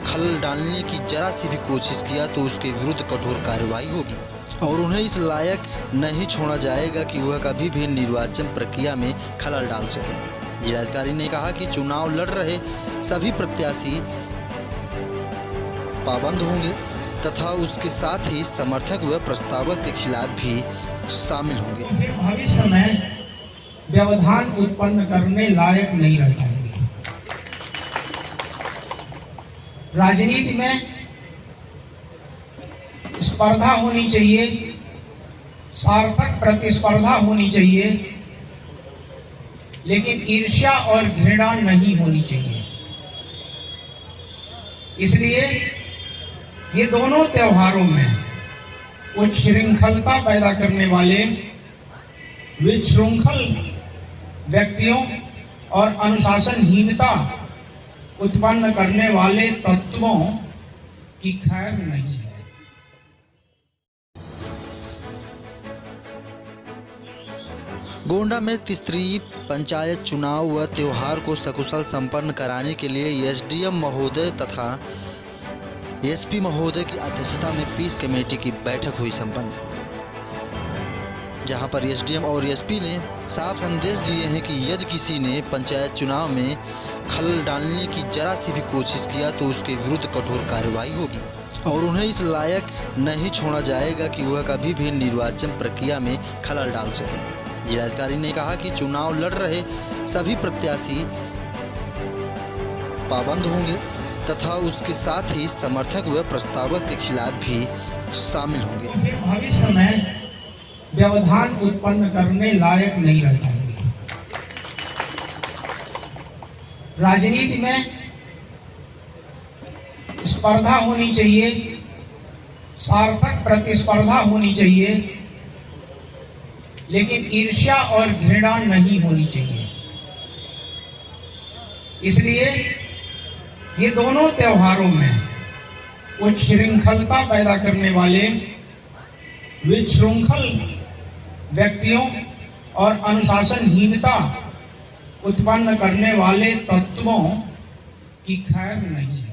Speaker 1: खलल डालने की जरा सी भी कोशिश किया तो उसके विरुद्ध कठोर कार्रवाई होगी और उन्हें इस लायक नहीं छोड़ा जाएगा कि वह कभी भी निर्वाचन प्रक्रिया में खलल डाल सके। जिलाधिकारी ने कहा कि चुनाव लड़ रहे सभी प्रत्याशी पाबंद होंगे तथा उसके साथ ही समर्थक व प्रस्तावक के खिलाफ भी शामिल होंगे।
Speaker 10: भविष्य में व्यवधान उत्पन्न करने लायक नहीं रह जाएंगे। राजनीति में स्पर्धा होनी चाहिए, सार्थक प्रतिस्पर्धा होनी चाहिए, लेकिन ईर्ष्या और घृणा नहीं होनी चाहिए। इसलिए ये दोनों त्योहारों में उच्छृंखलता पैदा करने वाले, विशृंखल व्यक्तियों और अनुशासनहीनता उत्पन्न करने वाले तत्वों की खैर नहीं है।
Speaker 1: गोंडा में त्रिस्तरीय पंचायत चुनाव व त्योहार को सकुशल संपन्न कराने के लिए एसडीएम महोदय तथा एसपी महोदय की अध्यक्षता में पीस कमेटी की बैठक हुई संपन्न, जहां पर एसडीएम और एसपी ने साफ संदेश दिए हैं कि यदि किसी ने पंचायत चुनाव में खलल डालने की जरा सी भी कोशिश किया तो उसके विरुद्ध कठोर कार्रवाई होगी और उन्हें इस लायक नहीं छोड़ा जाएगा कि वह कभी भी निर्वाचन प्रक्रिया में खलल डाल सके। जिलाधिकारी ने कहा कि चुनाव लड़ रहे सभी प्रत्याशी पाबंद होंगे तथा उसके साथ ही समर्थक व प्रस्तावक के खिलाफ भी शामिल होंगे।
Speaker 10: भविष्य में व्यवधान उत्पन्न करने लायक नहीं रह जाएंगे। राजनीति में स्पर्धा होनी चाहिए, सार्थक प्रतिस्पर्धा होनी चाहिए, लेकिन ईर्ष्या और घृणा नहीं होनी चाहिए। इसलिए ये दोनों त्योहारों में उच्छृंखलता पैदा करने वाले, विशृंखल व्यक्तियों और अनुशासनहीनता उत्पन्न करने वाले तत्वों की खैर नहीं है।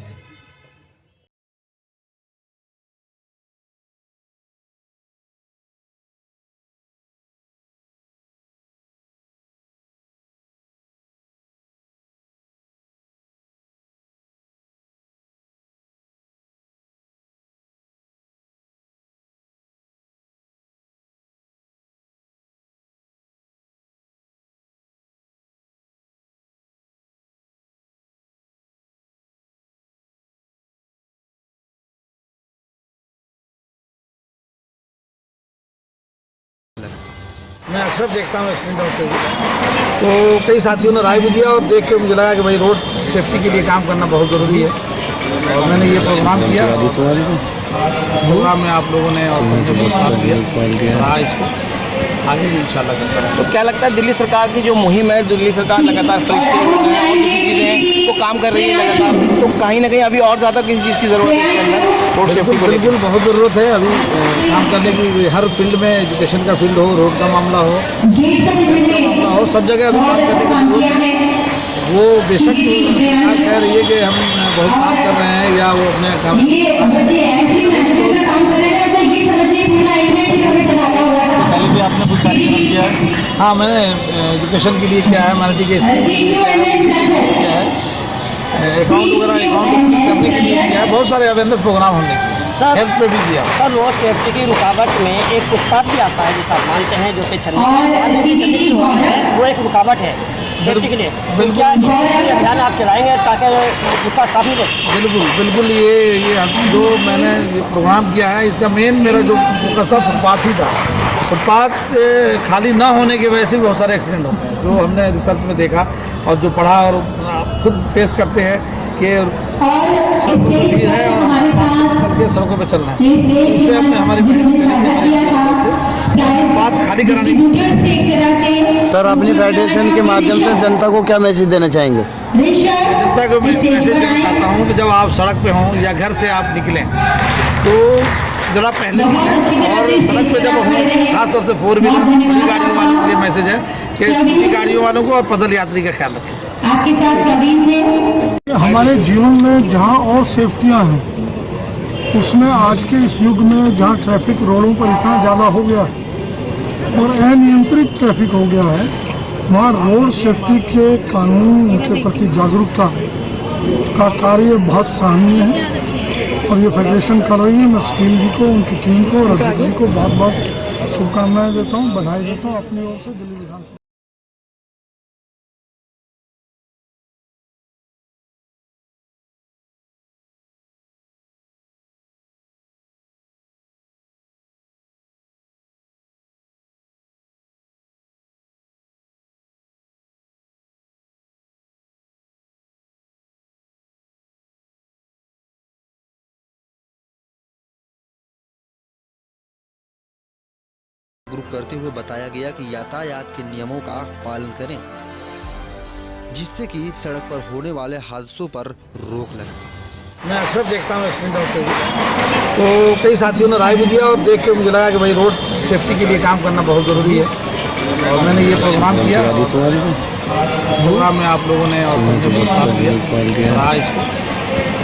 Speaker 11: मैं अक्सर देखता हूँ एक्सीडेंट होते हुए, तो कई साथियों ने राय भी दिया और देख के मुझे लगा कि भाई रोड
Speaker 12: सेफ्टी के लिए काम करना बहुत ज़रूरी है और मैंने ये प्रोग्राम किया। प्रोग्राम में आप लोगों ने और दिया इसको आगे भी इंशाल्लाह करता रहेंगे।
Speaker 21: तो क्या लगता है दिल्ली सरकार की जो मुहिम है, दिल्ली सरकार लगातार फरिश्ते और दूसरी चीज़ें वो काम कर रही है लगातार, तो कहीं ना कहीं अभी और ज़्यादा किसी चीज़ की ज़रूरत है इसके अंदर रोड सेफ्टी को लेकर?
Speaker 12: बिल्कुल बहुत ज़रूरत है अभी काम करने की। हर फील्ड में, एजुकेशन का फील्ड हो, रोड का मामला हो, सब जगह अभी काम करने की जरूरत है। वो बेशक सरकार कह रही है कि हम बहुत काम कर रहे हैं या वो अपने काम पहले भी आपने कुछ कार्यक्रम किया है? हाँ, मैंने एजुकेशन के लिए किया है, माइनॉरिटी के किया है, अकाउंट करने के लिए किया है, बहुत सारे अवेयरनेस प्रोग्राम हमने हेल्थ पे भी किया।
Speaker 8: सर, रोड सेफ्टी की रुकावट में एक उत्पाद भी आता है जिसे आप मानते हैं, जो कि छन्नी वो एक रुकावट है सेफ्टी के लिए। क्या अभियान आप चलाएंगे ताकि उसका काफ़ी
Speaker 12: बिल्कुल ये जो मैंने प्रोग्राम किया है, इसका मेन मेरा जो फोकस था फुटपाथ ही था। फुटपाथ खाली ना होने की वजह से बहुत सारे एक्सीडेंट होते हैं, जो हमने रिसर्च में देखा और जो पढ़ा और खुद फेस करते हैं कि भीड़ है और सड़कों पे चलना है। इसलिए हमने हमारी बात खाली कराने की।
Speaker 13: सर, अपनी फेडरेशन के माध्यम से जनता को क्या मैसेज देना चाहेंगे?
Speaker 12: जनता को मैं मैसेज देना चाहता हूँ कि जब आप सड़क पे हों या घर से आप निकलें तो जरा पहले और सड़क पे जब हो, खासतौर से 4 व्हीलर गाड़ियों वालों के लिए मैसेज है कि गाड़ियों वालों को और पैदल यात्री का ख्याल रखें।
Speaker 9: हमारे जीवन में जहाँ और सेफ्टियाँ हैं, उसमें आज के इस युग में जहाँ ट्रैफिक रोडों पर इतना ज़्यादा हो गया है और अनियंत्रित ट्रैफिक हो गया है, वहाँ रोड सेफ्टी के कानून के प्रति जागरूकता का कार्य बहुत सराहनीय है और ये फेडरेशन कर रही है। मैं स्कीम जी को, उनकी टीम को और अध्यक्ष जी को बहुत बहुत शुभकामनाएं देता हूँ, बधाई देता हूँ अपनी ओर से दिल्ली विधानसभा।
Speaker 1: जागरूक करते हुए बताया गया कि यातायात के नियमों का पालन करें, जिससे कि सड़क पर होने वाले हादसों पर रोक लगे।
Speaker 12: मैं अक्सर देखता हूँ एक्सीडेंट होते हुए, तो कई साथियों ने राय भी दिया और देख के मुझे लगा कि भाई रोड सेफ्टी के लिए काम करना बहुत ज़रूरी है और मैंने ये प्रोग्राम किया। प्रोग्राम में आप लोगों ने और दिया इसको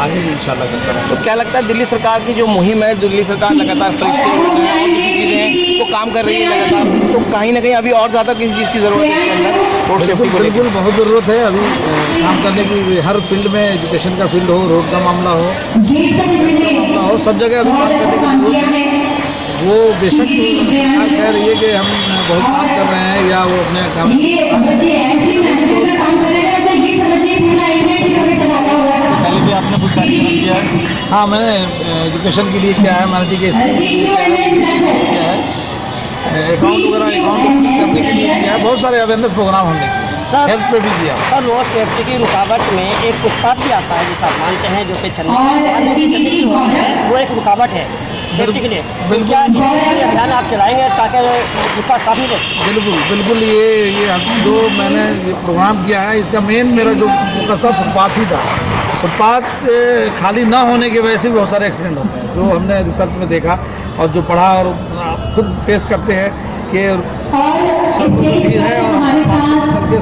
Speaker 12: आगे भी इंशाल्लाह करता रहेंगे।
Speaker 21: तो क्या लगता है दिल्ली सरकार की जो मुहिम है, दिल्ली सरकार लगातार फरिश्ते और दूसरी चीज़ें वो काम कर रही है लगातार, तो कहीं ना कहीं अभी और ज़्यादा किसी चीज़ की ज़रूरत है इसके अंदर रोड सेफ्टी को लेकर?
Speaker 12: बिल्कुल बहुत ज़रूरत है अभी काम करने की। हर फील्ड में, एजुकेशन का फील्ड हो, रोड का मामला हो, सब जगह अभी काम करने की जरूरत है। वो बेशक सरकार कह रही है कि हम बहुत काम कर रहे हैं या वो अपने काम पहले भी आपने कुछ कार्यक्रम किया है? हाँ, मैंने एजुकेशन के लिए किया है, माइनॉरिटी के किया है, अकाउंट करने के लिए किया है, बहुत सारे अवेयरनेस प्रोग्राम हमने हेल्थ पे भी किया।
Speaker 8: सर, रोड सेफ्टी की रुकावट में एक उत्पाद भी आता है जिसे आप मानते हैं, जो कि छन्नी वो एक रुकावट है सेफ्टी के लिए। क्या अभियान आप चलाएंगे ताकि उसका काफ़ी
Speaker 12: बिल्कुल ये जो मैंने प्रोग्राम किया है, इसका मेन मेरा जो फोकस था फुटपाथ ही था। फुटपाथ खाली ना होने की वजह से बहुत सारे एक्सीडेंट होते हैं, जो हमने रिसर्च में देखा और जो पढ़ा और खुद फेस करते हैं कि भीड़ है और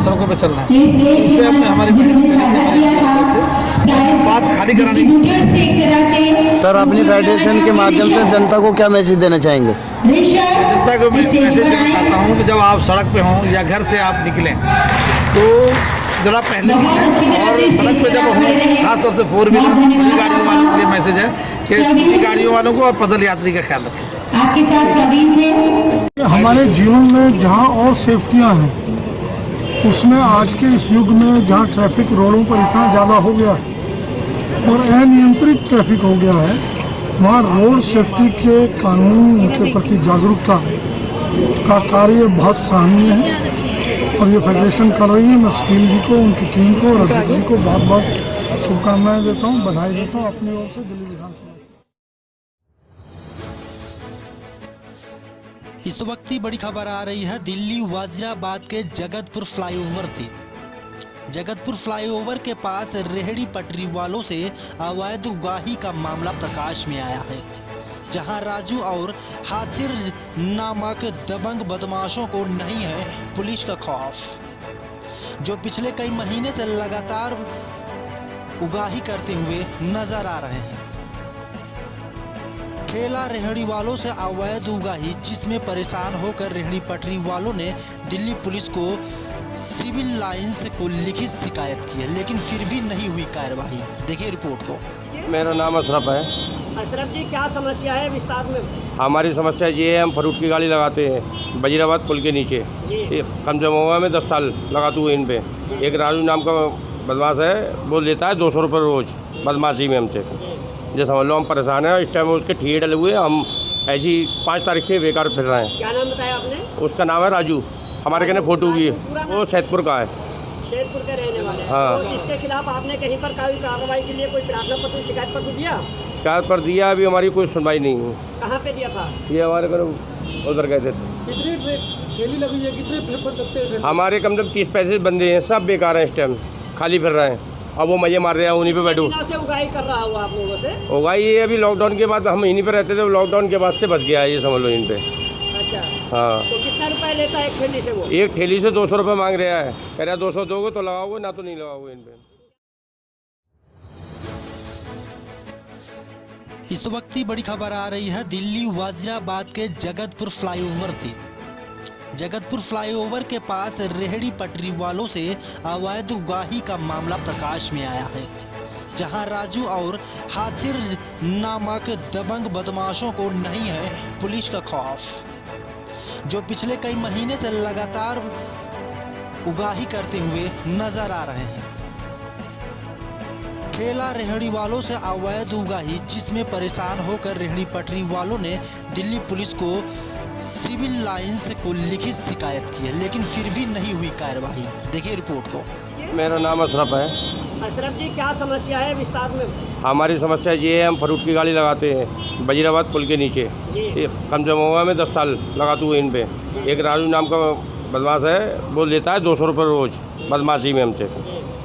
Speaker 12: सड़कों पे चलना है। इसलिए हमने हमारी बात खाली कराने की।
Speaker 13: सर, अपनी फेडरेशन के माध्यम से जनता को क्या मैसेज देना चाहेंगे?
Speaker 12: जनता को मैं मैसेज देना चाहता हूँ कि जब आप सड़क पे हों या घर से आप निकलें तो जरा पहले और सड़क पे जब हो, खासतौर से 4 व्हीलर गाड़ियों वालों के लिए मैसेज है कि गाड़ियों वालों को और पैदल यात्री का ख्याल रखें।
Speaker 9: हमारे जीवन में जहाँ और सेफ्टियाँ हैं, उसमें आज के इस युग में जहाँ ट्रैफिक रोडों पर इतना ज़्यादा हो गया है और अनियंत्रित ट्रैफिक हो गया है, वहाँ रोड सेफ्टी के कानून के प्रति जागरूकता का कार्य बहुत सराहनीय है और ये फेडरेशन कर रही है। मैं स्कीम जी को, उनकी टीम को और अध्यक्ष जी को बहुत बहुत शुभकामनाएं देता हूँ, बधाई देता हूँ अपनी ओर से दिल्ली विधानसभा।
Speaker 1: इस वक्त की बड़ी खबर आ रही है दिल्ली वाजिराबाद के जगतपुर फ्लाईओवर से। जगतपुर फ्लाईओवर के पास रेहड़ी पटरी वालों से अवैध उगाही का मामला प्रकाश में आया है, जहां राजू और हासिर नामक दबंग बदमाशों को नहीं है पुलिस का खौफ, जो पिछले कई महीने से लगातार उगाही करते हुए नजर आ रहे हैं। ठेला रेहड़ी वालों से अवैध उगाही, जिसमें परेशान होकर रेहड़ी पटरी वालों ने दिल्ली पुलिस को सिविल लाइंस को लिखित शिकायत की है, लेकिन फिर भी नहीं हुई कार्रवाई। देखिए रिपोर्ट को।
Speaker 14: मेरा नाम अशरफ है।
Speaker 8: अशरफ जी, क्या समस्या है विस्तार में?
Speaker 14: हमारी समस्या ये है, हम फ्रूट की गाड़ी लगाते हैं वजीराबाद पुल के नीचे। कम से कम होगा में 10 साल लगाते हुए इन पे। एक राजू नाम का बदमाश है, वो लेता है 200 रुपये रोज़ बदमाशी में हमसे। जैसे समझ लो हम परेशान हैं, इस टाइम उसके ठिये डले हुए, हम ऐसी 5 तारीख से बेकार फिर रहे हैं।
Speaker 8: क्या नाम बताया आपने?
Speaker 14: उसका नाम है राजू, हमारे कहने फोटो भी है, वो सैदपुर का है।
Speaker 8: सैदपुर के रहने वाले।
Speaker 14: हाँ।
Speaker 8: तो इसके खिलाफ आपने कहीं पर कोई कार्रवाई के लिए कोई प्रार्थना पत्र, शिकायत पत्र दिया?
Speaker 14: शिकायत पर दिया, अभी हमारी कोई सुनवाई नहीं हुई।
Speaker 8: कहाँ पे दिया था?
Speaker 14: ये हमारे घर उधर गए थे।
Speaker 8: कितनी ठेली लगी है, कितने फ्लिप सकते हैं?
Speaker 14: हमारे कम से कम 30-35 बंदे हैं, सब बेकार हैं, इस टाइम खाली फिर रहे हैं। अब वो मजे मार रहे हैं, उन्हीं पे बैठो।
Speaker 8: से उगाही कर रहा हुआ आप लोगों से?
Speaker 14: उगाही ये अभी लॉकडाउन के बाद, हम इन्हीं पे रहते थे, लॉकडाउन के बाद से बच गया है, ये समझ लो इन पे।
Speaker 8: अच्छा।
Speaker 14: हाँ।
Speaker 8: तो कितना रुपए लेता है एक ठेली से वो?
Speaker 14: एक ठेली से 200 रुपये मांग रहा है, कह रहा 200 दोगे तो लगाओगे, ना तो नहीं लगाओगे इन पे।
Speaker 1: इस वक्त की बड़ी खबर आ रही है दिल्ली वाजिराबाद के जगतपुर फ्लाईओवर से। जगतपुर फ्लाईओवर के पास रेहड़ी पटरी वालों से अवैध उगाही का मामला प्रकाश में आया है, जहां राजू और हासिर नामक दबंग बदमाशों को नहीं है पुलिस का खौफ, जो पिछले कई महीने से लगातार उगाही करते हुए नजर आ रहे हैं। ठेला रेहड़ी वालों से अवैध उगाही, जिसमें परेशान होकर रेहड़ी पटरी वालों ने दिल्ली पुलिस को सिविल लाइंस को लिखित शिकायत की है, लेकिन फिर भी नहीं हुई कार्रवाई। देखिए रिपोर्ट को।
Speaker 14: मेरा नाम अशरफ है।
Speaker 8: अशरफ जी, क्या समस्या है विस्तार में?
Speaker 14: हमारी समस्या ये है, हम फ्रूट की गाड़ी लगाते हैं वजीराबाद पुल के नीचे। कम से कम होगा में 10 साल लगाते हुए इन पे। एक राजू नाम का बदमाश है, वो लेता है 200 रुपये रोज़ बदमाशी में हमसे।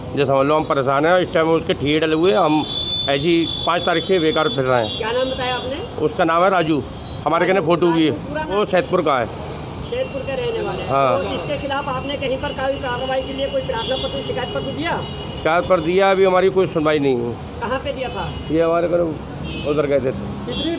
Speaker 14: जैसे समझ लो हम परेशान हैं, इस टाइम उसके ठिये डले हुए, हम ऐसी 5 तारीख से बेकार फिर रहे हैं।
Speaker 8: क्या नाम बताया आपने?
Speaker 14: उसका नाम है राजू, हमारे कहने फोटो भी है, वो सैदपुर का है।
Speaker 8: सैदपुर के रहने वाले।
Speaker 14: हाँ।
Speaker 8: तो इसके खिलाफ आपने कहीं पर कोई कार्रवाई के लिए कोई प्रार्थना पत्र, शिकायत पत्र दिया?
Speaker 14: शिकायत पर दिया, अभी हमारी कोई सुनवाई नहीं हुई।
Speaker 8: कहाँ पे दिया था?
Speaker 14: ये हमारे घर उधर गए थे।
Speaker 8: कितनी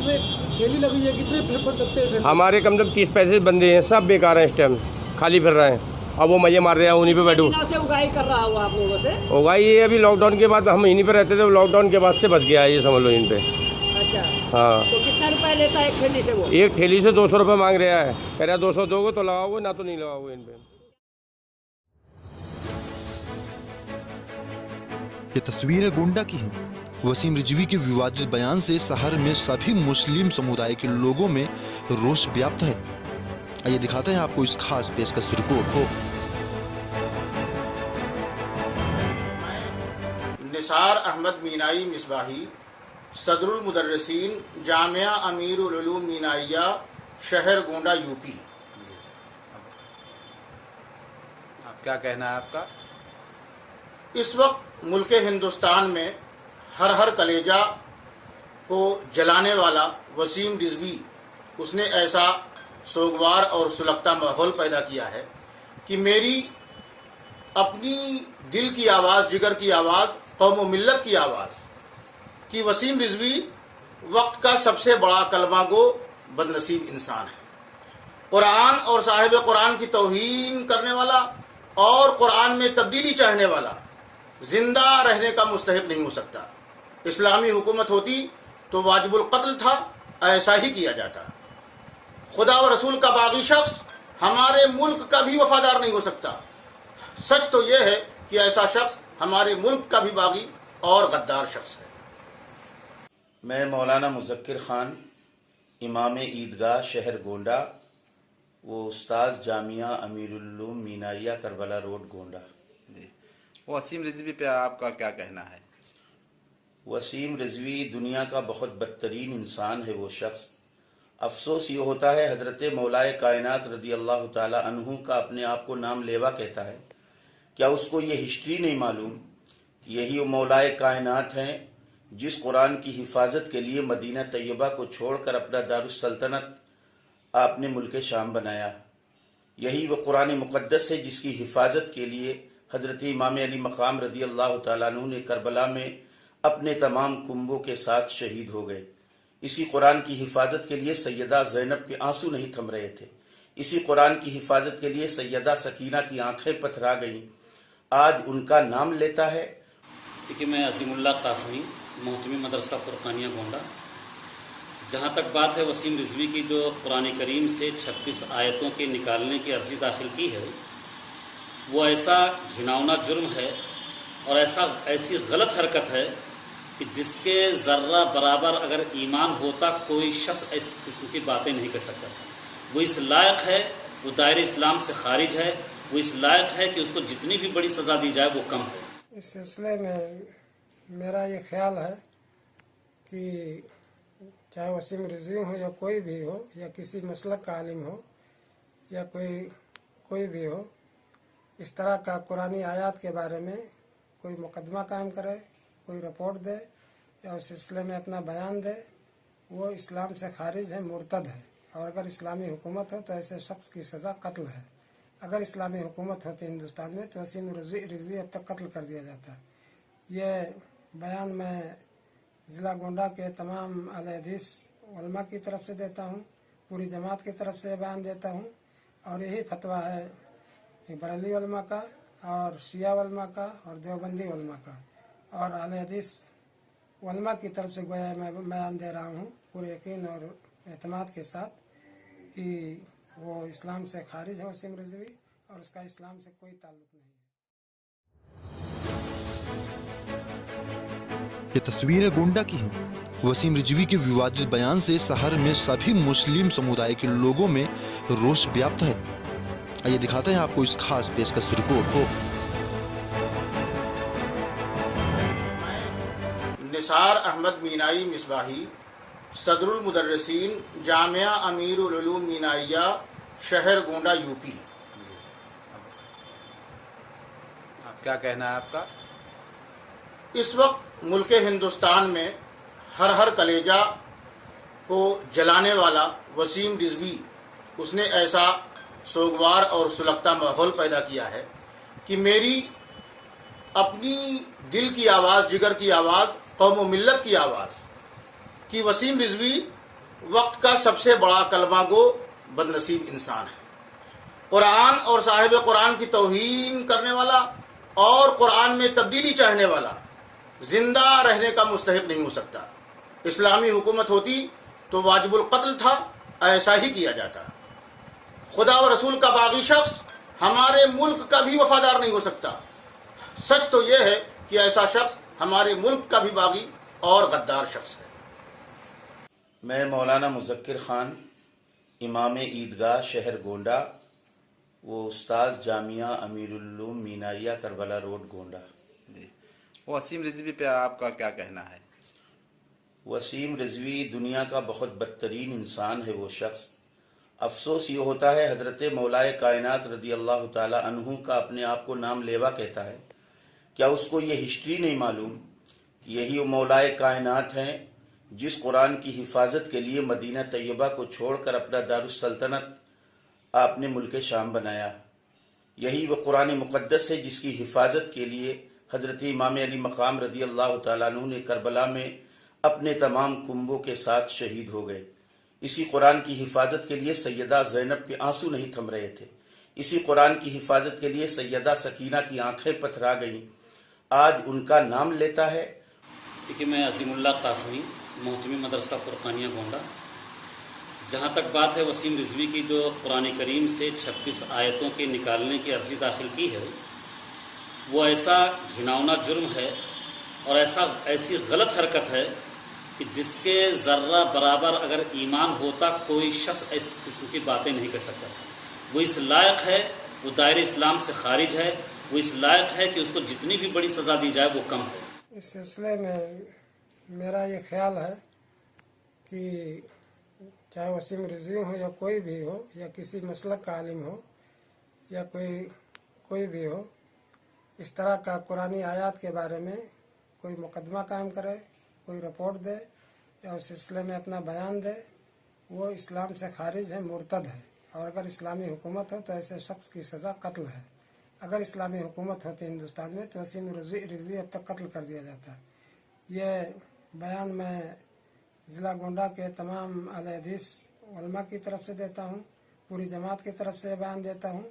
Speaker 8: ठेली लगी है, कितने फ्लिप सकते हैं?
Speaker 14: हमारे कम से कम 30-35 बंदे हैं, सब बेकार हैं, इस टाइम खाली फिर रहे हैं। अब वो मजे मार रहे हैं, उन्हीं पे बैठो।
Speaker 8: से उगाही कर रहा हुआ आप लोगों से?
Speaker 14: उगाही ये अभी लॉकडाउन के बाद, हम इन्हीं पे रहते थे, लॉकडाउन के बाद से बच गया है, ये समझ लो इन पे।
Speaker 8: अच्छा।
Speaker 14: हाँ।
Speaker 8: तो कितना रुपए लेता है एक ठेली से वो?
Speaker 14: एक ठेली से 200 रुपये मांग रहा है, कह रहा 200 दोगे तो लगाओगे, ना तो नहीं लगाओगे इन पे।
Speaker 1: ये तस्वीरें गोंडा की हैं। वसीम रिजवी के विवादित बयान से शहर में सभी मुस्लिम समुदाय के लोगों में रोष व्याप्त है। आइए दिखाते हैं आपको इस खास पेशकश रिपोर्ट को।
Speaker 17: निसार अहमद मीनाई मिसबाही, सदरुल मुदर्रिसीन, जामिया अमीरुल उलूम मीनाइया, शहर गोंडा, यूपी।
Speaker 23: क्या कहना है आपका?
Speaker 17: इस वक्त मुल्क हिंदुस्तान में हर हर कलेजा को जलाने वाला वसीम रिजवी, उसने ऐसा सोगवार और सुलगता माहौल पैदा किया है कि मेरी अपनी दिल की आवाज़, जिगर की आवाज़, कौम व मिल्लत की आवाज़ कि वसीम रिजवी वक्त का सबसे बड़ा कलमा गो बदनसीब इंसान है। कुरान और साहिब कुरान की तौहीन करने वाला और कुरान में तब्दीली चाहने वाला जिंदा रहने का मुस्तहिक नहीं हो सकता। इस्लामी हुकूमत होती तो वाजिबुल कत्ल था, ऐसा ही किया जाता। खुदा व रसूल का बागी शख्स हमारे मुल्क का भी वफादार नहीं हो सकता। सच तो यह है कि ऐसा शख्स हमारे मुल्क का भी बागी और गद्दार शख्स है।
Speaker 23: मैं मौलाना मुज़क्किर खान, इमाम ईदगाह शहर गोंडा,
Speaker 5: वो उस्ताद जामिया अमीरुल उलूम मीनारिया करबला रोड गोंडा।
Speaker 23: वसीम रिजवी पे आपका क्या कहना है?
Speaker 5: वसीम रिजवी दुनिया का बहुत बदतरीन इंसान है वो शख्स। अफसोस ये होता है हजरत मौलाए कायनात रदी अल्लाह ताला अन्हु का अपने आप को नाम लेवा कहता है। क्या उसको ये हिस्ट्री नहीं मालूम कि यही वो मौलाए कायनात हैं जिस कुरान की हिफाजत के लिए मदीना तैयबा को छोड़कर अपना दारुस सल्तनत आपने मुल्क शाम बनाया। यही वो कुरान मुक़द्दस है जिसकी हिफाजत के लिए हजरत इमाम अली मकाम रदी अल्लाह ताला अन्हु ने करबला में अपने तमाम कुंबों के साथ शहीद हो गए। इसी कुरान की हिफाजत के लिए सैयदा ज़ैनब के आंसू नहीं थम रहे थे। इसी कुरान की हिफाजत के लिए सैयदा सकीना की आंखें पथरा गईं। आज उनका नाम लेता है।
Speaker 15: देखिए, मैं असीमुल्लाह कासमी, मोहतमी मदरसा फुरकानिया गोंडा। जहाँ तक बात है वसीम रिजवी की, जो कुरान करीम से 26 आयतों के निकालने की अर्जी दाखिल की है, वो ऐसा घिनौना जुर्म है और ऐसी गलत हरकत है कि जिसके ज़र्रा बराबर अगर ईमान होता कोई शख्स इस किस्म की बातें नहीं कर सकता। वो इस लायक है, वो दायरे इस्लाम से खारिज है, वो इस लायक है कि उसको जितनी भी बड़ी सज़ा दी जाए वो कम है।
Speaker 9: इस सिलसिले में मेरा ये ख्याल है कि चाहे वसीम रिजवी हो या कोई भी हो, या किसी मसलक का आलिम हो, या कोई भी हो, इस तरह का कुरानी आयात के बारे में कोई मुकदमा कायम करे, कोई रिपोर्ट दे या उस सिलसिले में अपना बयान दे, वो इस्लाम से खारिज है, मुर्तद है। और अगर इस्लामी हुकूमत हो तो ऐसे शख्स की सज़ा कत्ल है। अगर इस्लामी हुकूमत होती हिंदुस्तान में तो वसीम रिजवी अब तक कत्ल कर दिया जाता। ये बयान मैं ज़िला गोंडा के तमाम अहले हदीस उलमा की तरफ से देता हूँ, पूरी जमात की तरफ से बयान देता हूँ। और यही फतवा है बरेली उलमा का और शिया उलमा का और देवबंदी उलमा का और अहले हदीस उलमा की तरफ से गोया मैं बयान दे रहा हूँ पूरे यकीन और एतमाद के साथ कि वो इस्लाम से खारिज है वसीम रिजवी, और उसका इस्लाम से कोई ताल्लुक नहीं।
Speaker 1: ये तस्वीरें गोंडा की हैं। वसीम रिजवी के विवादित बयान से शहर में सभी मुस्लिम समुदाय के लोगों में रोष व्याप्त है। आइए दिखाते हैं आपको इस खास पेशकश रिपोर्ट को।
Speaker 17: निसार अहमद मीनाई मिसबाही, सदरुल मुदर्रिसीन, जामिया अमीरुल उलूम मीनाइया, शहर गोंडा, यूपी।
Speaker 23: क्या कहना है आपका?
Speaker 17: इस वक्त मुल्क हिंदुस्तान में हर हर कलेजा को जलाने वाला वसीम रिजवी, उसने ऐसा सोगवार और सुलगता माहौल पैदा किया है कि मेरी अपनी दिल की आवाज़, जिगर की आवाज़, कौम व मिल्लत की आवाज़ कि वसीम रिजवी वक्त का सबसे बड़ा कलमा गो बदनसीब इंसान है। कुरान और साहिब कुरान की तौहीन करने वाला और कुरान में तब्दीली चाहने वाला जिंदा रहने का मुस्तहिक नहीं हो सकता। इस्लामी हुकूमत होती तो वाजिबुल कत्ल था, ऐसा ही किया जाता। खुदा व रसूल का बागी शख्स हमारे मुल्क का भी वफादार नहीं हो सकता। सच तो यह है कि ऐसा शख्स हमारे मुल्क का भी बागी और गद्दार शख्स है।
Speaker 5: मैं मौलाना मुज़क्किर खान, इमाम ईदगाह शहर गोंडा, वो उस्ताद जामिया अमीरुल उलूम मीनारिया करबला रोड गोंडा।
Speaker 23: वसीम रिजवी पे आपका क्या कहना है?
Speaker 5: वसीम रिजवी दुनिया का बहुत बदतरीन इंसान है वो शख्स। अफसोस ये होता है हजरत मौलाए कायनात रदी अल्लाह ताला अन्हु का अपने आप को नाम लेवा कहता है। क्या उसको ये हिस्ट्री नहीं मालूम कि यही वो मौलाए कायनात हैं जिस कुरान की हिफाजत के लिए मदीना तैयबा को छोड़कर अपना दारुस सल्तनत आपने मुल्क शाम बनाया। यही वो कुरान मुक़द्दस है जिसकी हिफाजत के लिए हजरत इमाम अली मकाम रदी अल्लाह ताला अन्हु ने करबला में अपने तमाम कुंबों के साथ शहीद हो गए। इसी कुरान की हिफाजत के लिए सैयदा ज़ैनब के आंसू नहीं थम रहे थे। इसी कुरान की हिफाजत के लिए सैयदा सकीना की आंखें पथरा गईं। आज उनका नाम लेता है।
Speaker 15: देखिए, मैं असीमुल्लाह कासमी, मोहतमी मदरसा फुरकानिया गोंडा। जहाँ तक बात है वसीम रिजवी की, जो कुरान करीम से 26 आयतों के निकालने की अर्जी दाखिल की है, वो ऐसा घिनौना जुर्म है और ऐसी गलत हरकत है कि जिसके जर्रा बराबर अगर ईमान होता कोई शख्स इस किस्म की बातें नहीं कर सकता। वो इस लायक है, वो दायरे इस्लाम से खारिज है, वो इस लायक है कि उसको जितनी भी बड़ी सज़ा दी जाए वो कम है।
Speaker 18: इस सिलसिले में मेरा ये ख्याल है कि चाहे वसीम रिजवी हो या कोई भी हो या किसी मसलक का आलिम हो या कोई भी हो, इस तरह का कुरानी आयत के बारे में कोई मुकदमा कायम करे, कोई रिपोर्ट दे या उस सिलसिले में अपना बयान दे, वो इस्लाम से खारिज है, मुर्तद है। और अगर इस्लामी हुकूमत हो तो ऐसे शख्स की सज़ा कत्ल है। अगर इस्लामी हुकूमत होती हिंदुस्तान में तो वसीम रिजवी अब तक कत्ल कर दिया जाता। ये बयान मैं ज़िला गोंडा के तमाम अहले हदीस उलमा की तरफ से देता हूँ, पूरी जमात की तरफ से बयान देता हूँ।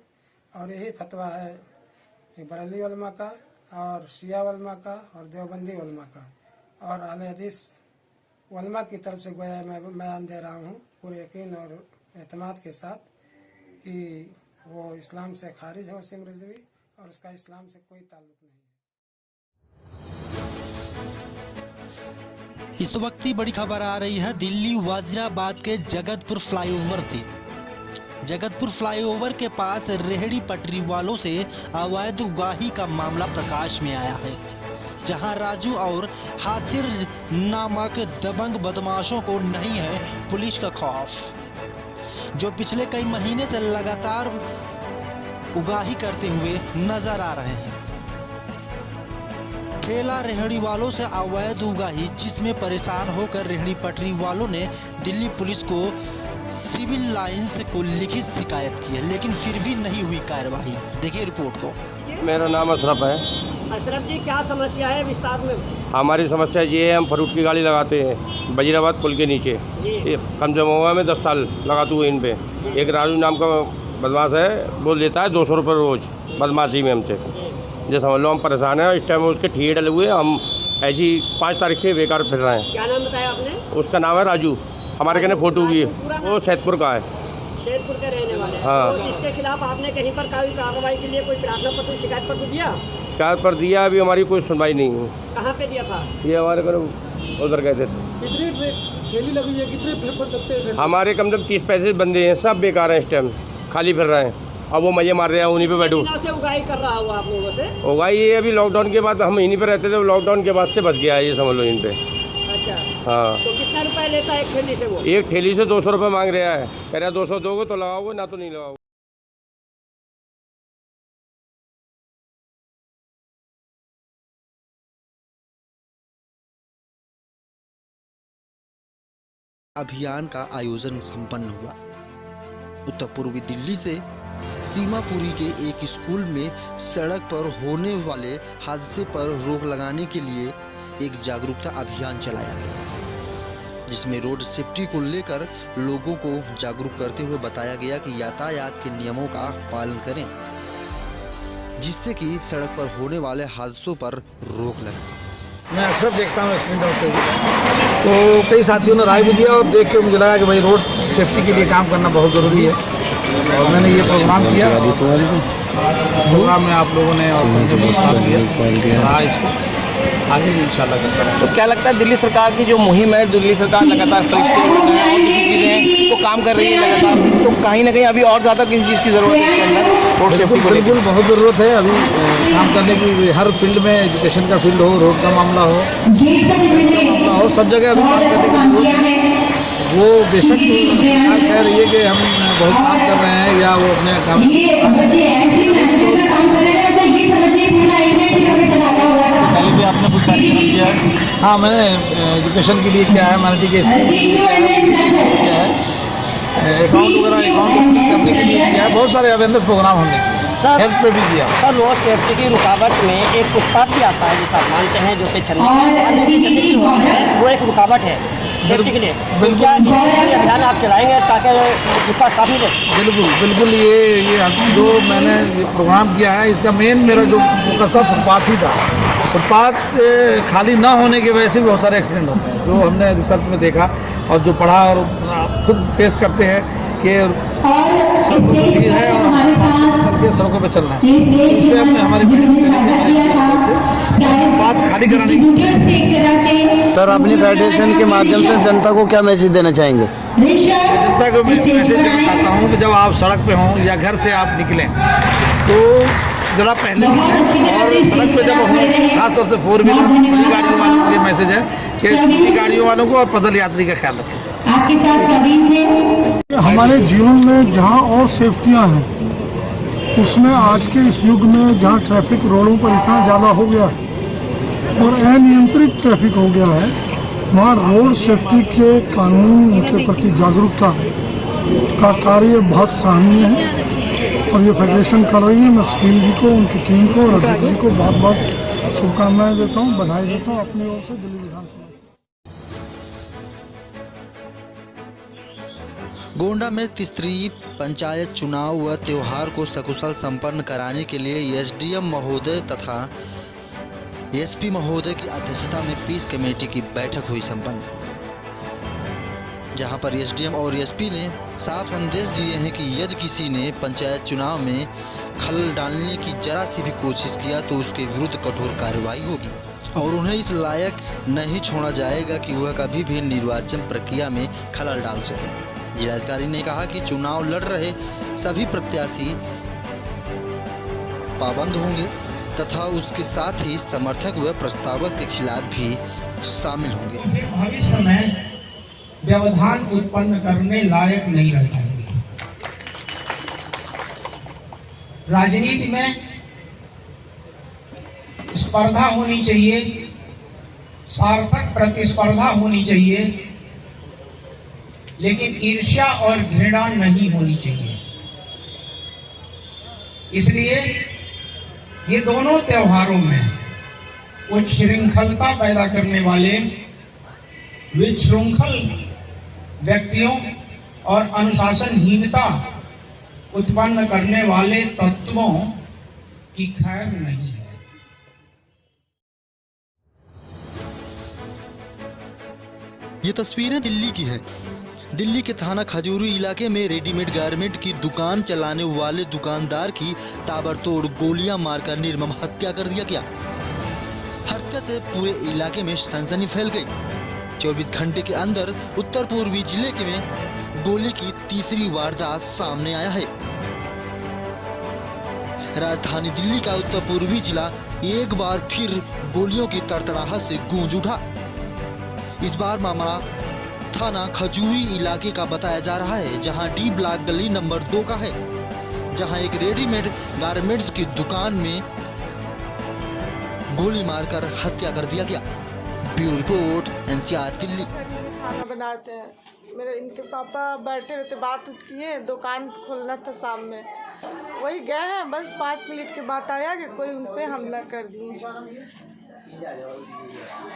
Speaker 18: और यही फतवा है बरेली उलमा का और शिया उलमा का और देवबंदी उलमा का और अहले हदीस उलमा की तरफ से गोया मैं बयान दे रहा हूँ पूरे यकीन और एतमाद के साथ कि वो इस्लाम से खारिज है वसीम रिजवी और उसका इस्लाम से कोई ताल्लुक नहीं।
Speaker 1: इस वक्त की बड़ी खबर आ रही है दिल्ली वाजिराबाद के जगतपुर फ्लाईओवर से। जगतपुर फ्लाईओवर के पास रेहड़ी पटरी वालों से अवैध उगाही का मामला प्रकाश में आया है, जहां राजू और हासिर नामक दबंग बदमाशों को नहीं है पुलिस का खौफ, जो पिछले कई महीने से लगातार उगाही करते हुए नजर आ रहे हैं। ठेला रेहड़ी वालों से अवैध उगाही, जिसमें परेशान होकर रेहड़ी पटरी वालों ने दिल्ली पुलिस को सिविल लाइंस को लिखित शिकायत की है, लेकिन फिर भी नहीं हुई कार्रवाई। देखिए रिपोर्ट को।
Speaker 14: मेरा नाम अशरफ है।
Speaker 8: अशरफ जी, क्या समस्या है विस्तार में?
Speaker 14: हमारी समस्या ये है, हम फ्रूट की गाड़ी लगाते हैं वजीराबाद पुल के नीचे। कम से कम में 10 साल लगाते हुए इन पे। एक राजू नाम का बदमाश है, वो लेता है 200 रुपये रोज़ बदमाशी में हमसे। जो समझ लो हम परेशान हैं, इस टाइम उसके ठिये डले हुए, हम ऐसी 5 तारीख से बेकार फिर रहे हैं।
Speaker 8: क्या नाम बताया आपने? उसका
Speaker 14: नाम है राजू। हमारे कहने फोटो भी है, वो सैदपुर का है,
Speaker 8: सैदपुर के रहने वाले।
Speaker 14: हाँ।
Speaker 8: तो इसके खिलाफ आपने कहीं पर कार्रवाई के लिए कोई प्रार्थना पत्र शिकायत पत्र दिया?
Speaker 14: शिकायत पर दिया, अभी हमारी कोई सुनवाई नहीं हुई।
Speaker 8: कहाँ पे दिया था?
Speaker 14: ये हमारे को उधर गए थे।
Speaker 8: कितनी ठेली लगी है, कितने फल सकते हैं?
Speaker 14: हमारे कम से कम 30-35 बंदे हैं, सब बेकार हैं, इस टाइम खाली फिर रहे हैं। अब वो मजे मार रहे हैं, उन्हीं पे बैठो।
Speaker 8: से उगाही कर रहा हुआ आप लोगों से?
Speaker 14: उगाही ये अभी लॉकडाउन के बाद, हम इन्हीं पे रहते थे, लॉकडाउन के बाद से बच गया है, ये समझ लो इन पे।
Speaker 8: अच्छा,
Speaker 14: हाँ।
Speaker 8: तो कितना रुपए लेता है एक ठेली से वो?
Speaker 14: एक ठेली से 200 रुपये मांग रहा है, कह रहा 200 दोगे तो लगाओगे, ना तो नहीं लगाओगे।
Speaker 1: अभियान का आयोजन संपन्न हुआ। उत्तर पूर्वी दिल्ली से सीमापुरी के एक स्कूल में सड़क पर होने वाले हादसे पर रोक लगाने के लिए एक जागरूकता अभियान चलाया गया, जिसमें रोड सेफ्टी को लेकर लोगों को जागरूक करते हुए बताया गया कि यातायात के नियमों का पालन करें, जिससे कि सड़क पर होने वाले हादसों पर रोक लगे।
Speaker 12: मैं अक्सर देखता हूँ एक्सीडेंट होते हुए, तो कई साथियों ने राय भी दिया और देख के मुझे लगा कि भाई रोड सेफ्टी के लिए काम करना बहुत ज़रूरी है, और मैंने ये प्रोग्राम किया। प्रोग्राम में आप लोगों ने और किया इसको आगे भी इंशाल्लाह करता है।
Speaker 6: तो क्या लगता है दिल्ली सरकार की जो मुहिम है, दिल्ली सरकार लगातार फरिश्ते और दूसरी चीज़ें तो काम कर रही है लगातार, तो कहीं ना कहीं अभी और ज़्यादा किसी चीज़ की ज़रूरत है इसके अंदर? रोड सेफ्टी को
Speaker 12: बिल्कुल बहुत ज़रूरत है अभी काम करने की। हर फील्ड में, एजुकेशन का फील्ड हो, रोड का मामला हो, सब जगह अभी काम करने की जरूरत है। वो बेशक सरकार कह रही है कि हम बहुत काम कर रहे हैं या वो अपने पहले भी आपने कुछ कार्यक्रम किया है? हाँ, मैंने एजुकेशन के लिए किया है, माइनॉरिटी के किया है, अकाउंट वगैरह करने के लिए किया है, बहुत सारे अवेयरनेस प्रोग्राम हमने हेल्थ पे भी किया।
Speaker 8: सर, रोड सेफ्टी की रुकावट में एक फुटपाथ भी आता है जिसे आप मानते हैं, जो कि चलने वो एक रुकावट है सेफ्टी के लिए। क्या अभियान आप चलाएंगे ताकि फुटपाथ साफ मिले?
Speaker 12: बिल्कुल ये जो मैंने प्रोग्राम किया है, इसका मेन मेरा जो फोकस था फुटपाथ ही था। फुटपाथ खाली ना होने की वजह से भी बहुत सारे एक्सीडेंट होते हैं, जो हमने रिसर्च में देखा और जो पढ़ा और खुद फेस करते हैं कि सड़कों पर है और सड़कों पर चलना है। इससे हमने हमारी बात खाली कराने की
Speaker 13: सर अपनी फेडरेशन के माध्यम से जनता को क्या मैसेज देना चाहेंगे?
Speaker 12: जनता को मैं मैसेज देना चाहता हूँ कि जब आप सड़क पे हों या घर से आप निकलें तो जरा पहले और सड़क पे जब हों, खासतौर से 4 व्हीलर गाड़ियों वालों के लिए मैसेज है कि स्कूटी गाड़ियों वालों को और पैदल यात्री का ख्याल रखें।
Speaker 9: हमारे जीवन में जहाँ और सेफ्टियाँ हैं उसमें आज के इस युग में जहाँ ट्रैफिक रोडों पर इतना ज़्यादा हो गया और अनियंत्रित ट्रैफिक हो गया है, वहाँ रोड सेफ्टी के कानून के प्रति जागरूकता का कार्य बहुत सराहनीय है और ये फेडरेशन कर रही है। मैं स्कीम जी को, उनकी टीम को और अधिकारी को बहुत बहुत शुभकामनाएं देता हूँ, बधाई देता हूँ अपनी ओर से दिल्ली विधानसभा।
Speaker 1: गोंडा में त्रिस्तरीय पंचायत चुनाव व त्योहार को सकुशल संपन्न कराने के लिए एसडीएम महोदय तथा एसपी महोदय की अध्यक्षता में पीस कमेटी की बैठक हुई संपन्न, जहां पर एसडीएम और एसपी ने साफ संदेश दिए हैं कि यदि किसी ने पंचायत चुनाव में खलल डालने की जरा सी भी कोशिश किया तो उसके विरुद्ध कठोर कार्रवाई होगी और उन्हें इस लायक नहीं छोड़ा जाएगा कि वह कभी भी निर्वाचन प्रक्रिया में खलल डाल सके। जिलाधिकारी ने कहा कि चुनाव लड़ रहे सभी प्रत्याशी पाबंद होंगे तथा उसके साथ ही समर्थक व प्रस्तावक के खिलाफ भी शामिल होंगे।
Speaker 10: भविष्य में व्यवधान उत्पन्न करने लायक नहीं रह जाएंगे। राजनीति में स्पर्धा होनी चाहिए, सार्थक प्रतिस्पर्धा होनी चाहिए, लेकिन ईर्ष्या और घृणा नहीं होनी चाहिए। इसलिए ये दोनों त्योहारों में उच्छृंखलता पैदा करने वाले, विशृंखल व्यक्तियों और अनुशासनहीनता उत्पन्न करने वाले तत्वों की खैर नहीं है।
Speaker 1: ये तस्वीरें दिल्ली की है। दिल्ली के थाना खजूरी इलाके में रेडीमेड गारमेंट की दुकान चलाने वाले दुकानदार की ताबड़तोड़ गोलियां मारकर निर्मम हत्या कर दिया गया। हत्या से पूरे इलाके में सनसनी फैल गई। 24 घंटे के अंदर उत्तर पूर्वी जिले में गोली की तीसरी वारदात सामने आया है। राजधानी दिल्ली का उत्तर पूर्वी जिला एक बार फिर गोलियों की तड़तड़ाहट से गूंज उठा। इस बार मामला थाना खजूरी इलाके का बताया जा रहा है, जहां डी ब्लॉक गली नंबर 2 का है, जहां एक रेडीमेड गारमेंट्स की दुकान में गोली मारकर हत्या कर दिया गया। Bureau report NCR Delhi.
Speaker 22: खाना बनाते हैं, मेरे इनके पापा बैठे रहते, बात किए, दुकान खोलना था शाम में, वही गए हैं, बस 5 मिनट के बाद आया कि कोई उन पे हमला कर दिए।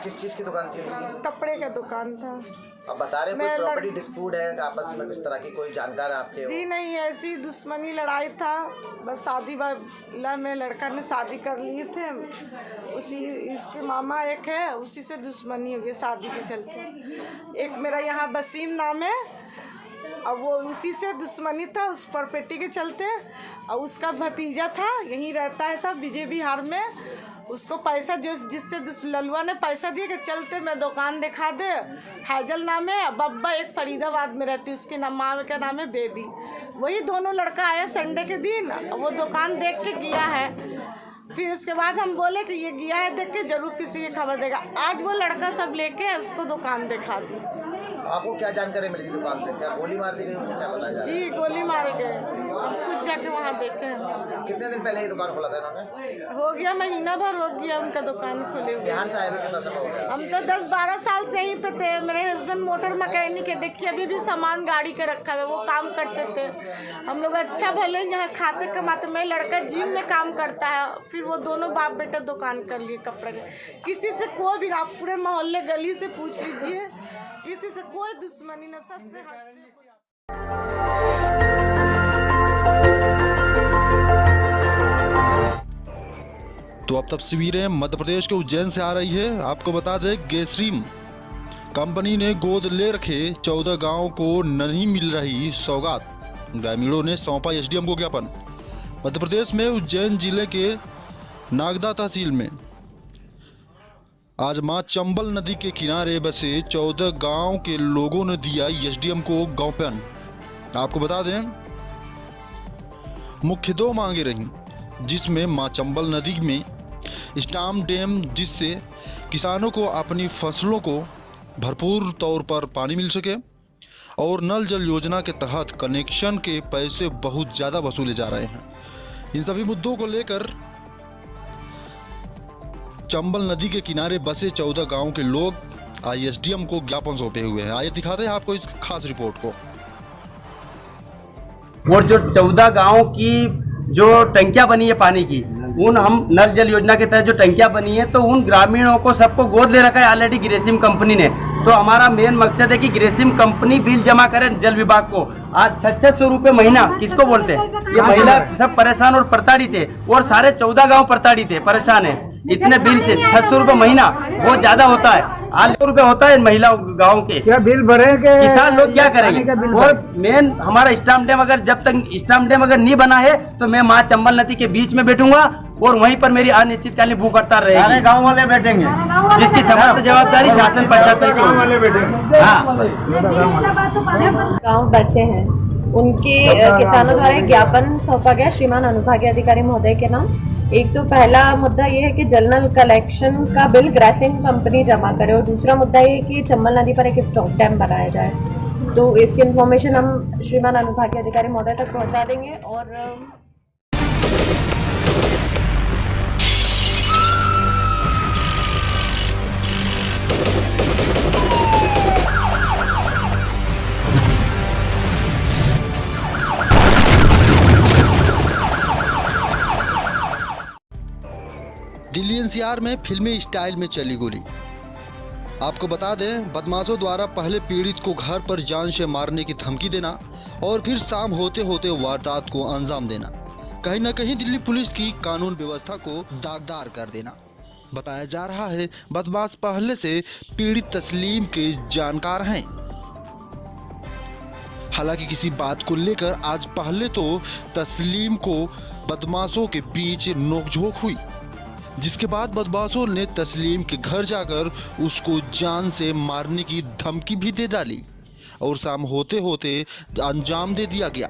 Speaker 6: किस चीज़ की दुकान थी?
Speaker 22: कपड़े का दुकान था।
Speaker 6: अब बता रहे कोई प्रॉपर्टी डिस्प्यूट है आपस में, किस तरह की कोई जानकार है आपके?
Speaker 22: जी नहीं, ऐसी दुश्मनी लड़ाई था, बस शादी वाला में लड़का ने शादी कर लिए थे, उसी इसके मामा एक है, उसी से दुश्मनी हो गई शादी के चलते। एक मेरा यहाँ वसीम नाम है, अब वो उसी से दुश्मनी था उस प्रॉपर्टी के चलते, और उसका भतीजा था, यहीं रहता है सब विजय बिहार में, उसको पैसा जिससे ललुआ ने पैसा दिया कि चलते मैं दुकान दिखा दे। फैजल नाम है, बब्बा एक फरीदाबाद में रहती, उसके माँ का नाम है बेबी। वही दोनों लड़का आया संडे के दिन, वो दुकान देख के गया है, फिर उसके बाद हम बोले कि ये गया है देख के जरूर किसी की खबर देगा। आज वो लड़का सब लेके उसको दुकान दिखा दी।
Speaker 6: आपको क्या जानकारी मिली थी दुकान से? क्या गोली मार दी गई, क्या बताया जा रहा है?
Speaker 22: जी गोली मारे गए, हम खुद जाके वहाँ देखे।
Speaker 6: कितने दिन पहले ये दुकान खोला था इन्होंने?
Speaker 22: हो गया महीना भर हो गया उनका दुकान खोले हुए।
Speaker 6: बिहार से आए हुए कितना समय हो गया?
Speaker 22: हम तो 10-12 साल से यहीं पे थे। मेरे हस्बैंड मोटर मैकेनिक है, देखिए अभी भी सामान गाड़ी के रखा है, वो काम करते थे। हम लोग अच्छा भले यहाँ खाते कमाते, मैं लड़का जिम में काम करता है, फिर वो दोनों बाप बेटा दुकान कर लिए कपड़े के। किसी से कोई भी, आप पूरे मोहल्ले गली से पूछ लीजिए, किसी से कोई दुश्मनी न, सबसे
Speaker 1: तो अब तस्वीरें मध्य प्रदेश के उज्जैन से आ रही है। आपको बता दें, गैसरीम कंपनी ने गोद ले रखे 14 गांवों को नहीं मिल रही सौगात, ग्रामीणों ने सौंपा एसडीएम को ज्ञापन। मध्य प्रदेश में उज्जैन जिले के नागदा तहसील में आज मां चंबल नदी के किनारे बसे 14 गांव के लोगों ने दिया एसडीएम को ज्ञापन। आपको बता दें, मुख्य 2 मांगे रहीं, जिसमें मां चंबल नदी में स्टाम डैम, जिससे किसानों को अपनी फसलों को भरपूर तौर पर पानी मिल सके, और नल जल योजना के तहत कनेक्शन के पैसे बहुत ज़्यादा वसूले जा रहे हैं। इन सभी मुद्दों को लेकर चंबल नदी के किनारे बसे 14 गांव के लोग आईएसडीएम को ज्ञापन सौंपे हुए हैं। आइए दिखाते हैं आपको इस खास रिपोर्ट को।
Speaker 16: और जो 14 गांव की जो टंकियां बनी है पानी की, उन हम नल जल योजना के तहत जो टंकियां बनी है, तो उन ग्रामीणों को सबको गोद ले रखा है ऑलरेडी ग्रेसिम कंपनी ने। तो हमारा मेन मकसद है कि ग्रेसिम कंपनी बिल जमा करे जल विभाग को। आज 600 रुपये महीना किसको बोलते हैं? ये महिला सब परेशान और प्रताड़ित है, और सारे 14 गांव प्रताड़ित है, परेशान है। इतने बिल से 600 रुपये महीना बहुत ज्यादा होता है। 800 रुपये होता है महिला गाँव के। क्या बिल भरेंगे? किसान लोग क्या करेंगे? और मेन हमारा स्टाम डैम, अगर जब तक स्टाम डैम अगर नहीं बना है, तो मैं माँ चंबल नदी के बीच में बैठूंगा और वहीं पर मेरी अनिश्चितकालीन भूख हड़ताल रहेगी। सारे गाँव वाले बैठेंगे, जिसकी समस्त जवाबदारी शासन प्रशासन की वाले बैठेंगे।
Speaker 7: गाँव बचे हैं, उनके किसानों द्वारा ज्ञापन सौंपा गया श्रीमान अनुभागीय अधिकारी महोदय के नाम। एक तो पहला मुद्दा ये है कि जल नल कलेक्शन का बिल ग्रेसिम कंपनी जमा करे, और दूसरा मुद्दा ये है कि चंबल नदी पर एक स्टॉक डैम बनाया जाए। तो इसकी इन्फॉर्मेशन हम श्रीमान अनुभागीय अधिकारी महोदय तक पहुंचा देंगे। और
Speaker 1: दिल्ली एनसीआर में फिल्मी स्टाइल में चली गोली। आपको बता दें, बदमाशों द्वारा पहले पीड़ित को घर पर जान से मारने की धमकी देना और फिर शाम होते होते वारदात को अंजाम देना, कहीं न कहीं दिल्ली पुलिस की कानून व्यवस्था को दागदार कर देना। बताया जा रहा है बदमाश पहले से पीड़ित तस्लीम के जानकार हैं। हालांकि किसी बात को लेकर आज पहले तो तस्लीम को बदमाशों के बीच नोकझोंक हुई, जिसके बाद बदमाशों ने तस्लीम के घर जाकर उसको जान से मारने की धमकी भी दे डाली और शाम होते होते अंजाम दे दिया गया।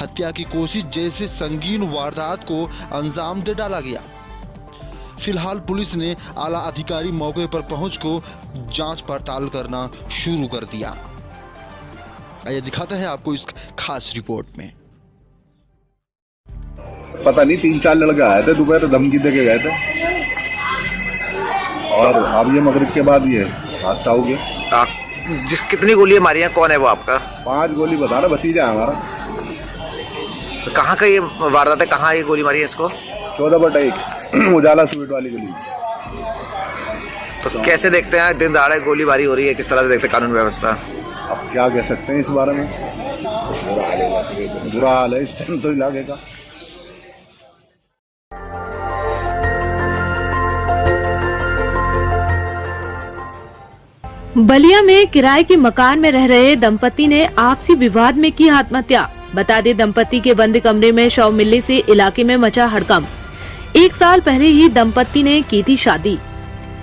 Speaker 1: हत्या की कोशिश जैसे संगीन वारदात को अंजाम दे डाला गया। फिलहाल पुलिस ने आला अधिकारी मौके पर पहुंच को जांच पड़ताल करना शुरू कर दिया। आइए दिखाते हैं आपको इस खास रिपोर्ट में।
Speaker 2: पता नहीं 3-4 लड़के आए थे, दोपहर धमकी दे के गए थे, और अब ये मगरिब के बाद ये हादसा हो गया।
Speaker 19: जिस कितनी गोलियां मारी हैं, कौन है वो आपका?
Speaker 2: 5 गोली बता रहा, भतीजा है हमारा।
Speaker 19: तो कहाँ का ये वारदात है, कहाँ ये गोली मारी है इसको?
Speaker 2: 14/1 उजाला स्वीट वाली गली।
Speaker 19: तो कैसे देखते हैं दिन दहाड़े गोलीबारी हो रही है, किस तरह से देखते हैं कानून व्यवस्था?
Speaker 2: अब क्या कह सकते हैं इस बारे में, बुरा हाल है इस टाइम तो इलाके का।
Speaker 3: बलिया में किराए के मकान में रह रहे दंपति ने आपसी विवाद में की आत्महत्या। बता दें, दंपति के बंद कमरे में शव मिलने से इलाके में मचा हड़कंप। 1 साल पहले ही दंपति ने की थी शादी।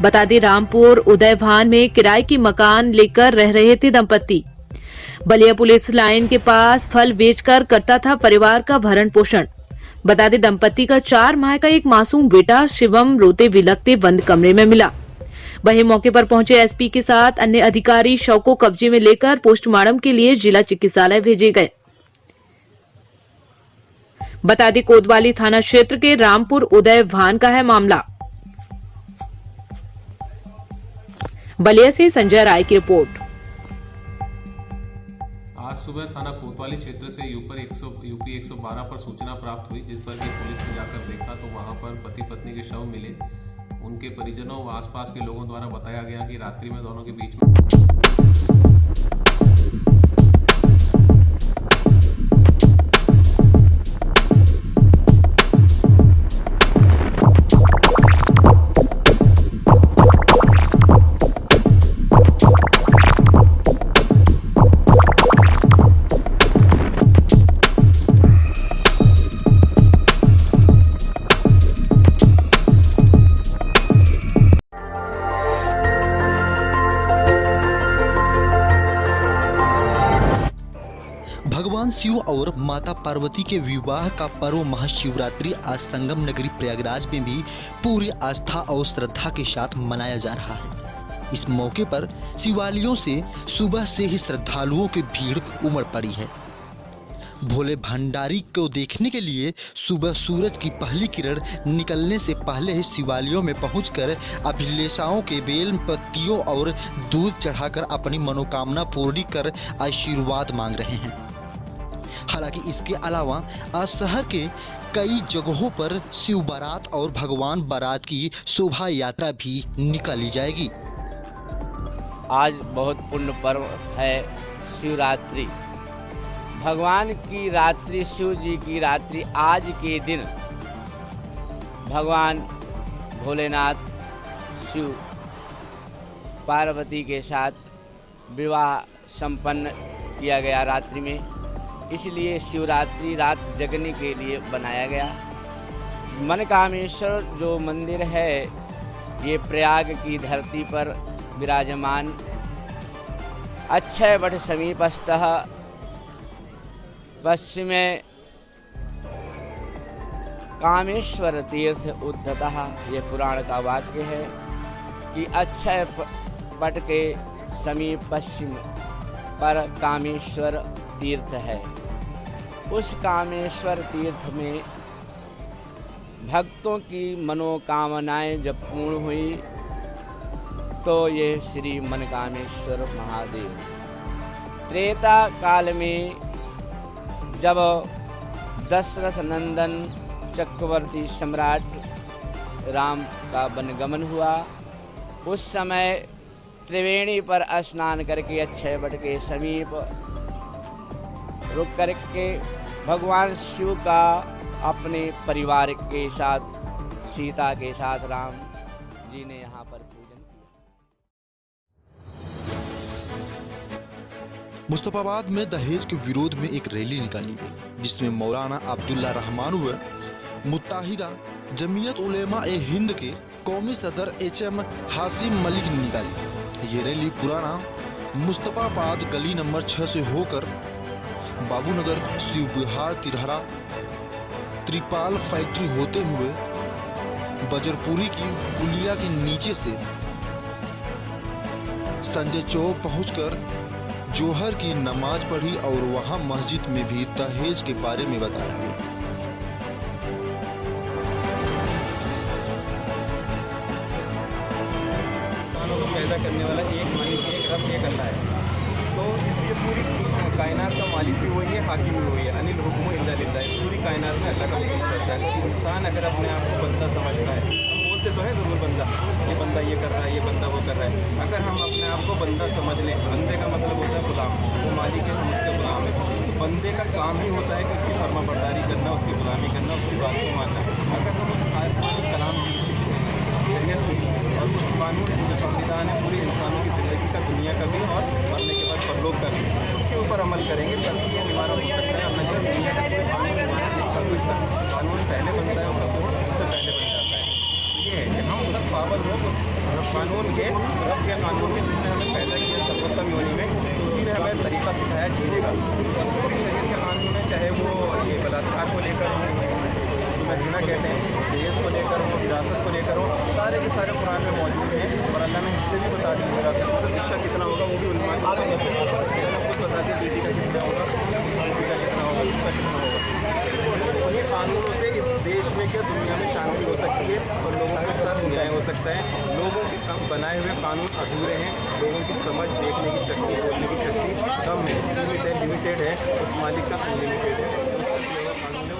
Speaker 3: बता दें, रामपुर उदयभान में किराए की मकान लेकर रह रहे थे दंपति। बलिया पुलिस लाइन के पास फल बेचकर करता था परिवार का भरण पोषण। बता दें, दंपति का 4 माह का एक मासूम बेटा शिवम रोते बिलखते बंद कमरे में मिला। वहीं मौके पर पहुंचे एसपी के साथ अन्य अधिकारी शव को कब्जे में लेकर पोस्टमार्टम के लिए जिला चिकित्सालय भेजे गए। बता दें, कोतवाली थाना क्षेत्र के रामपुर उदय भान का है मामला। बलिया से संजय राय की रिपोर्ट।
Speaker 4: आज सुबह थाना कोतवाली क्षेत्र से यूपी 112 पर सूचना प्राप्त हुई, जिस पर कि पुलिस ने जाकर देखा तो वहां पर पति पत्नी के शव मिले। उनके परिजनों व आसपास के लोगों द्वारा बताया गया कि रात्रि में दोनों के बीच
Speaker 1: भगवान शिव और माता पार्वती के विवाह का पर्व महाशिवरात्रि आज संगम नगरी प्रयागराज में भी पूरी आस्था और श्रद्धा के साथ मनाया जा रहा है। इस मौके पर शिवालयों से सुबह से ही श्रद्धालुओं की भीड़ उमड़ पड़ी है। भोले भंडारी को देखने के लिए सुबह सूरज की पहली किरण निकलने से पहले ही शिवालयों में पहुंचकर अभिलाषाओं के बेल पत्तियों और दूध चढ़ाकर अपनी मनोकामना पूरी कर आशीर्वाद मांग रहे हैं। हालांकि इसके अलावा आज शहर के कई जगहों पर शिव बारात और भगवान बारात की शोभा यात्रा भी निकाली जाएगी।
Speaker 11: आज बहुत पुण्य पर्व है शिवरात्रि, भगवान की रात्रि, शिव जी की रात्रि। आज के दिन भगवान भोलेनाथ शिव पार्वती के साथ विवाह संपन्न किया गया रात्रि में, इसलिए शिवरात्रि रात जगने के लिए बनाया गया। मनकामेश्वर जो मंदिर है ये प्रयाग की धरती पर विराजमान अक्षय वट समीपस्थः पश्चिमे कामेश्वर तीर्थ उद्धतः। ये पुराण का वाक्य है कि अक्षय वट के समीप पश्चिम पर कामेश्वर तीर्थ है। उस कामेश्वर तीर्थ में भक्तों की मनोकामनाएं जब पूर्ण हुई तो ये श्री मनकामेश्वर महादेव त्रेता काल में जब दशरथ नंदन चक्रवर्ती सम्राट राम का वनगमन हुआ, उस समय त्रिवेणी पर स्नान करके अक्षय वट के समीप रुक करके भगवान शिव का अपने परिवार के साथ, सीता के साथ राम जी ने यहाँ पर पूजन किया।
Speaker 1: मुस्तफाबाद में दहेज के विरोध में एक रैली निकाली गई, जिसमें मौलाना अब्दुल्ला रहमान व मुत्ताहिदा जमीयत उलेमा ए हिंद के कौमी सदर HM हासिम मलिक ने निकाली। ये रैली पुराना मुस्तफाबाद गली नंबर 6 से होकर बाबूनगर, शिव विहार, तिरहरा, त्रिपाल फैक्ट्री होते हुए बजरपुरी की पुलिया के नीचे से संजय चौक पहुंचकर जोहर की नमाज पढ़ी और वहां मस्जिद में भी दहेज के बारे में बताया गया।
Speaker 20: पैदा करने वाला एक मालिक, एक रब, एक अल्लाह है। तो इसलिए पूरी कायनात का मालिक भी वही है, हाकिम भी वही है। अनिल हुक्म इल्ला लिल्लाह। इस पूरी कायनात में अल्लाह का हुक्म चलता है। तो इंसान अगर अपने आप को बंदा समझता है, हम बोलते तो है ज़रूर बंदा ये कर रहा है, ये बंदा वो कर रहा है। अगर हम अपने आप को बंदा समझ लें, बंदे का मतलब होता है गुलाम, वो मालिक है, हम उसके गुलाम है। तो बंदे का काम ही होता है कि उसकी फर्माबरदारी करना, उसकी गुलामी करना, उसकी बात को मानना। अगर हम उस आसमानी कलाम की शरीयत की और उस कानून जो संविधान है पूरी इंसानों की ज़िंदगी का, दुनिया का भी और मरने के बाद परलोक का भी, उसके ऊपर अमल करेंगे तभी ये निवारण हो सकता है। और नजर दुनिया का कोई कानून निवारण नहीं कर सकता। कानून पहले बनता है, उसका तोड़ उससे पहले बन जाता है। ये है कि हम सब पाबंद हो उस कानून के, रब के कानून के, जिसने हमें पैदा किया सर्वोत्तम योनि में, तो उसी ने हमें तरीका सिखाया जीने का। पूरी शरीयत के कानून है, चाहे वो ये बलात्कार को लेकर हो, जिना कहते हैं, दहेज को लेकर हो, विरासत को लेकर हो, सारे के सारे कुरान में मौजूद हैं। और अल्लाह ने हिस्से भी बता दिए विरासत में, इसका कितना होगा वो भी उलमा से खुद बता दिया, बेटी का कितना होगा, बेटी का कितना होगा, उसका कितना होगा। उन्हीं कानूनों से इस देश में क्या दुनिया में शांति हो सकती है और लोगों के साथ न्याय हो सकता है। लोगों के कम बनाए हुए कानून अधूरे हैं, लोगों की समझ, देखने की शक्ति, बोलने की शक्ति कम है, सीमित है, लिमिटेड है। उस मालिक का अनलिमिटेड है।